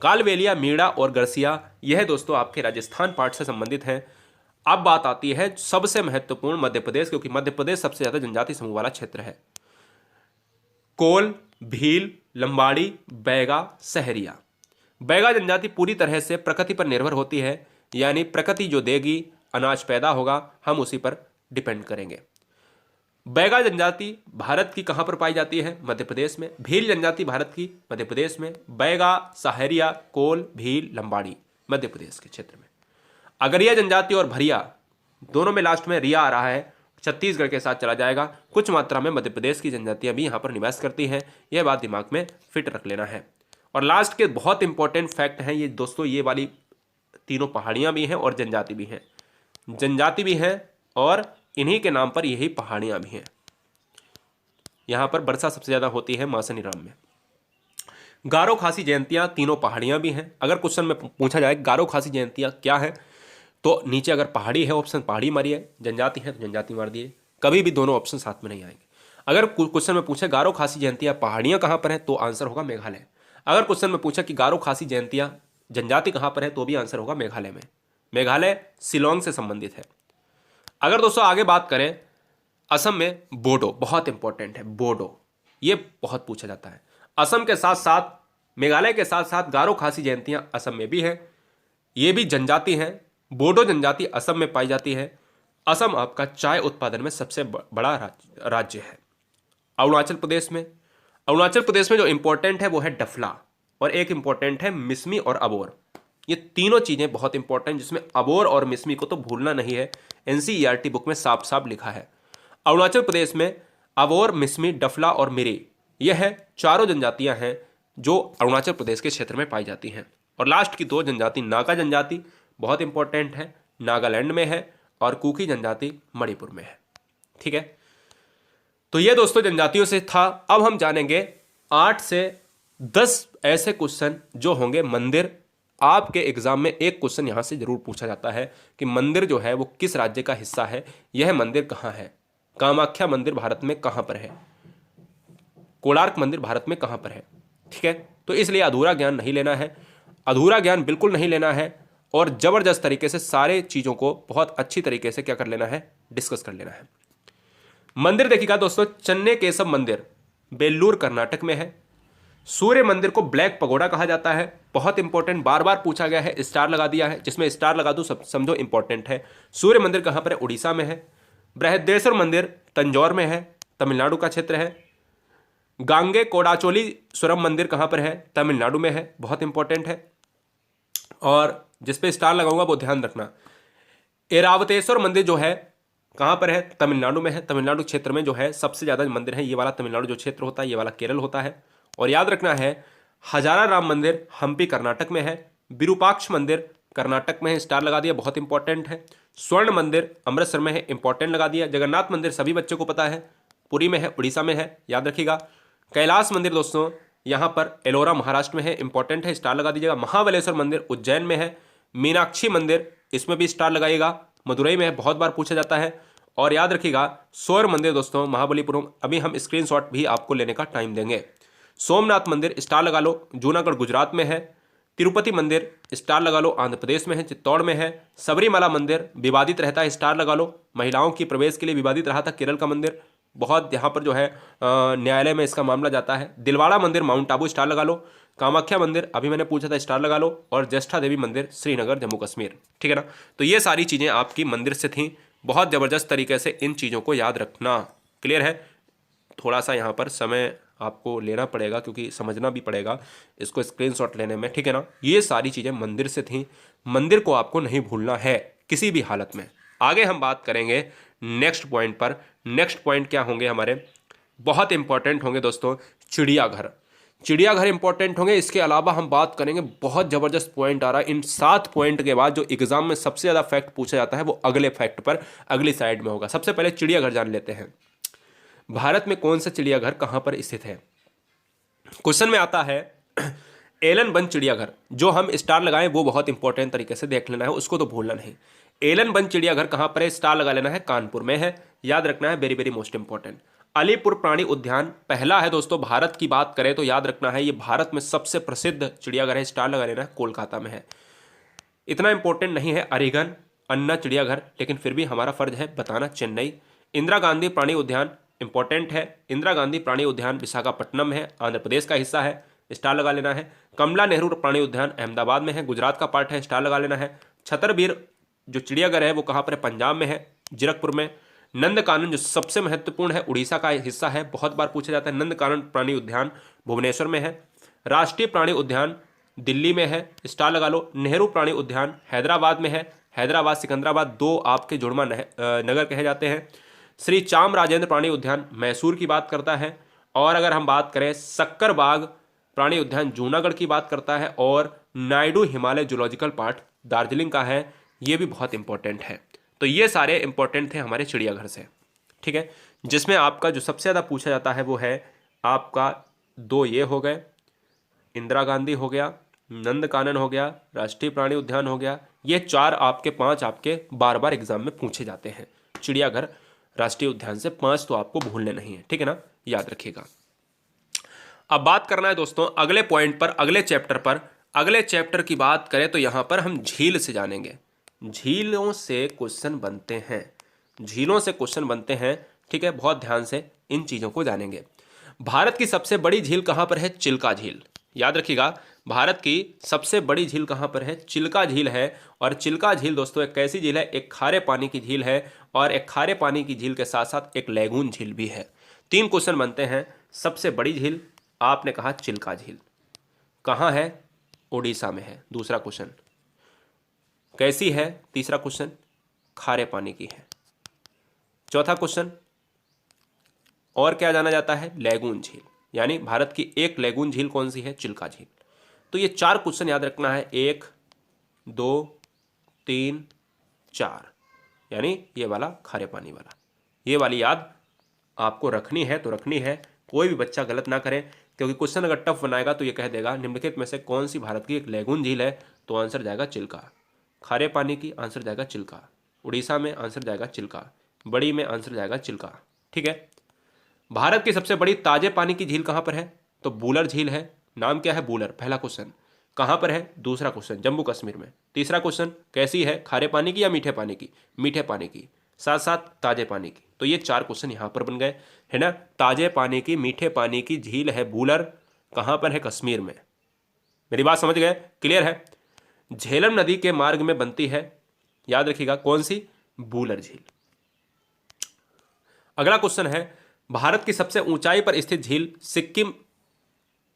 कालबेलिया, मीणा और गरसिया, यह दोस्तों आपके राजस्थान पार्ट से संबंधित हैं। अब बात आती है सबसे महत्वपूर्ण मध्य प्रदेश, क्योंकि मध्य प्रदेश सबसे ज्यादा जनजाति समूह वाला क्षेत्र है। कोल, भील, लंबाड़ी, बैगा, सहरिया। बैगा जनजाति पूरी तरह से प्रकृति पर निर्भर होती है, यानी प्रकृति जो देगी अनाज पैदा होगा, हम उसी पर डिपेंड करेंगे। बैगा जनजाति भारत की कहाँ पर पाई जाती है? मध्य प्रदेश में। भील जनजाति भारत की मध्य प्रदेश में। बैगा, सहारिया, कोल, भील, लंबाड़ी मध्य प्रदेश के क्षेत्र में। अगरिया जनजाति और भरिया दोनों में लास्ट में रिया आ रहा है, छत्तीसगढ़ के साथ चला जाएगा। कुछ मात्रा में मध्य प्रदेश की जनजातियां भी यहाँ पर निवास करती हैं, यह बात दिमाग में फिट रख लेना है। और लास्ट के बहुत इंपॉर्टेंट फैक्ट हैं ये दोस्तों, ये वाली तीनों पहाड़ियाँ भी हैं और जनजाति भी हैं, जनजाति भी हैं और इन्हीं के नाम पर यही पहाड़ियाँ भी हैं। यहाँ पर वर्षा सबसे ज़्यादा होती है मासनीराम में। गारो खासी जयंतियाँ तीनों पहाड़ियाँ भी हैं। अगर क्वेश्चन में पूछा जाए गारो खासी जयंतियाँ क्या है, तो नीचे अगर पहाड़ी है ऑप्शन पहाड़ी मारिए, जनजाति है तो जनजाति मार दिए, कभी भी दोनों ऑप्शन साथ में नहीं आएंगे। अगर क्वेश्चन में पूछे गारो खासी जयंतियाँ पहाड़ियाँ कहाँ पर हैं, तो आंसर होगा मेघालय। अगर क्वेश्चन में पूछा कि गारो खासी जयंतियाँ जनजाति कहाँ पर है, तो भी आंसर होगा मेघालय में। मेघालय शिलोंग से संबंधित है। अगर दोस्तों आगे बात करें, असम में बोडो बहुत इंपॉर्टेंट है। बोडो ये बहुत पूछा जाता है। असम के साथ साथ मेघालय के साथ साथ गारो खासी जयंतियां असम में भी हैं, ये भी जनजाति हैं। बोडो जनजाति असम में पाई जाती है। असम आपका चाय उत्पादन में सबसे बड़ा राज्य है। अरुणाचल प्रदेश में जो इंपॉर्टेंट है वो है डफला, और एक इंपॉर्टेंट है मिसमी और अबोर। ये तीनों चीज़ें बहुत इंपॉर्टेंट, जिसमें अबोर और मिसमी को तो भूलना नहीं है, एनसीईआरटी बुक में साफ साफ लिखा है। अरुणाचल प्रदेश में अबोर, मिसमी, डफला और मिरी, यह है चारों जनजातियां हैं जो अरुणाचल प्रदेश के क्षेत्र में पाई जाती हैं। और लास्ट की दो जनजाति, नागा जनजाति बहुत इंपॉर्टेंट है, नागालैंड में है, और कुकी जनजाति मणिपुर में है। ठीक है, तो ये दोस्तों जनजातियों से था। अब हम जानेंगे 8 से 10 ऐसे क्वेश्चन जो होंगे मंदिर। आपके एग्जाम में एक क्वेश्चन यहां से जरूर पूछा जाता है कि मंदिर जो है वो किस राज्य का हिस्सा है, यह मंदिर कहां है। कामाख्या मंदिर भारत में कहां पर है, कोणार्क मंदिर भारत में कहां पर है। ठीक है, तो इसलिए अधूरा ज्ञान नहीं लेना है, अधूरा ज्ञान बिल्कुल नहीं लेना है, और जबरदस्त तरीके से सारे चीजों को बहुत अच्छी तरीके से क्या कर लेना है, डिस्कस कर लेना है। मंदिर देखिएगा दोस्तों, चन्ने केशव मंदिर बेल्लूर कर्नाटक में है। सूर्य मंदिर को ब्लैक पगोडा कहा जाता है, बहुत इंपॉर्टेंट, बार बार पूछा गया है, स्टार लगा दिया है, जिसमें स्टार लगा दूं सब समझो इंपॉर्टेंट है। सूर्य मंदिर कहां पर है, उड़ीसा में है। बृहदेश्वर मंदिर तंजौर में है, तमिलनाडु का क्षेत्र है। गांगे कोडाचोलीश्वरम मंदिर कहां पर है, तमिलनाडु में है, बहुत इंपॉर्टेंट है, और जिसपे स्टार लगाऊंगा वो ध्यान रखना। ऐरावतेश्वर मंदिर जो है कहां पर है, तमिलनाडु में है। तमिलनाडु क्षेत्र में जो है सबसे ज्यादा मंदिर है, ये वाला तमिलनाडु जो क्षेत्र होता है, ये वाला केरल होता है। और याद रखना है, हजारा राम मंदिर हम्पी कर्नाटक में है। विरूपाक्ष मंदिर कर्नाटक में है, स्टार लगा दिया, बहुत इंपॉर्टेंट है। स्वर्ण मंदिर अमृतसर में है, इंपॉर्टेंट लगा दिया। जगन्नाथ मंदिर सभी बच्चों को पता है, पुरी में है, उड़ीसा में है, याद रखिएगा। कैलाश मंदिर दोस्तों यहाँ पर एलोरा महाराष्ट्र में है, इंपॉर्टेंट है, स्टार लगा दीजिएगा। महाबलेश्वर मंदिर उज्जैन में है। मीनाक्षी मंदिर, इसमें भी स्टार लगाइएगा, मदुरई में है, बहुत बार पूछा जाता है। और याद रखिएगा स्वर्ण मंदिर दोस्तों महाबलीपुरम, अभी हम स्क्रीनशॉट भी आपको लेने का टाइम देंगे। सोमनाथ मंदिर स्टार लगा लो, जूनागढ़ गुजरात में है। तिरुपति मंदिर स्टार लगा लो, आंध्र प्रदेश में है, चित्तौड़ में है। सबरीमला मंदिर विवादित रहता है, स्टार लगा लो, महिलाओं की प्रवेश के लिए विवादित रहा था, केरल का मंदिर, बहुत यहाँ पर जो है न्यायालय में इसका मामला जाता है। दिलवाड़ा मंदिर माउंट आबू, स्टार लगा लो। कामाख्या मंदिर अभी मैंने पूछा था, स्टार लगा लो। और ज्येष्ठा देवी मंदिर श्रीनगर जम्मू कश्मीर। ठीक है ना, तो ये सारी चीज़ें आपकी मंदिर से थी। बहुत ज़बरदस्त तरीके से इन चीज़ों को याद रखना, क्लियर है। थोड़ा सा यहाँ पर समय आपको लेना पड़ेगा क्योंकि समझना भी पड़ेगा इसको स्क्रीनशॉट लेने में, ठीक है ना। ये सारी चीज़ें मंदिर से थी, मंदिर को आपको नहीं भूलना है किसी भी हालत में। आगे हम बात करेंगे नेक्स्ट पॉइंट पर। नेक्स्ट पॉइंट क्या होंगे हमारे, बहुत इंपॉर्टेंट होंगे दोस्तों, चिड़ियाघर। चिड़ियाघर इंपॉर्टेंट होंगे। इसके अलावा हम बात करेंगे, बहुत ज़बरदस्त पॉइंट आ रहा है। इन 7 पॉइंट के बाद जो एग्जाम में सबसे ज़्यादा फैक्ट पूछा जाता है वो अगले फैक्ट पर अगली साइड में होगा। सबसे पहले चिड़ियाघर जान लेते हैं। भारत में कौन सा चिड़ियाघर कहाँ पर स्थित है। क्वेश्चन में आता है एलन वन चिड़ियाघर, जो हम स्टार लगाएं वो बहुत इंपॉर्टेंट तरीके से देख लेना है, उसको तो भूलना नहीं। एलन वन चिड़ियाघर कहाँ पर है, स्टार लगा लेना है, कानपुर में है, याद रखना है, very very most important. Alipur प्राणी उद्यान पहला है दोस्तों, भारत की बात करें तो याद रखना है ये भारत में सबसे प्रसिद्ध चिड़ियाघर है, स्टार लगा लेना है, कोलकाता में है। इतना इंपॉर्टेंट नहीं है अरिगन अन्ना चिड़ियाघर, लेकिन फिर भी हमारा फर्ज है बताना, चेन्नई। इंदिरा गांधी प्राणी उद्यान इंपॉर्टेंट है। इंदिरा गांधी प्राणी उद्यान विशाखापट्टनम है, आंध्र प्रदेश का हिस्सा है, स्टार लगा लेना है। कमला नेहरू प्राणी उद्यान अहमदाबाद में है, गुजरात का पार्ट है, स्टार लगा लेना है। छतरवीर जो चिड़ियाघर है वो कहाँ पर है, पंजाब में है, जीरकपुर में। नंदकानन जो सबसे महत्वपूर्ण है, उड़ीसा का हिस्सा है, बहुत बार पूछा जाता है। नंदकानन प्राणी उद्यान भुवनेश्वर में है। राष्ट्रीय प्राणी उद्यान दिल्ली में है, स्टार लगा लो। नेहरू प्राणी उद्यान हैदराबाद में है, हैदराबाद सिकंदराबाद दो आपके जुड़वा नगर कहे जाते हैं। श्री चाम राजेंद्र प्राणी उद्यान मैसूर की बात करता है। और अगर हम बात करें सक्करबाग प्राणी उद्यान जूनागढ़ की बात करता है। और नायडू हिमालय जूलॉजिकल पार्क दार्जिलिंग का है, ये भी बहुत इंपॉर्टेंट है। तो ये सारे इंपॉर्टेंट थे हमारे चिड़ियाघर से, ठीक है। जिसमें आपका जो सबसे ज़्यादा पूछा जाता है वो है आपका दो ये हो गए, इंदिरा गांधी हो गया, नंदकानन हो गया, राष्ट्रीय प्राणी उद्यान हो गया। ये चार आपके पांच आपके बार बार एग्जाम में पूछे जाते हैं। चिड़ियाघर, राष्ट्रीय उद्यान से पांच तो आपको भूलने नहीं है, ठीक है ना, याद रखिएगा। अब बात करना है दोस्तों अगले पॉइंट पर, अगले चैप्टर पर। अगले चैप्टर की बात करें तो यहां पर हम झील से जानेंगे। झीलों से क्वेश्चन बनते हैं, झीलों से क्वेश्चन बनते हैं, ठीक है। बहुत ध्यान से इन चीजों को जानेंगे। भारत की सबसे बड़ी झील कहां पर है, चिल्का झील। याद रखिएगा, भारत की सबसे बड़ी झील कहां पर है, चिल्का झील है। और चिल्का झील दोस्तों एक कैसी झील है, एक खारे पानी की झील है। और एक खारे पानी की झील के साथ साथ एक लैगून झील भी है। तीन क्वेश्चन बनते हैं। सबसे बड़ी झील आपने कहा चिल्का झील, कहां है, उड़ीसा में है, दूसरा क्वेश्चन। कैसी है, तीसरा क्वेश्चन, खारे पानी की है, चौथा क्वेश्चन। और क्या जाना जाता है, लैगून झील। यानी भारत की एक लैगून झील कौन सी है, चिल्का झील। तो ये चार क्वेश्चन याद रखना है, 1 2 3 4, यानी ये वाला खारे पानी वाला, ये वाली याद आपको रखनी है तो रखनी है। कोई भी बच्चा गलत ना करे, क्योंकि क्वेश्चन अगर टफ बनाएगा तो ये कह देगा निम्नलिखित में से कौन सी भारत की एक लैगून झील है, तो आंसर जाएगा चिल्का। खारे पानी की आंसर जाएगा चिल्का, उड़ीसा में आंसर जाएगा चिल्का, बड़ी में आंसर जाएगा चिल्का, ठीक है। भारत की सबसे बड़ी ताजे पानी की झील कहां पर है, तो बूलर झील है। नाम क्या है, बूलर, पहला क्वेश्चन। कहां पर है, दूसरा क्वेश्चन, जम्मू कश्मीर में। तीसरा क्वेश्चन, कैसी है, खारे पानी की या मीठे पानी की, मीठे पानी की, साथ साथ ताजे पानी की। तो ये चार क्वेश्चन यहां पर बन गए, है ना। ताजे पानी की, मीठे पानी की झील है बूलर, कहां पर है, कश्मीर में। मेरी बात समझ गए, क्लियर है। झेलम नदी के मार्ग में बनती है, याद रखिएगा, कौन सी, बूलर झील। अगला क्वेश्चन है, भारत की सबसे ऊंचाई पर स्थित झील सिक्किम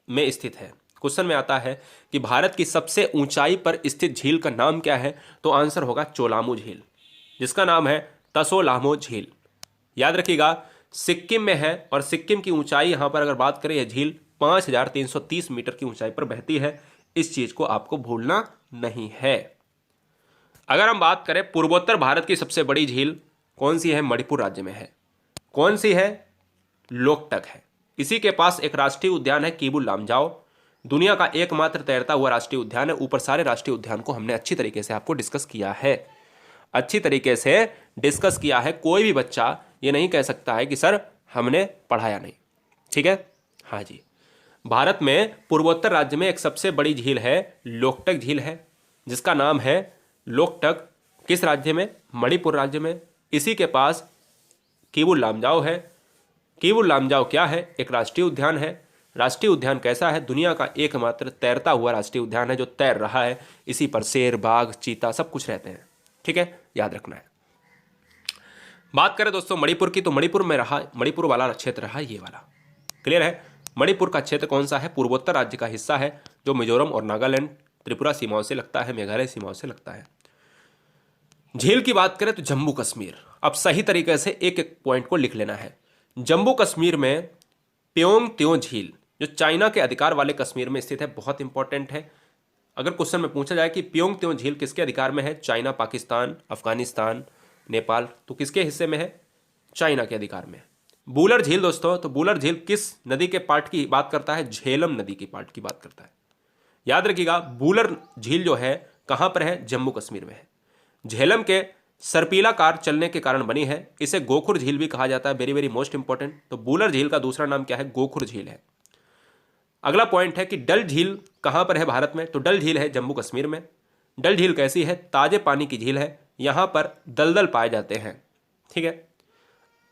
में स्थित है। क्वेश्चन में आता है कि भारत की सबसे ऊंचाई पर स्थित झील का नाम क्या है, तो आंसर होगा चोलामू झील, जिसका नाम है तसोलामो झील। याद रखिएगा, सिक्किम में है। और सिक्किम की ऊंचाई यहां पर अगर बात करें, यह झील 5330 मीटर की ऊंचाई पर बहती है। इस चीज को आपको भूलना नहीं है। अगर हम बात करें पूर्वोत्तर भारत की सबसे बड़ी झील कौन सी है, मणिपुर राज्य में है। कौन सी है, लोकटक है। इसी के पास एक राष्ट्रीय उद्यान है, कीबुल लामजाओ, दुनिया का एकमात्र तैरता हुआ राष्ट्रीय उद्यान है। ऊपर सारे राष्ट्रीय उद्यान को हमने अच्छी तरीके से आपको डिस्कस किया है, अच्छी तरीके से डिस्कस किया है। कोई भी बच्चा ये नहीं कह सकता है कि सर हमने पढ़ाया नहीं, ठीक है। हाँ जी, भारत में पूर्वोत्तर राज्य में एक सबसे बड़ी झील है, लोकटक झील है, जिसका नाम है लोकटक। किस राज्य में, मणिपुर राज्य में। इसी के पास कीबुल लामजाओ है। कीबुल लामजाओ क्या है, एक राष्ट्रीय उद्यान है। राष्ट्रीय उद्यान कैसा है, दुनिया का एकमात्र तैरता हुआ राष्ट्रीय उद्यान है जो तैर रहा है। इसी पर शेर, बाघ, चीता सब कुछ रहते हैं, ठीक है, याद रखना है। बात करें दोस्तों मणिपुर की, तो मणिपुर में रहा, मणिपुर वाला क्षेत्र रहा ये वाला, क्लियर है। मणिपुर का क्षेत्र कौन सा है, पूर्वोत्तर राज्य का हिस्सा है, जो मिजोरम और नागालैंड, त्रिपुरा सीमाओं से लगता है, मेघालय सीमाओं से लगता है। झील की बात करें तो जम्मू कश्मीर। अब सही तरीके से एक एक पॉइंट को लिख लेना है। जम्मू कश्मीर में प्योंग त्यों झील, जो चाइना के अधिकार वाले कश्मीर में स्थित है, बहुत इंपॉर्टेंट है। अगर क्वेश्चन में पूछा जाए कि प्योंग त्यों झील किसके अधिकार में है, चाइना, पाकिस्तान, अफगानिस्तान, नेपाल, तो किसके हिस्से में है, चाइना के अधिकार में। बूलर झील दोस्तों, तो बूलर झील किस नदी के पार्ट की बात करता है, झेलम नदी की पार्ट की बात करता है। याद रखिएगा, बूलर झील जो है कहां पर है, जम्मू कश्मीर में है। झेलम के सर्पीलाकार चलने के कारण बनी है। इसे गोखुर झील भी कहा जाता है, वेरी वेरी मोस्ट इंपॉर्टेंट। तो बूलर झील का दूसरा नाम क्या है, गोखुर झील है। अगला पॉइंट है कि डल झील कहां पर है भारत में, तो डल झील है जम्मू कश्मीर में। डल झील कैसी है, ताजे पानी की झील है, यहां पर दलदल पाए जाते हैं, ठीक है।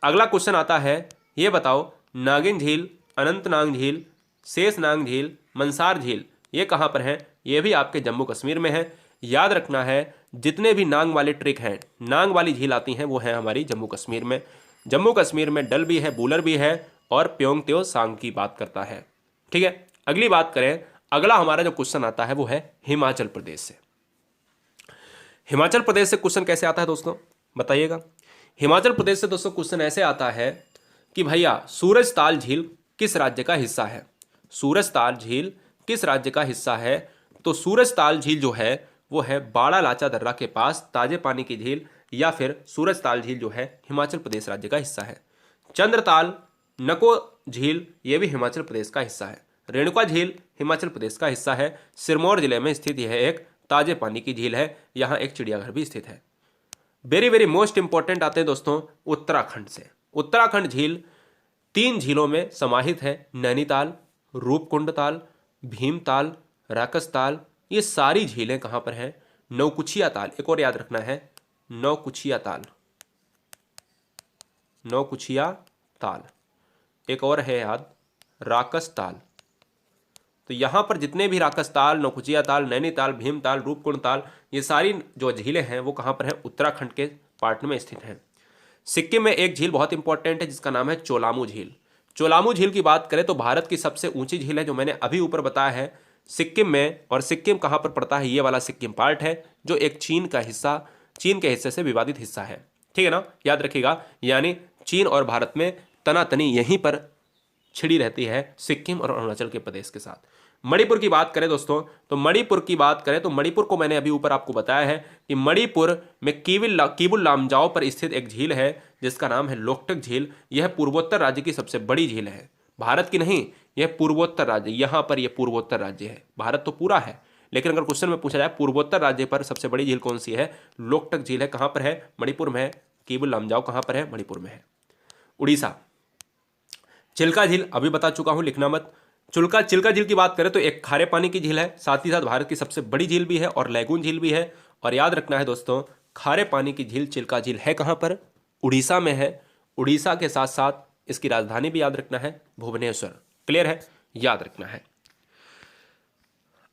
अगला क्वेश्चन आता है ये बताओ नागिन झील, अनंतनाग झील, शेषनाग झील, मंसार झील ये कहाँ पर हैं? ये भी आपके जम्मू कश्मीर में है। याद रखना है जितने भी नांग वाले ट्रिक हैं, नांग वाली झील आती हैं वो हैं हमारी जम्मू कश्मीर में। जम्मू कश्मीर में डल भी है, बूलर भी है और प्योंग त्यो सांग की बात करता है। ठीक है, अगली बात करें, अगला हमारा जो क्वेश्चन आता है वो है हिमाचल प्रदेश से। हिमाचल प्रदेश से क्वेश्चन कैसे आता है दोस्तों बताइएगा। हिमाचल प्रदेश से दोस्तों क्वेश्चन ऐसे आता है कि भैया सूरजताल झील किस राज्य का हिस्सा है? सूरजताल झील किस राज्य का हिस्सा है? तो सूरजताल झील जो है वो है बाड़ा लाचा दर्रा के पास ताजे पानी की झील, या फिर सूरजताल झील जो है हिमाचल प्रदेश राज्य का हिस्सा है। चंद्रताल, नको झील ये भी हिमाचल प्रदेश का हिस्सा है। रेणुका झील हिमाचल प्रदेश का हिस्सा है। सिरमौर जिले में स्थित यह एक ताजे पानी की झील है। यहाँ एक चिड़ियाघर भी स्थित है। वेरी वेरी मोस्ट इंपॉर्टेंट आते हैं दोस्तों उत्तराखंड से। उत्तराखंड झील 3 झीलों में समाहित है, नैनीताल, रूपकुंड ताल, भीमताल, राकसताल। ये सारी झीलें कहाँ पर हैं? नौकुचिया ताल, एक और याद रखना है नौकुचिया ताल, नौकुचिया ताल, एक और है याद राकसताल। तो यहाँ पर जितने भी राकसताल, नौकुचिया ताल, नैनीताल, भीमताल, रूपकुंड ताल ये सारी जो झीलें हैं वो कहाँ पर हैं? उत्तराखंड के पार्ट में स्थित हैं। सिक्किम में एक झील बहुत इंपॉर्टेंट है जिसका नाम है चोलामू झील। चोलामू झील की बात करें तो भारत की सबसे ऊंची झील है, जो मैंने अभी ऊपर बताया है सिक्किम में। और सिक्किम कहाँ पर पड़ता है? ये वाला सिक्किम पार्ट है जो एक चीन का हिस्सा, चीन के हिस्से से विवादित हिस्सा है। ठीक है ना, याद रखिएगा। यानी चीन और भारत में तनातनी यहीं पर छिड़ी रहती है, सिक्किम और अरुणाचल के प्रदेश के साथ। मणिपुर की बात करें दोस्तों, तो मणिपुर की बात करें तो मणिपुर को मैंने अभी ऊपर आपको बताया है कि मणिपुर में कीबुल लामजाओ पर स्थित एक झील है जिसका नाम है लोकटक झील। यह पूर्वोत्तर राज्य की सबसे बड़ी झील है, भारत की नहीं, यह पूर्वोत्तर राज्य। यहाँ पर यह पूर्वोत्तर राज्य है, भारत तो पूरा है, लेकिन अगर क्वेश्चन में पूछा जाए पूर्वोत्तर राज्य पर सबसे बड़ी झील कौन सी है? लोकटक झील है। कहाँ पर है? मणिपुर में है। कीबुल लामजाओ कहाँ पर है? मणिपुर में है। उड़ीसा, चिल्का झील अभी बता चुका हूँ, लिखना मत। चिल्का झील की बात करें तो एक खारे पानी की झील है, साथ ही साथ भारत की सबसे बड़ी झील भी है और लैगून झील भी है। और याद रखना है दोस्तों, खारे पानी की झील चिल्का झील है कहाँ पर? उड़ीसा में है। उड़ीसा के साथ साथ इसकी राजधानी भी याद रखना है भुवनेश्वर। क्लियर है, याद रखना है।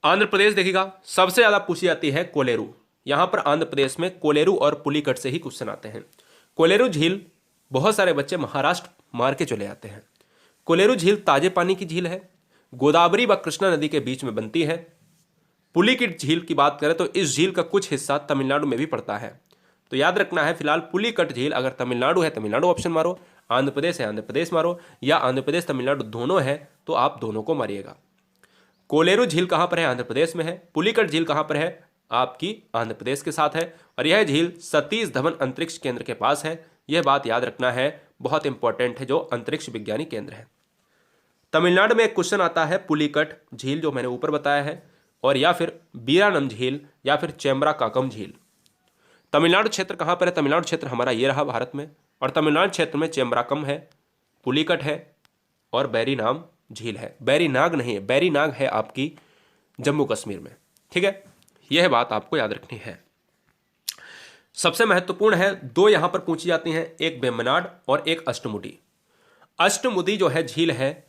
आंध्र प्रदेश देखिएगा, सबसे ज्यादा पूछी जाती है कोलेरू। यहां पर आंध्र प्रदेश में कोलेरू और पुलिकट से ही क्वेश्चन आते हैं। कोलेरू झील बहुत सारे बच्चे महाराष्ट्र मार के चले आते हैं। कोलेरू झील ताजे पानी की झील है, गोदावरी व कृष्णा नदी के बीच में बनती है। पुलिकट झील की बात करें तो इस झील का कुछ हिस्सा तमिलनाडु में भी पड़ता है। तो याद रखना है फिलहाल पुलिकट झील अगर तमिलनाडु है तमिलनाडु ऑप्शन मारो, आंध्र प्रदेश है आंध्र प्रदेश मारो, या आंध्र प्रदेश तमिलनाडु दोनों है तो आप दोनों को मारिएगा। कोलेरू झील कहां पर है? आंध्र प्रदेश में है। पुलिकट झील कहां पर है? आपकी आंध्र प्रदेश के साथ है। और यह झील सतीश धवन अंतरिक्ष केंद्र के पास है। यह बात याद रखना है, बहुत इंपॉर्टेंट है, जो अंतरिक्ष विज्ञानी केंद्र है। तमिलनाडु में एक क्वेश्चन आता है पुलिकट झील जो मैंने ऊपर बताया है, और या फिर बीरानम झील या फिर चेम्ब्राकाकम झील। तमिलनाडु क्षेत्र कहां पर है? तमिलनाडु क्षेत्र हमारा ये रहा भारत में, और तमिलनाडु क्षेत्र में चेम्ब्राकम है, पुलिकट है और बैरीनाम झील है। बैरीनाग नहीं है, बैरीनाग है आपकी जम्मू कश्मीर में। ठीक है, यह बात आपको याद रखनी है। सबसे महत्वपूर्ण है, दो यहां पर पूछी जाती हैं, एक वेम्बनाड और एक अष्टमुडी। अष्टमुदी जो है झील है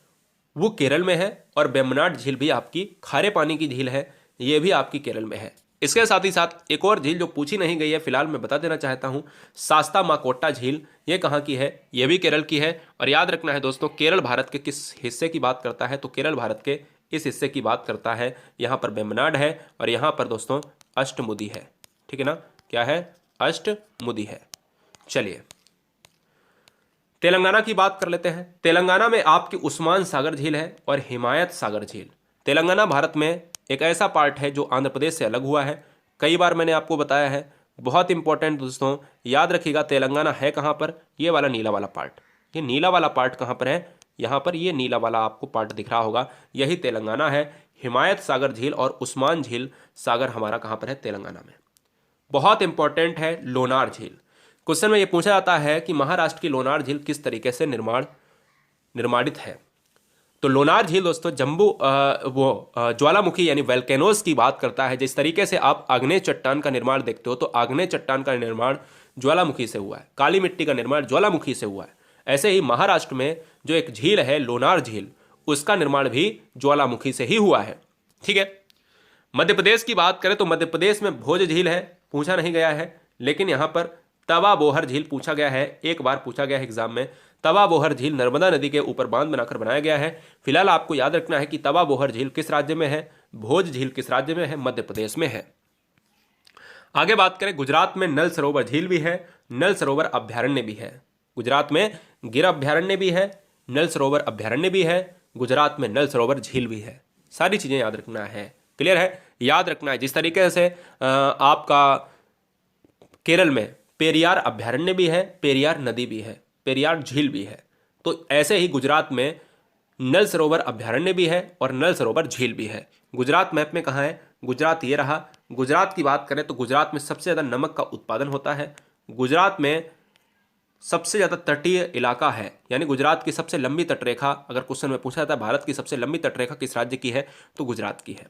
वो केरल में है, और वेम्बनाड झील भी आपकी खारे पानी की झील है, ये भी आपकी केरल में है। इसके साथ ही साथ एक और झील जो पूछी नहीं गई है फिलहाल मैं बता देना चाहता हूं, शास्ता माकोट्टा झील, ये कहाँ की है? ये भी केरल की है। और याद रखना है दोस्तों, केरल भारत के किस हिस्से की बात करता है? तो केरल भारत के इस हिस्से की बात करता है। यहाँ पर वेम्बनाड है और यहाँ पर दोस्तों अष्टमुदी है। ठीक है ना, क्या है? अष्टमुदी है। चलिए तेलंगाना की बात कर लेते हैं। तेलंगाना में आपकी उस्मान सागर झील है और हिमायत सागर झील। तेलंगाना भारत में एक ऐसा पार्ट है जो आंध्र प्रदेश से अलग हुआ है, कई बार मैंने आपको बताया है, बहुत इंपॉर्टेंट दोस्तों, याद रखिएगा। तेलंगाना है कहाँ पर? ये वाला नीला वाला पार्ट। ये नीला वाला पार्ट कहाँ पर है? यहाँ पर ये नीला वाला आपको पार्ट दिख रहा होगा, यही तेलंगाना है। हिमायत सागर झील और उस्मान झील सागर हमारा कहाँ पर है? तेलंगाना में। बहुत इंपॉर्टेंट है लोनार झील। क्वेश्चन में ये पूछा जाता है कि महाराष्ट्र की लोनार झील किस तरीके से निर्माणित है? तो लोनार झील दोस्तों ज्वालामुखी यानी वोल्केनोज की बात करता है। जिस तरीके से आप आग्नेय चट्टान का निर्माण देखते हो, तो आग्नेय चट्टान का निर्माण ज्वालामुखी से हुआ है, काली मिट्टी का निर्माण ज्वालामुखी से हुआ है। ऐसे ही महाराष्ट्र में जो एक झील है लोनार झील, उसका निर्माण भी ज्वालामुखी से ही हुआ है। ठीक है। मध्य प्रदेश की बात करें तो मध्य प्रदेश में भोज झील है, पूछा नहीं गया है, लेकिन यहां पर तवा बोहर झील पूछा गया है, एक बार पूछा गया है एग्जाम में। तवा बोहर झील नर्मदा नदी के ऊपर बांध बनाकर बनाया गया है। फिलहाल आपको याद रखना है कि तवा बोहर झील किस राज्य में है, भोज झील किस राज्य में है, मध्य प्रदेश में है। आगे बात करें, गुजरात में नल सरोवर झील भी है, नल सरोवर अभ्यारण्य भी है। गुजरात में गिर अभ्यारण्य भी है, नल सरोवर अभ्यारण्य भी है, गुजरात में नल सरोवर झील भी है। सारी चीजें याद रखना है, क्लियर है, याद रखना है। जिस तरीके से आपका केरल में पेरियार अभ्यारण्य भी है, पेरियार नदी भी है, पेरियार झील भी है, तो ऐसे ही गुजरात में नल सरोवर अभ्यारण्य भी है और नल सरोवर झील भी है। गुजरात मैप में कहाँ है, गुजरात ये रहा। गुजरात की बात करें तो गुजरात में सबसे ज़्यादा नमक का उत्पादन होता है। गुजरात में सबसे ज़्यादा तटीय इलाका है, यानी गुजरात की सबसे लंबी तटरेखा, अगर क्वेश्चन में पूछा जाता है भारत की सबसे लंबी तटरेखा किस राज्य की है, तो गुजरात की है।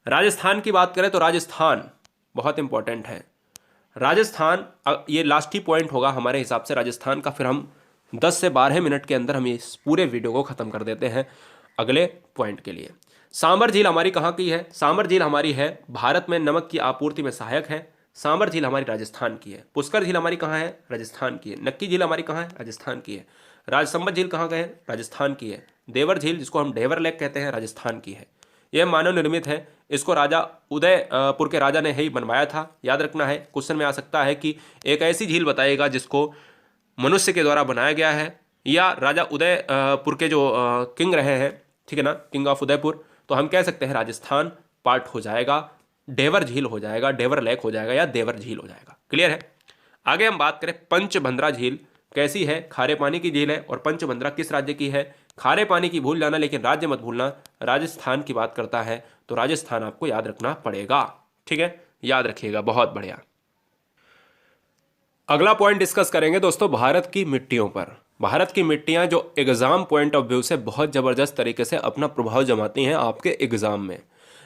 राजस्थान की बात करें तो राजस्थान बहुत इंपॉर्टेंट है। राजस्थान, ये लास्ट ही पॉइंट होगा हमारे हिसाब से राजस्थान का, फिर हम 10 से 12 मिनट के अंदर हम इस पूरे वीडियो को ख़त्म कर देते हैं अगले पॉइंट के लिए। सांबर झील हमारी कहाँ की है, सांबर झील हमारी है भारत में नमक की आपूर्ति में सहायक है। सांबर झील हमारी राजस्थान की है। पुष्कर झील हमारी कहाँ है, राजस्थान की है। नक्की झील हमारी कहाँ है, राजस्थान की है। राजसंबत झील कहाँ गए, राजस्थान की है। देवर झील जिसको हम डेवर लेक कहते हैं, राजस्थान की है। यह मानव निर्मित है, इसको राजा उदयपुर के राजा ने ही बनवाया था। याद रखना है, क्वेश्चन में आ सकता है कि एक ऐसी झील बताइएगा जिसको मनुष्य के द्वारा बनाया गया है, या राजा उदयपुर के जो किंग रहे हैं, ठीक है ना, किंग ऑफ उदयपुर, तो हम कह सकते हैं राजस्थान पार्ट हो जाएगा, डेवर झील हो जाएगा, डेवर लेक हो जाएगा, या देवर झील हो जाएगा। क्लियर है। आगे हम बात करें, पंचभद्रा झील कैसी है, खारे पानी की झील है। और पंचभद्रा किस राज्य की है, खारे पानी की भूल जाना लेकिन राज्य मत भूलना, राजस्थान की बात करता है, तो राजस्थान आपको याद रखना पड़ेगा। ठीक है, याद रखिएगा, बहुत बढ़िया। अगला पॉइंट डिस्कस करेंगे दोस्तों भारत की मिट्टियों पर। भारत की मिट्टियां जो एग्जाम पॉइंट ऑफ व्यू से बहुत ज़बरदस्त तरीके से अपना प्रभाव जमाती हैं आपके एग्जाम में।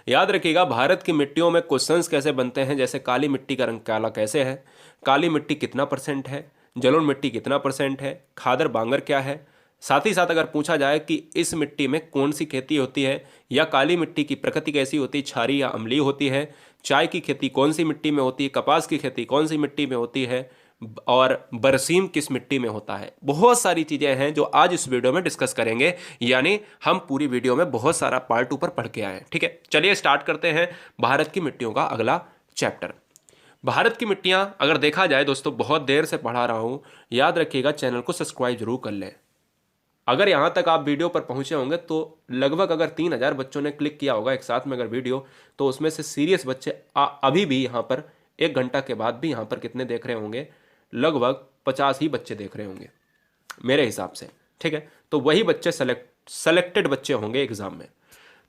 याद रखिएगा, भारत की मिट्टियों में क्वेश्चंस कैसे बनते हैं, जैसे काली मिट्टी का रंग काला कैसे है, काली मिट्टी कितना % है, जलोढ़ मिट्टी कितना % है, खादर बांगर क्या है। साथ ही साथ अगर पूछा जाए कि इस मिट्टी में कौन सी खेती होती है, या काली मिट्टी की प्रकृति कैसी होती है, क्षारीय या अम्लीय होती है, चाय की खेती कौन सी मिट्टी में होती है, कपास की खेती कौन सी मिट्टी में होती है, और बरसीम किस मिट्टी में होता है। बहुत सारी चीज़ें हैं जो आज इस वीडियो में डिस्कस करेंगे, यानी हम पूरी वीडियो में बहुत सारा पार्ट ऊपर पढ़ के आए हैं। ठीक है, चलिए स्टार्ट करते हैं भारत की मिट्टियों का अगला चैप्टर। भारत की मिट्टियां अगर देखा जाए दोस्तों, बहुत देर से पढ़ा रहा हूं, याद रखिएगा चैनल को सब्सक्राइब जरूर कर लें। अगर यहां तक आप वीडियो पर पहुंचे होंगे तो लगभग अगर 3000 बच्चों ने क्लिक किया होगा एक साथ में अगर वीडियो, तो उसमें से सीरियस बच्चे अभी भी यहां पर 1 घंटा के बाद भी यहां पर कितने देख रहे होंगे, लगभग 50 ही बच्चे देख रहे होंगे मेरे हिसाब से। ठीक है, तो वही बच्चे सेलेक्टेड बच्चे होंगे एग्जाम में।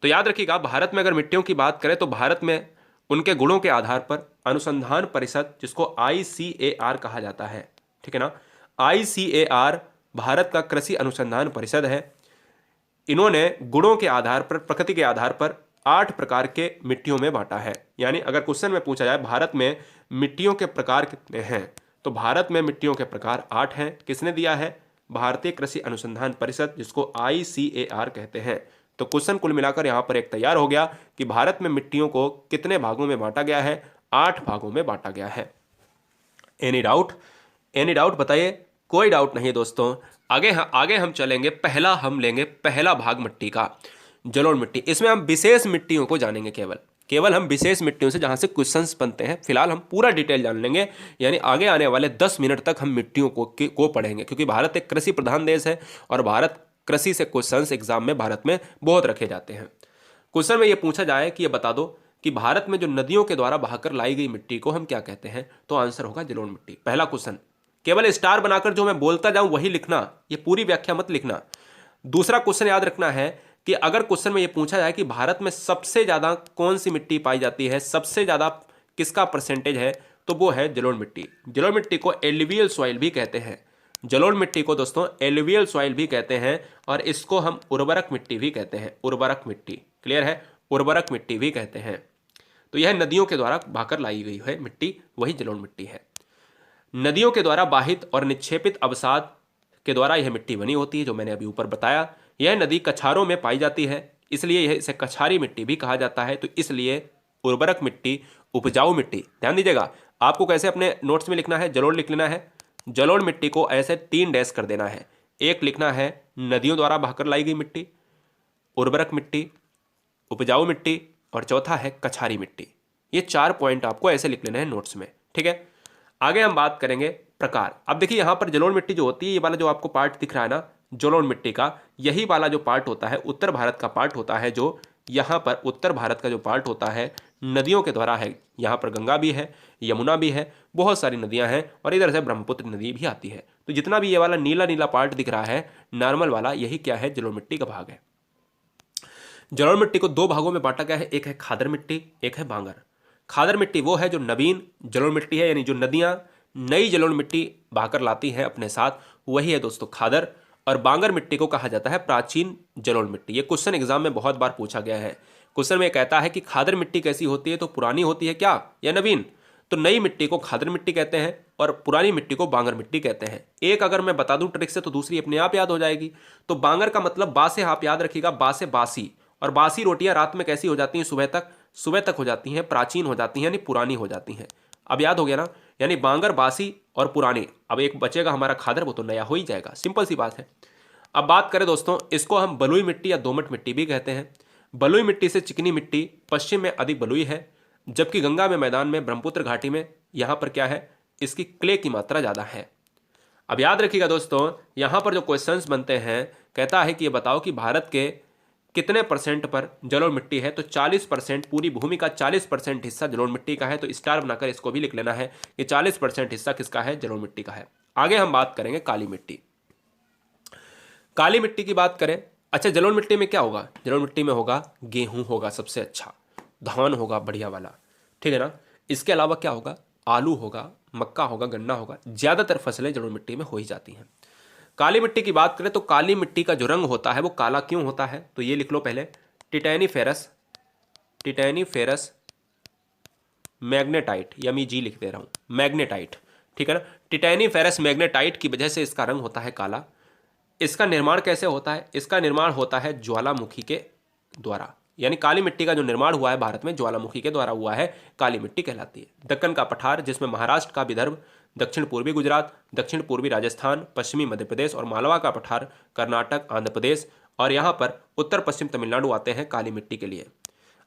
तो याद रखिएगा, भारत में अगर मिट्टियों की बात करें तो भारत में उनके गुणों के आधार पर अनुसंधान परिषद, जिसको ICAR कहा जाता है, ठीक है ना, ICAR भारत का कृषि अनुसंधान परिषद है। इन्होंने गुणों के आधार पर, प्रकृति के आधार पर 8 प्रकार के मिट्टियों में बांटा है। यानी अगर क्वेश्चन में पूछा जाए भारत में मिट्टियों के प्रकार कितने हैं, तो भारत में मिट्टियों के प्रकार 8 हैं। किसने दिया है, भारतीय कृषि अनुसंधान परिषद, जिसको ICAR कहते हैं। तो क्वेश्चन कुल मिलाकर यहाँ पर एक तैयार हो गया कि भारत में मिट्टियों को कितने भागों में बांटा गया है, 8 भागों में बांटा गया है। एनी डाउट, एनी डाउट बताइए। कोई डाउट नहीं दोस्तों। आगे हम चलेंगे, हम लेंगे पहला भाग मिट्टी का, जलोढ़ मिट्टी। इसमें हम विशेष मिट्टियों को जानेंगे, केवल हम विशेष मिट्टियों से जहां से क्वेश्चंस बनते हैं। फिलहाल हम पूरा डिटेल जान लेंगे, यानी आगे आने वाले 10 मिनट तक हम मिट्टियों को पढ़ेंगे, क्योंकि भारत एक कृषि प्रधान देश है और भारत कृषि से क्वेश्चंस एग्जाम में भारत में बहुत रखे जाते हैं। क्वेश्चन में ये पूछा जाए कि ये बता दो कि भारत में जो नदियों के द्वारा बहाकर लाई गई मिट्टी को हम क्या कहते हैं, तो आंसर होगा जलोढ़ मिट्टी। पहला क्वेश्चन, केवल स्टार बनाकर जो मैं बोलता जाऊं वही लिखना, ये पूरी व्याख्या मत लिखना। दूसरा क्वेश्चन याद रखना है कि अगर क्वेश्चन में ये पूछा जाए कि भारत में सबसे ज्यादा कौन सी मिट्टी पाई जाती है, सबसे ज्यादा किसका % है, तो वो है जलोढ़ मिट्टी। जलोढ़ मिट्टी को एलुवियल सॉइल भी कहते हैं। जलोढ़ मिट्टी को दोस्तों एलुवियल सॉइल भी कहते हैं, और इसको हम उर्वरक मिट्टी भी कहते हैं। उर्वरक मिट्टी, क्लियर है, उर्वरक मिट्टी भी कहते हैं। तो यह नदियों के द्वारा बहाकर लाई गई है मिट्टी, वही जलोढ़ मिट्टी है। नदियों के द्वारा बाहित और निक्षेपित अवसाद के द्वारा यह मिट्टी बनी होती है, जो मैंने अभी ऊपर बताया। यह नदी कछारों में पाई जाती है, इसलिए यह इसे कछारी मिट्टी भी कहा जाता है। तो इसलिए उर्वरक मिट्टी, उपजाऊ मिट्टी, ध्यान दीजिएगा आपको कैसे अपने नोट्स में लिखना है, जलोढ़ लिख लेना है। जलोढ़ मिट्टी को ऐसे 3 डैश कर देना है। एक लिखना है नदियों द्वारा बहकर लाई गई मिट्टी, उर्वरक मिट्टी, उपजाऊ मिट्टी, और चौथा है कछारी मिट्टी। ये 4 पॉइंट आपको ऐसे लिख लेने हैं नोट्स में, ठीक है। आगे हम बात करेंगे प्रकार। अब देखिए यहाँ पर जलोढ़ मिट्टी जो होती है, ये वाला जो आपको पार्ट दिख रहा है ना जलोढ़ मिट्टी का, यही वाला जो पार्ट होता है उत्तर भारत का पार्ट होता है। जो यहाँ पर उत्तर भारत का जो पार्ट होता है नदियों के द्वारा है। यहाँ पर गंगा भी है, यमुना भी है, बहुत सारी नदियाँ हैं, और इधर से ब्रह्मपुत्र नदी भी आती है। तो जितना भी ये वाला नीला नीला पार्ट दिख रहा है नॉर्मल वाला, यही क्या है, जलोढ़ मिट्टी का भाग है। जलोढ़ मिट्टी को 2 भागों में बांटा गया है, एक है खादर मिट्टी, एक है बांगर। खादर मिट्टी वो है जो नवीन जलोढ़ मिट्टी है, यानी जो नदियाँ नई जलोढ़ मिट्टी बहाकर लाती हैं अपने साथ, वही है दोस्तों खादर। और बांगर मिट्टी को कहा जाता है प्राचीन जलोढ़ मिट्टी। ये क्वेश्चन एग्जाम में बहुत बार पूछा गया है। क्वेश्चन में कहता है कि खादर मिट्टी कैसी होती है, तो पुरानी होती है क्या या नवीन। तो नई मिट्टी को खादर मिट्टी कहते हैं और पुरानी मिट्टी को बांगर मिट्टी कहते हैं। एक अगर मैं बता दूं ट्रिक से तो दूसरी अपने आप याद हो जाएगी। तो बांगर का मतलब बा से आप याद रखिएगा, बा से बासी, और बासी रोटियां रात में कैसी हो जाती हैं, सुबह तक हो जाती हैं, प्राचीन हो जाती हैं, यानी पुरानी हो जाती हैं। अब याद हो गया ना, यानी बांगर, बासी और पुरानी। अब एक बचेगा हमारा खादर, वो तो नया हो ही जाएगा, सिंपल सी बात है। अब बात करें दोस्तों, इसको हम बलुई मिट्टी या दोमट मिट्टी भी कहते हैं। बलुई मिट्टी से चिकनी मिट्टी पश्चिम में अधिक बलुई है, जबकि गंगा में मैदान में, ब्रह्मपुत्र घाटी में यहाँ पर क्या है, इसकी क्ले की मात्रा ज़्यादा है। अब याद रखिएगा दोस्तों, यहाँ पर जो क्वेश्चंस बनते हैं, कहता है कि ये बताओ कि भारत के कितने % पर जलोढ़ मिट्टी है। तो 40%, पूरी भूमि का 40% हिस्सा जलोढ़ मिट्टी का है। तो स्टार बनाकर इसको भी लिख लेना है कि 40% हिस्सा किसका है, जलोढ़ मिट्टी का है। आगे हम बात करेंगे काली मिट्टी। काली मिट्टी की बात करें, अच्छा जलोढ़ मिट्टी में क्या होगा, जलोढ़ मिट्टी में होगा गेहूं होगा सबसे अच्छा, धान होगा बढ़िया वाला, ठीक है ना। इसके अलावा क्या होगा, आलू होगा, मक्का होगा, गन्ना होगा। ज़्यादातर फसलें जलोढ़ मिट्टी में हो ही जाती हैं। काली मिट्टी की बात करें तो काली मिट्टी का जो रंग होता है वो काला क्यों होता है, तो ये लिख लो पहले, टिटैनिफेरस मैग्नेटाइट, या मैं जी लिख दे रहा हूँ, मैग्नेटाइट, ठीक है ना। टिटैनिफेरस मैग्नेटाइट की वजह से इसका रंग होता है काला। इसका निर्माण कैसे होता है, इसका निर्माण होता है ज्वालामुखी के द्वारा, यानी काली मिट्टी का जो निर्माण हुआ है भारत में ज्वालामुखी के द्वारा हुआ है, काली मिट्टी कहलाती है। दक्कन का पठार, जिसमें महाराष्ट्र का विदर्भ, दक्षिण पूर्वी गुजरात, दक्षिण पूर्वी राजस्थान, पश्चिमी मध्य प्रदेश और मालवा का पठार कर्नाटक, आंध्र प्रदेश, और यहाँ पर उत्तर पश्चिम तमिलनाडु आते हैं काली मिट्टी के लिए।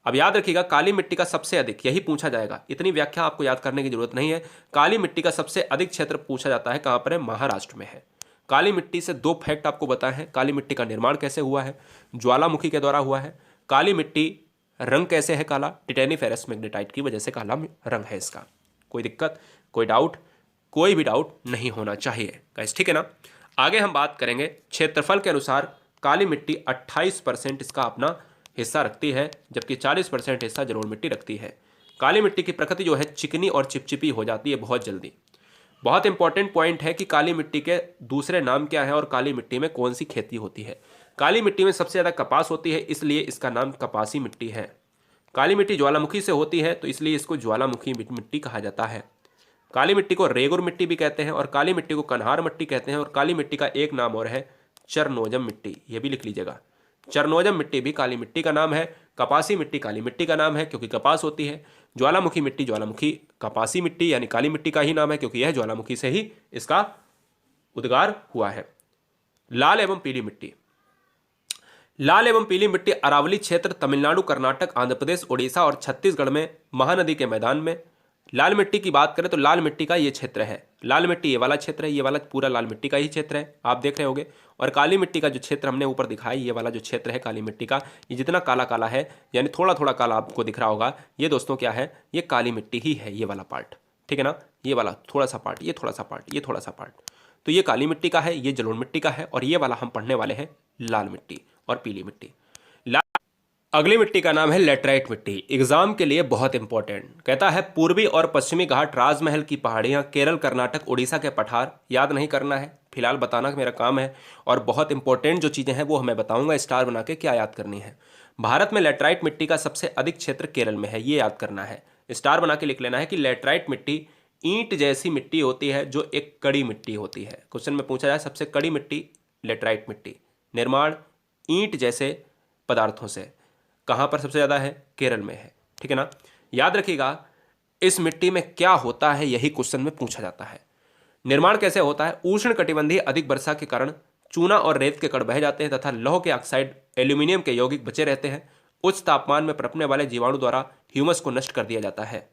अब याद रखिएगा, काली मिट्टी का सबसे अधिक, यही पूछा जाएगा, इतनी व्याख्या आपको याद करने की जरूरत नहीं है। काली मिट्टी का सबसे अधिक क्षेत्र पूछा जाता है कहाँ पर है, महाराष्ट्र में है। काली मिट्टी से 2 फैक्ट आपको बताए हैं। काली मिट्टी का निर्माण कैसे हुआ है, ज्वालामुखी के द्वारा हुआ है। काली मिट्टी रंग कैसे है काला, टिटैनिफेरस मैग्नेटाइट की वजह से काला रंग है इसका। कोई दिक्कत, कोई डाउट, कोई भी डाउट नहीं होना चाहिए गाइस, ठीक है ना। आगे हम बात करेंगे क्षेत्रफल के अनुसार काली मिट्टी 28% इसका अपना हिस्सा रखती है, जबकि 40% हिस्सा जलोढ़ मिट्टी रखती है। काली मिट्टी की प्रकृति जो है चिकनी और चिपचिपी हो जाती है बहुत जल्दी। बहुत इंपॉर्टेंट पॉइंट है कि काली मिट्टी के दूसरे नाम क्या है और काली मिट्टी में कौन सी खेती होती है। काली मिट्टी में सबसे ज़्यादा कपास होती है, इसलिए इसका नाम कपासी मिट्टी है। काली मिट्टी ज्वालामुखी से होती है, तो इसलिए इसको ज्वालामुखी मिट्टी कहा जाता है। काली मिट्टी को रेगुर मिट्टी भी कहते हैं, और काली मिट्टी को कन्हार मिट्टी कहते हैं, और काली मिट्टी का एक नाम और है चरनोजम मिट्टी, ये भी लिख लीजिएगा। चरनोजम मिट्टी भी काली मिट्टी का नाम है। कपासी मिट्टी काली मिट्टी का नाम है क्योंकि कपास होती है। ज्वालामुखी मिट्टी ज्वालामुखी कपासी मिट्टी यानी काली मिट्टी का ही नाम है, क्योंकि यह ज्वालामुखी से ही इसका उद्गार हुआ है। लाल एवं पीली मिट्टी, लाल एवं पीली मिट्टी अरावली क्षेत्र, तमिलनाडु, कर्नाटक, आंध्र प्रदेश, उड़ीसा और छत्तीसगढ़ में महानदी के मैदान में। लाल मिट्टी की बात करें तो लाल मिट्टी का ये क्षेत्र है, लाल मिट्टी ये वाला क्षेत्र है, ये वाला पूरा लाल मिट्टी का ही क्षेत्र है, आप देख रहे होंगे। और काली मिट्टी का जो क्षेत्र हमने ऊपर दिखाया, ये वाला जो क्षेत्र है काली मिट्टी का, ये जितना काला काला है, यानी थोड़ा थोड़ा काला आपको दिख रहा होगा, ये दोस्तों क्या है, ये काली मिट्टी ही है, ये वाला पार्ट, ठीक है ना। ये वाला थोड़ा सा पार्ट, ये थोड़ा सा पार्ट, ये थोड़ा सा पार्ट, तो ये काली मिट्टी का है, ये जलोढ़ मिट्टी का है, और ये वाला हम पढ़ने वाले हैं लाल मिट्टी और पीली मिट्टी। अगली मिट्टी का नाम है लेटराइट मिट्टी। एग्जाम के लिए बहुत इंपॉर्टेंट, कहता है पूर्वी और पश्चिमी घाट, राजमहल की पहाड़ियाँ, केरल, कर्नाटक, उड़ीसा के पठार। याद नहीं करना है, फिलहाल बताना मेरा काम है, और बहुत इंपॉर्टेंट जो चीज़ें हैं वो हमें बताऊंगा स्टार बना के क्या याद करनी है। भारत में लेटराइट मिट्टी का सबसे अधिक क्षेत्र केरल में है, ये याद करना है, स्टार बना के लिख लेना है कि लेटराइट मिट्टी ईंट जैसी मिट्टी होती है जो एक कड़ी मिट्टी होती है। क्वेश्चन में पूछा जाए सबसे कड़ी मिट्टी लेटराइट मिट्टी। निर्माण ईंट जैसे पदार्थों से। कहाँ पर सबसे ज़्यादा है? केरल में है। ठीक है ना। याद रखिएगा इस मिट्टी में क्या होता है, यही क्वेश्चन में पूछा जाता है। निर्माण कैसे होता है? उष्ण कटिबंधीय अधिक वर्षा के कारण चूना और रेत के कण बह जाते हैं तथा लौह के ऑक्साइड एल्यूमिनियम के यौगिक बचे रहते हैं। उच्च तापमान में पनपने वाले जीवाणु द्वारा ह्यूमस को नष्ट कर दिया जाता है।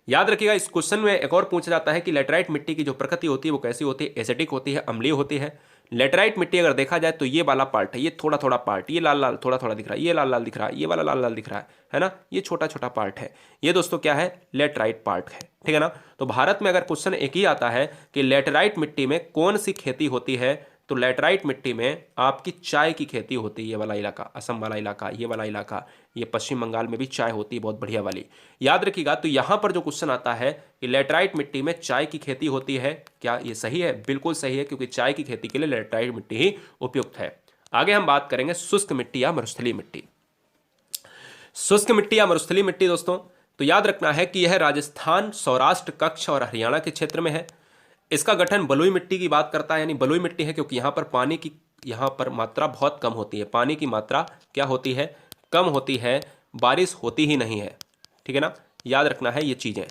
याद रखिएगा इस क्वेश्चन में एक और पूछा जाता है कि लेटराइट मिट्टी की जो प्रकृति होती है वो कैसी होती है? एसिडिक होती है, अम्लीय होती है। लेटराइट मिट्टी अगर देखा जाए तो ये वाला पार्ट है, ये थोड़ा थोड़ा पार्ट, ये लाल लाल थोड़ा थोड़ा दिख रहा है, ये लाल लाल दिख रहा है, ये वाला लाल लाल दिख रहा है ना, ये छोटा छोटा पार्ट है। ये दोस्तों क्या है? लेटराइट पार्ट है। ठीक है ना। तो भारत में अगर क्वेश्चन एक ही आता है कि लेटराइट मिट्टी में कौन सी खेती होती है, तो लेटराइट मिट्टी में आपकी चाय की खेती होती है। ये वाला इलाका, असम वाला इलाका, ये वाला इलाका, ये पश्चिम बंगाल में भी चाय होती है बहुत बढ़िया वाली। याद रखिएगा तो यहाँ पर जो क्वेश्चन आता है कि लेटराइट मिट्टी में चाय की खेती होती है, क्या ये सही है? बिल्कुल सही है, क्योंकि चाय की खेती के लिए लेटराइट मिट्टी ही उपयुक्त है। आगे हम बात करेंगे शुष्क मिट्टी या मरुस्थलीय मिट्टी। शुष्क मिट्टी या मरुस्थलीय मिट्टी दोस्तों, तो याद रखना है कि यह राजस्थान, सौराष्ट्र, कच्छ और हरियाणा के क्षेत्र में है। इसका गठन बलुई मिट्टी की बात करता है, यानी बलुई मिट्टी है क्योंकि यहाँ पर पानी की मात्रा बहुत कम होती है। पानी की मात्रा क्या होती है? कम होती है, बारिश होती ही नहीं है। ठीक है ना। याद रखना है ये चीज़ें।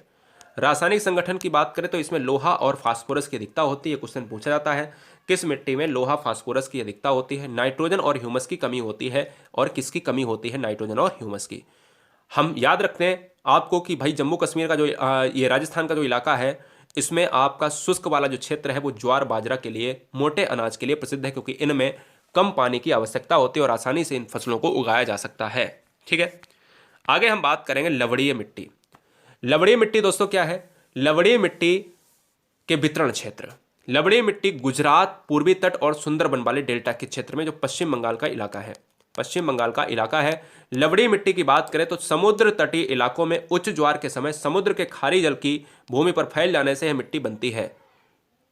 रासायनिक संगठन की बात करें तो इसमें लोहा और फास्फोरस की अधिकता होती है। क्वेश्चन पूछा जाता है किस मिट्टी में लोहा फास्फोरस की अधिकता होती है? नाइट्रोजन और ह्यूमस की कमी होती है। और किसकी कमी होती है? नाइट्रोजन और ह्यूमस की। हम याद रखते हैं आपको कि भाई जम्मू कश्मीर का जो ये राजस्थान का जो इलाका है, इसमें आपका शुष्क वाला जो क्षेत्र है वो ज्वार बाजरा के लिए, मोटे अनाज के लिए प्रसिद्ध है, क्योंकि इनमें कम पानी की आवश्यकता होती है और आसानी से इन फसलों को उगाया जा सकता है। ठीक है। आगे हम बात करेंगे लवणीय मिट्टी। लवणीय मिट्टी दोस्तों क्या है? लवणीय मिट्टी के वितरण क्षेत्र। लवणीय मिट्टी गुजरात, पूर्वी तट और सुंदरबन वाले डेल्टा के क्षेत्र में, जो पश्चिम बंगाल का इलाका है, पश्चिम बंगाल का इलाका है। लवणीय मिट्टी की बात करें तो समुद्र तटीय इलाकों में उच्च ज्वार के समय समुद्र के खारी जल की भूमि पर फैल जाने से यह मिट्टी बनती है।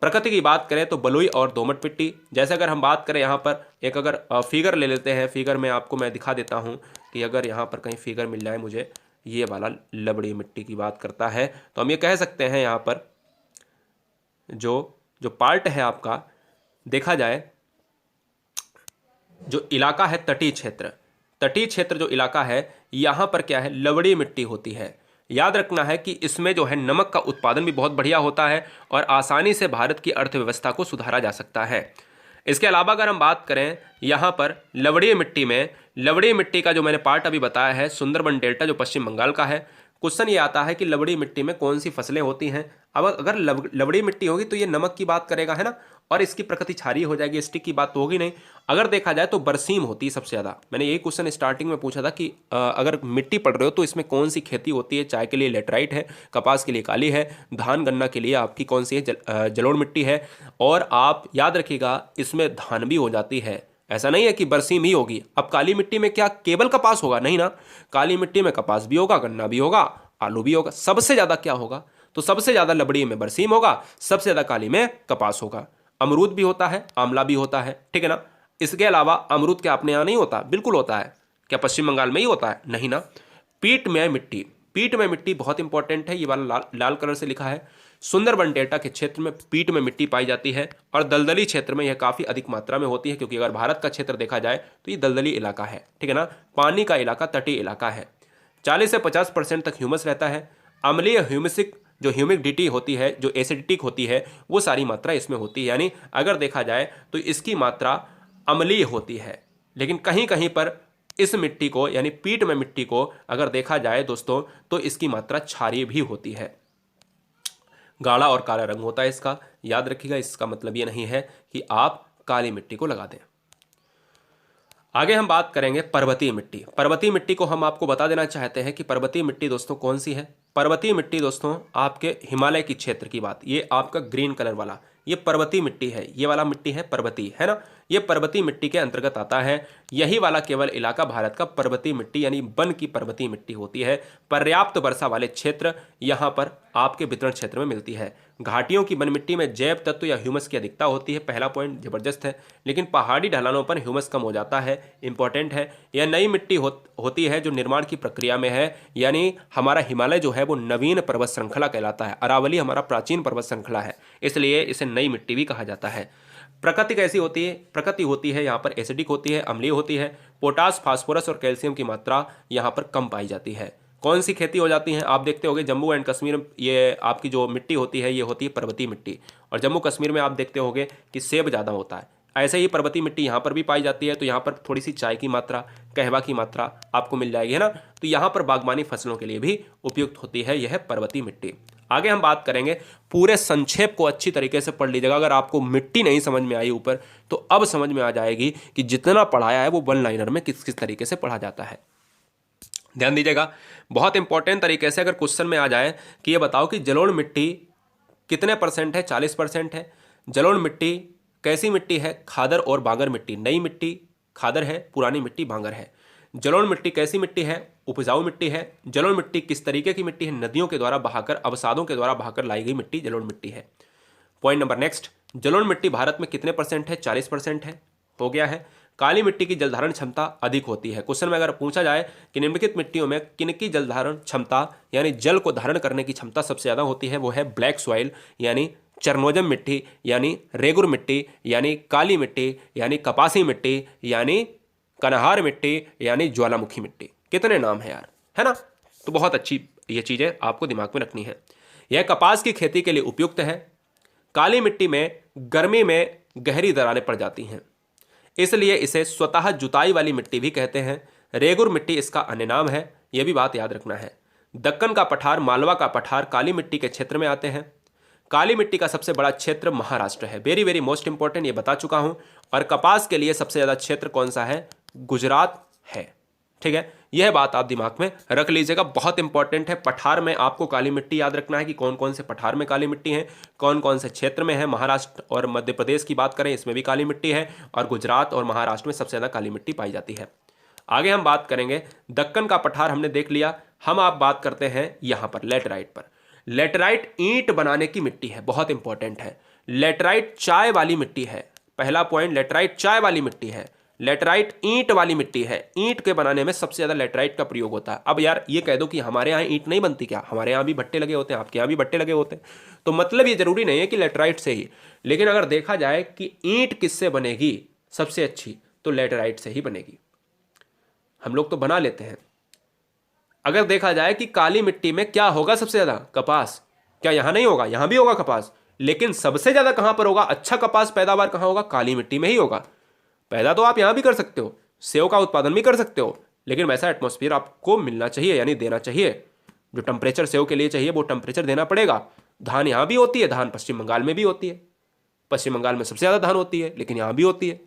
प्रकृति की बात करें तो बलुई और दोमट मिट्टी। जैसे अगर हम बात करें यहाँ पर एक अगर फिगर ले लेते हैं, फिगर में आपको मैं दिखा देता हूँ कि अगर यहाँ पर कहीं फिगर मिल जाए मुझे, ये वाला लवणीय मिट्टी की बात करता है, तो हम ये कह सकते हैं यहाँ पर जो पार्ट है आपका, देखा जाए जो इलाका है तटीय क्षेत्र, तटीय क्षेत्र जो इलाका है यहाँ पर क्या है? लवणीय मिट्टी होती है। याद रखना है कि इसमें जो है नमक का उत्पादन भी बहुत बढ़िया होता है और आसानी से भारत की अर्थव्यवस्था को सुधारा जा सकता है। इसके अलावा अगर हम बात करें यहाँ पर लवणीय मिट्टी में, लवणीय मिट्टी का जो मैंने पार्ट अभी बताया है सुंदरबन डेल्टा जो पश्चिम बंगाल का है, क्वेश्चन ये आता है कि लवणीय मिट्टी में कौन सी फसलें होती हैं। अब अगर लवणीय मिट्टी होगी तो ये नमक की बात करेगा, है ना, और इसकी प्रकृति क्षारीय हो जाएगी, स्टिक की बात तो होगी नहीं। अगर देखा जाए तो बरसीम होती है सबसे ज़्यादा। मैंने यही क्वेश्चन स्टार्टिंग में पूछा था कि अगर मिट्टी पढ़ रहे हो तो इसमें कौन सी खेती होती है? चाय के लिए लेटराइट है, कपास के लिए काली है, धान गन्ना के लिए आपकी कौन सी है? जलोढ़ मिट्टी है। और आप याद रखिएगा इसमें धान भी हो जाती है, ऐसा नहीं है कि बरसीम ही होगी। अब काली मिट्टी में क्या केवल कपास होगा? नहीं ना, काली मिट्टी में कपास भी होगा, गन्ना भी होगा, आलू भी होगा। सबसे ज़्यादा क्या होगा? तो सबसे ज़्यादा लवणीय में बरसीम होगा, सबसे ज़्यादा काली में कपास होगा। अमरूद भी होता है, आंवला भी होता है। ठीक है ना। इसके अलावा अमरूद क्या अपने यहाँ नहीं होता? बिल्कुल होता है। क्या पश्चिम बंगाल में ही होता है? नहीं ना। पीट में मिट्टी, पीट में मिट्टी बहुत इंपॉर्टेंट है। ये वाला लाल कलर से लिखा है। सुंदरबन डेल्टा के क्षेत्र में पीट में मिट्टी पाई जाती है और दलदली क्षेत्र में यह काफ़ी अधिक मात्रा में होती है, क्योंकि अगर भारत का क्षेत्र देखा जाए तो ये दलदली इलाका है। ठीक है ना। पानी का इलाका, तटीय इलाका है। 40 से 50% तक ह्यूमस रहता है। अम्लीय ह्यूमिसिक जो ह्यूमिडिटी होती है, जो एसिडिटिक होती है, वो सारी मात्रा इसमें होती है। यानी अगर देखा जाए तो इसकी मात्रा अम्लीय होती है। लेकिन कहीं कहीं पर इस मिट्टी को, यानी पीट में मिट्टी को अगर देखा जाए दोस्तों तो इसकी मात्रा क्षारीय भी होती है। गाढ़ा और काला रंग होता है इसका। याद रखिएगा इसका मतलब ये नहीं है कि आप काली मिट्टी को लगा दें। आगे हम बात करेंगे पर्वतीय मिट्टी। पर्वतीय मिट्टी को हम आपको बता देना चाहते हैं कि पर्वतीय मिट्टी दोस्तों कौन सी है। पर्वतीय मिट्टी दोस्तों आपके हिमालय की क्षेत्र की बात, ये आपका ग्रीन कलर वाला ये पर्वतीय मिट्टी है। ये वाला मिट्टी है पर्वतीय, है ना। ये पर्वतीय मिट्टी के अंतर्गत आता है। यही वाला केवल इलाका भारत का पर्वतीय मिट्टी यानी वन की पर्वतीय मिट्टी होती है। पर्याप्त वर्षा वाले क्षेत्र यहाँ पर आपके वितरण क्षेत्र में मिलती है। घाटियों की वन मिट्टी में जैव तत्व या ह्यूमस की अधिकता होती है। पहला पॉइंट जबरदस्त है। लेकिन पहाड़ी ढलानों पर ह्यूमस कम हो जाता है, इंपॉर्टेंट है। यह नई मिट्टी होती है जो निर्माण की प्रक्रिया में है, यानी हमारा हिमालय जो है वो नवीन पर्वत श्रृंखला कहलाता है। अरावली हमारा प्राचीन पर्वत श्रृंखला है, इसलिए इसे नई मिट्टी भी कहा जाता है। प्रकृति कैसी होती है? प्रकृति होती है यहाँ पर एसिडिक होती है, अम्लीय होती है। पोटास, फास्फोरस और कैल्शियम की मात्रा यहाँ पर कम पाई जाती है। कौन सी खेती हो जाती है? आप देखते होंगे जम्मू एंड कश्मीर, ये आपकी जो मिट्टी होती है ये होती है पर्वतीय मिट्टी, और जम्मू कश्मीर में आप देखते होंगे कि सेब ज़्यादा होता है। ऐसे ही पर्वतीय मिट्टी यहाँ पर भी पाई जाती है, तो यहाँ पर थोड़ी सी चाय की मात्रा, कहवा की मात्रा आपको मिल जाएगी, है ना। तो यहाँ पर बागवानी फसलों के लिए भी उपयुक्त होती है यह पर्वतीय मिट्टी। आगे हम बात करेंगे, पूरे संक्षेप को अच्छी तरीके से पढ़ लीजिएगा। अगर आपको मिट्टी नहीं समझ में आई ऊपर, तो अब समझ में आ जाएगी कि जितना पढ़ाया है वो वन लाइनर में किस किस तरीके से पढ़ा जाता है। ध्यान दीजिएगा, बहुत इंपॉर्टेंट तरीके से अगर क्वेश्चन में आ जाए कि ये बताओ कि जलोढ़ मिट्टी कितने परसेंट है? 40% है। जलोढ़ मिट्टी कैसी मिट्टी है? खादर और बांगर मिट्टी। नई मिट्टी खादर है, पुरानी मिट्टी बांगर है। जलोढ़ मिट्टी कैसी मिट्टी है? उपजाऊ मिट्टी है। जलोढ़ मिट्टी किस तरीके की मिट्टी है? नदियों के द्वारा बहाकर, अवसादों के द्वारा बहाकर लाई गई मिट्टी जलोढ़ मिट्टी है। पॉइंट नंबर नेक्स्ट, जलोढ़ मिट्टी भारत में कितने परसेंट है? 40% है, हो गया है। काली मिट्टी की जलधारण क्षमता अधिक होती है। क्वेश्चन में अगर पूछा जाए कि निम्नलिखित मिट्टियों में किनकी जलधारण क्षमता यानी जल को धारण करने की क्षमता सबसे ज़्यादा होती है, वो है ब्लैक सॉइल यानी चरनोजम मिट्टी, यानी रेगुर मिट्टी, यानी काली मिट्टी, यानी कपासी मिट्टी, यानी कनहार मिट्टी, यानी ज्वालामुखी मिट्टी। कितने नाम है यार, है ना। तो बहुत अच्छी ये चीज़ें आपको दिमाग में रखनी है। यह कपास की खेती के लिए उपयुक्त है। काली मिट्टी में गर्मी में गहरी दरारें पड़ जाती हैं, इसलिए इसे स्वतः जुताई वाली मिट्टी भी कहते हैं। रेगुर मिट्टी इसका अन्य नाम है, यह भी बात याद रखना है। दक्कन का पठार, मालवा का पठार काली मिट्टी के क्षेत्र में आते हैं। काली मिट्टी का सबसे बड़ा क्षेत्र महाराष्ट्र है, वेरी वेरी मोस्ट इंपॉर्टेंट, ये बता चुका हूं। और कपास के लिए सबसे ज़्यादा क्षेत्र कौन सा है? गुजरात है, ठीक है। यह बात आप दिमाग में रख लीजिएगा, बहुत इंपॉर्टेंट है। पठार में आपको काली मिट्टी याद रखना है कि कौन कौन से पठार में काली मिट्टी है, कौन कौन से क्षेत्र में है। महाराष्ट्र और मध्य प्रदेश की बात करें, इसमें भी काली मिट्टी है, और गुजरात और महाराष्ट्र में सबसे ज़्यादा काली मिट्टी पाई जाती है। आगे हम बात करेंगे, दक्कन का पठार हमने देख लिया। हम आप बात करते हैं यहाँ पर लेटराइट पर। लेटराइट ईंट बनाने की मिट्टी है, बहुत इंपॉर्टेंट है। लेटराइट चाय वाली मिट्टी है, पहला पॉइंट, लेटराइट चाय वाली मिट्टी है। लेटराइट ईंट वाली मिट्टी है, ईंट के बनाने में सबसे ज्यादा लेटराइट का प्रयोग होता है। अब यार ये कह दो कि हमारे यहाँ ईंट नहीं बनती क्या? हमारे यहाँ भी भट्टे लगे होते हैं, आपके यहाँ भी भट्टे लगे होते हैं, तो मतलब ये जरूरी नहीं है कि लेटराइट से ही। लेकिन अगर देखा जाए कि ईंट किससे बनेगी सबसे अच्छी, तो लेटराइट से ही बनेगी। हम लोग तो बना लेते हैं। अगर देखा जाए कि काली मिट्टी में क्या होगा सबसे ज्यादा? कपास। क्या यहां नहीं होगा? यहां भी होगा कपास, लेकिन सबसे ज्यादा कहां पर होगा? अच्छा कपास पैदावार कहां होगा? काली मिट्टी में ही होगा। पैदा तो आप यहां भी कर सकते हो, सेव का उत्पादन भी कर सकते हो, लेकिन वैसा एटमॉस्फेयर आपको मिलना चाहिए, यानी देना चाहिए। जो टेम्परेचर सेव के लिए चाहिए वो टेम्परेचर देना पड़ेगा। धान यहां भी होती है, धान पश्चिम बंगाल में भी होती है, पश्चिम बंगाल में सबसे ज्यादा धान होती है, लेकिन यहां भी होती है।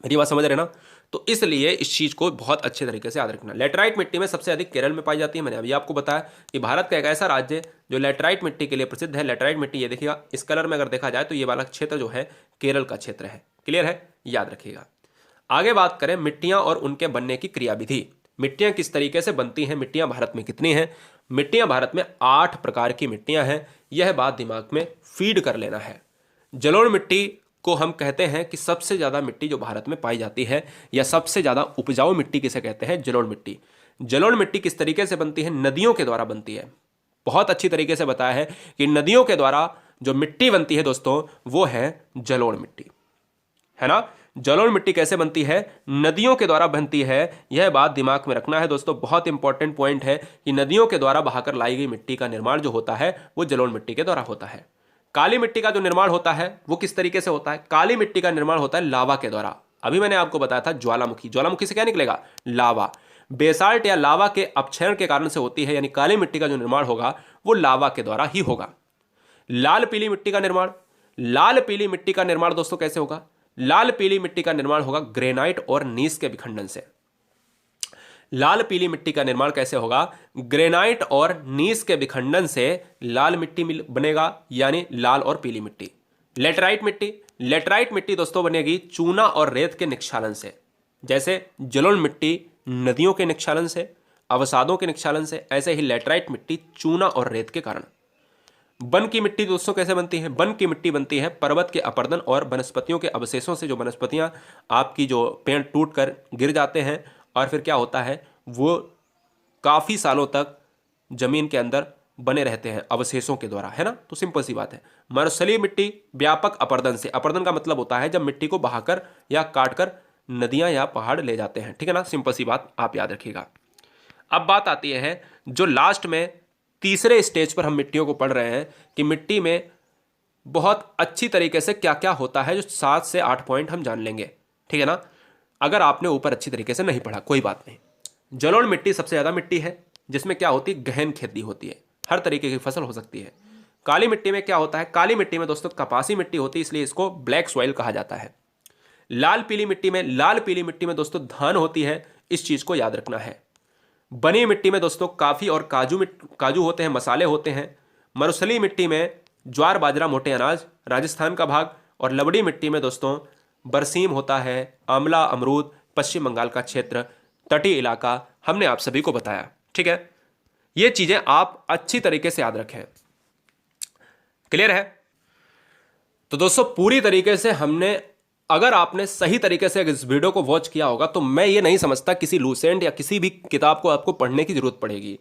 मेरी बात समझ रहे ना। तो इसलिए इस चीज को बहुत अच्छे तरीके से याद रखना। लेटराइट मिट्टी में सबसे अधिक केरल में पाई जाती है। मैंने अभी आपको बताया कि भारत का एक ऐसा राज्य है जो लेटराइट मिट्टी के लिए प्रसिद्ध है। लेटराइट मिट्टी, ये देखिएगा इस कलर में अगर देखा जाए तो ये वाला क्षेत्र जो है केरल का क्षेत्र है। क्लियर है, याद रखिएगा। आगे बात करें मिट्टियां और उनके बनने की क्रियाविधि। मिट्टियां किस तरीके से बनती हैं, मिट्टियां भारत में कितनी हैं? मिट्टियां भारत में 8 प्रकार की मिट्टियां हैं, यह बात दिमाग में फीड कर लेना है। जलोढ़ मिट्टी को हम कहते हैं कि सबसे ज़्यादा मिट्टी जो भारत में पाई जाती है, या सबसे ज़्यादा उपजाऊ मिट्टी किसे कहते हैं? जलोढ़ मिट्टी। जलोढ़ मिट्टी किस तरीके से बनती है? नदियों के द्वारा बनती है। बहुत अच्छी तरीके से बताया है कि नदियों के द्वारा जो मिट्टी बनती है दोस्तों, वो है जलोढ़ मिट्टी, है ना। जलोढ़ मिट्टी कैसे बनती है? नदियों के द्वारा बनती है। यह बात दिमाग में रखना है दोस्तों, बहुत इंपॉर्टेंट पॉइंट है कि नदियों के द्वारा बहाकर लाई गई मिट्टी का निर्माण जो होता है वो जलोढ़ मिट्टी के द्वारा होता है। काली मिट्टी का जो निर्माण होता है वो किस तरीके से होता है? काली मिट्टी का निर्माण होता है लावा के द्वारा। अभी मैंने आपको बताया था ज्वालामुखी, ज्वालामुखी से क्या निकलेगा? लावा। बेसाल्ट या लावा के अपक्षरण के कारण से होती है, यानी काली मिट्टी का जो निर्माण होगा वो लावा के द्वारा ही होगा। लाल पीली मिट्टी का निर्माण, लाल पीली मिट्टी का निर्माण दोस्तों कैसे होगा? लाल पीली मिट्टी का निर्माण होगा ग्रेनाइट और नीस के विखंडन से। लाल पीली मिट्टी का निर्माण कैसे होगा? ग्रेनाइट और नीस के विखंडन से लाल मिट्टी बनेगा, यानी लाल और पीली मिट्टी। लेटराइट मिट्टी, लेटराइट मिट्टी दोस्तों बनेगी चूना और रेत के निक्षालन से, जैसे जलोढ़ मिट्टी नदियों के निक्षालन से, अवसादों के निक्षालन से, ऐसे ही लेटराइट मिट्टी चूना और रेत के कारण। वन की मिट्टी दोस्तों कैसे बनती है? वन की मिट्टी बनती है पर्वत के अपरदन और वनस्पतियों के अवशेषों से। जो वनस्पतियां आपकी जो पेड़ टूट कर गिर जाते हैं और फिर क्या होता है, वो काफ़ी सालों तक जमीन के अंदर बने रहते हैं अवशेषों के द्वारा, है ना। तो सिंपल सी बात है। मरुस्थलीय मिट्टी व्यापक अपरदन से, अपरदन का मतलब होता है जब मिट्टी को बहाकर या काटकर नदियां या पहाड़ ले जाते हैं, ठीक है ना। सिंपल सी बात आप याद रखिएगा। अब बात आती है जो लास्ट में तीसरे स्टेज पर हम मिट्टियों को पढ़ रहे हैं कि मिट्टी में बहुत अच्छी तरीके से क्या क्या होता है, जो 7 से 8 पॉइंट हम जान लेंगे, ठीक है ना। अगर आपने ऊपर अच्छी तरीके से नहीं पढ़ा कोई बात नहीं। जलोढ़ मिट्टी सबसे ज़्यादा मिट्टी है जिसमें क्या होती है, गहन खेती होती है, हर तरीके की फसल हो सकती है। काली मिट्टी में क्या होता है, काली मिट्टी में दोस्तों कपासी मिट्टी होती है, इसलिए इसको ब्लैक सॉइल कहा जाता है। लाल पीली मिट्टी में, लाल पीली मिट्टी में दोस्तों धान होती है, इस चीज़ को याद रखना है। बनी मिट्टी में दोस्तों काफ़ी और काजू होते हैं, मसाले होते हैं। मरुस्थलीय मिट्टी में ज्वार बाजरा मोटे अनाज, राजस्थान का भाग। और लवड़ी मिट्टी में दोस्तों बरसीम होता है, आंवला अमरूद, पश्चिम बंगाल का क्षेत्र, तटीय इलाका, हमने आप सभी को बताया, ठीक है। ये चीज़ें आप अच्छी तरीके से याद रखें। क्लियर है? तो दोस्तों पूरी तरीके से हमने, अगर आपने सही तरीके से इस वीडियो को वॉच किया होगा तो मैं ये नहीं समझता किसी लूसेंट या किसी भी किताब को आपको पढ़ने की जरूरत पड़ेगी।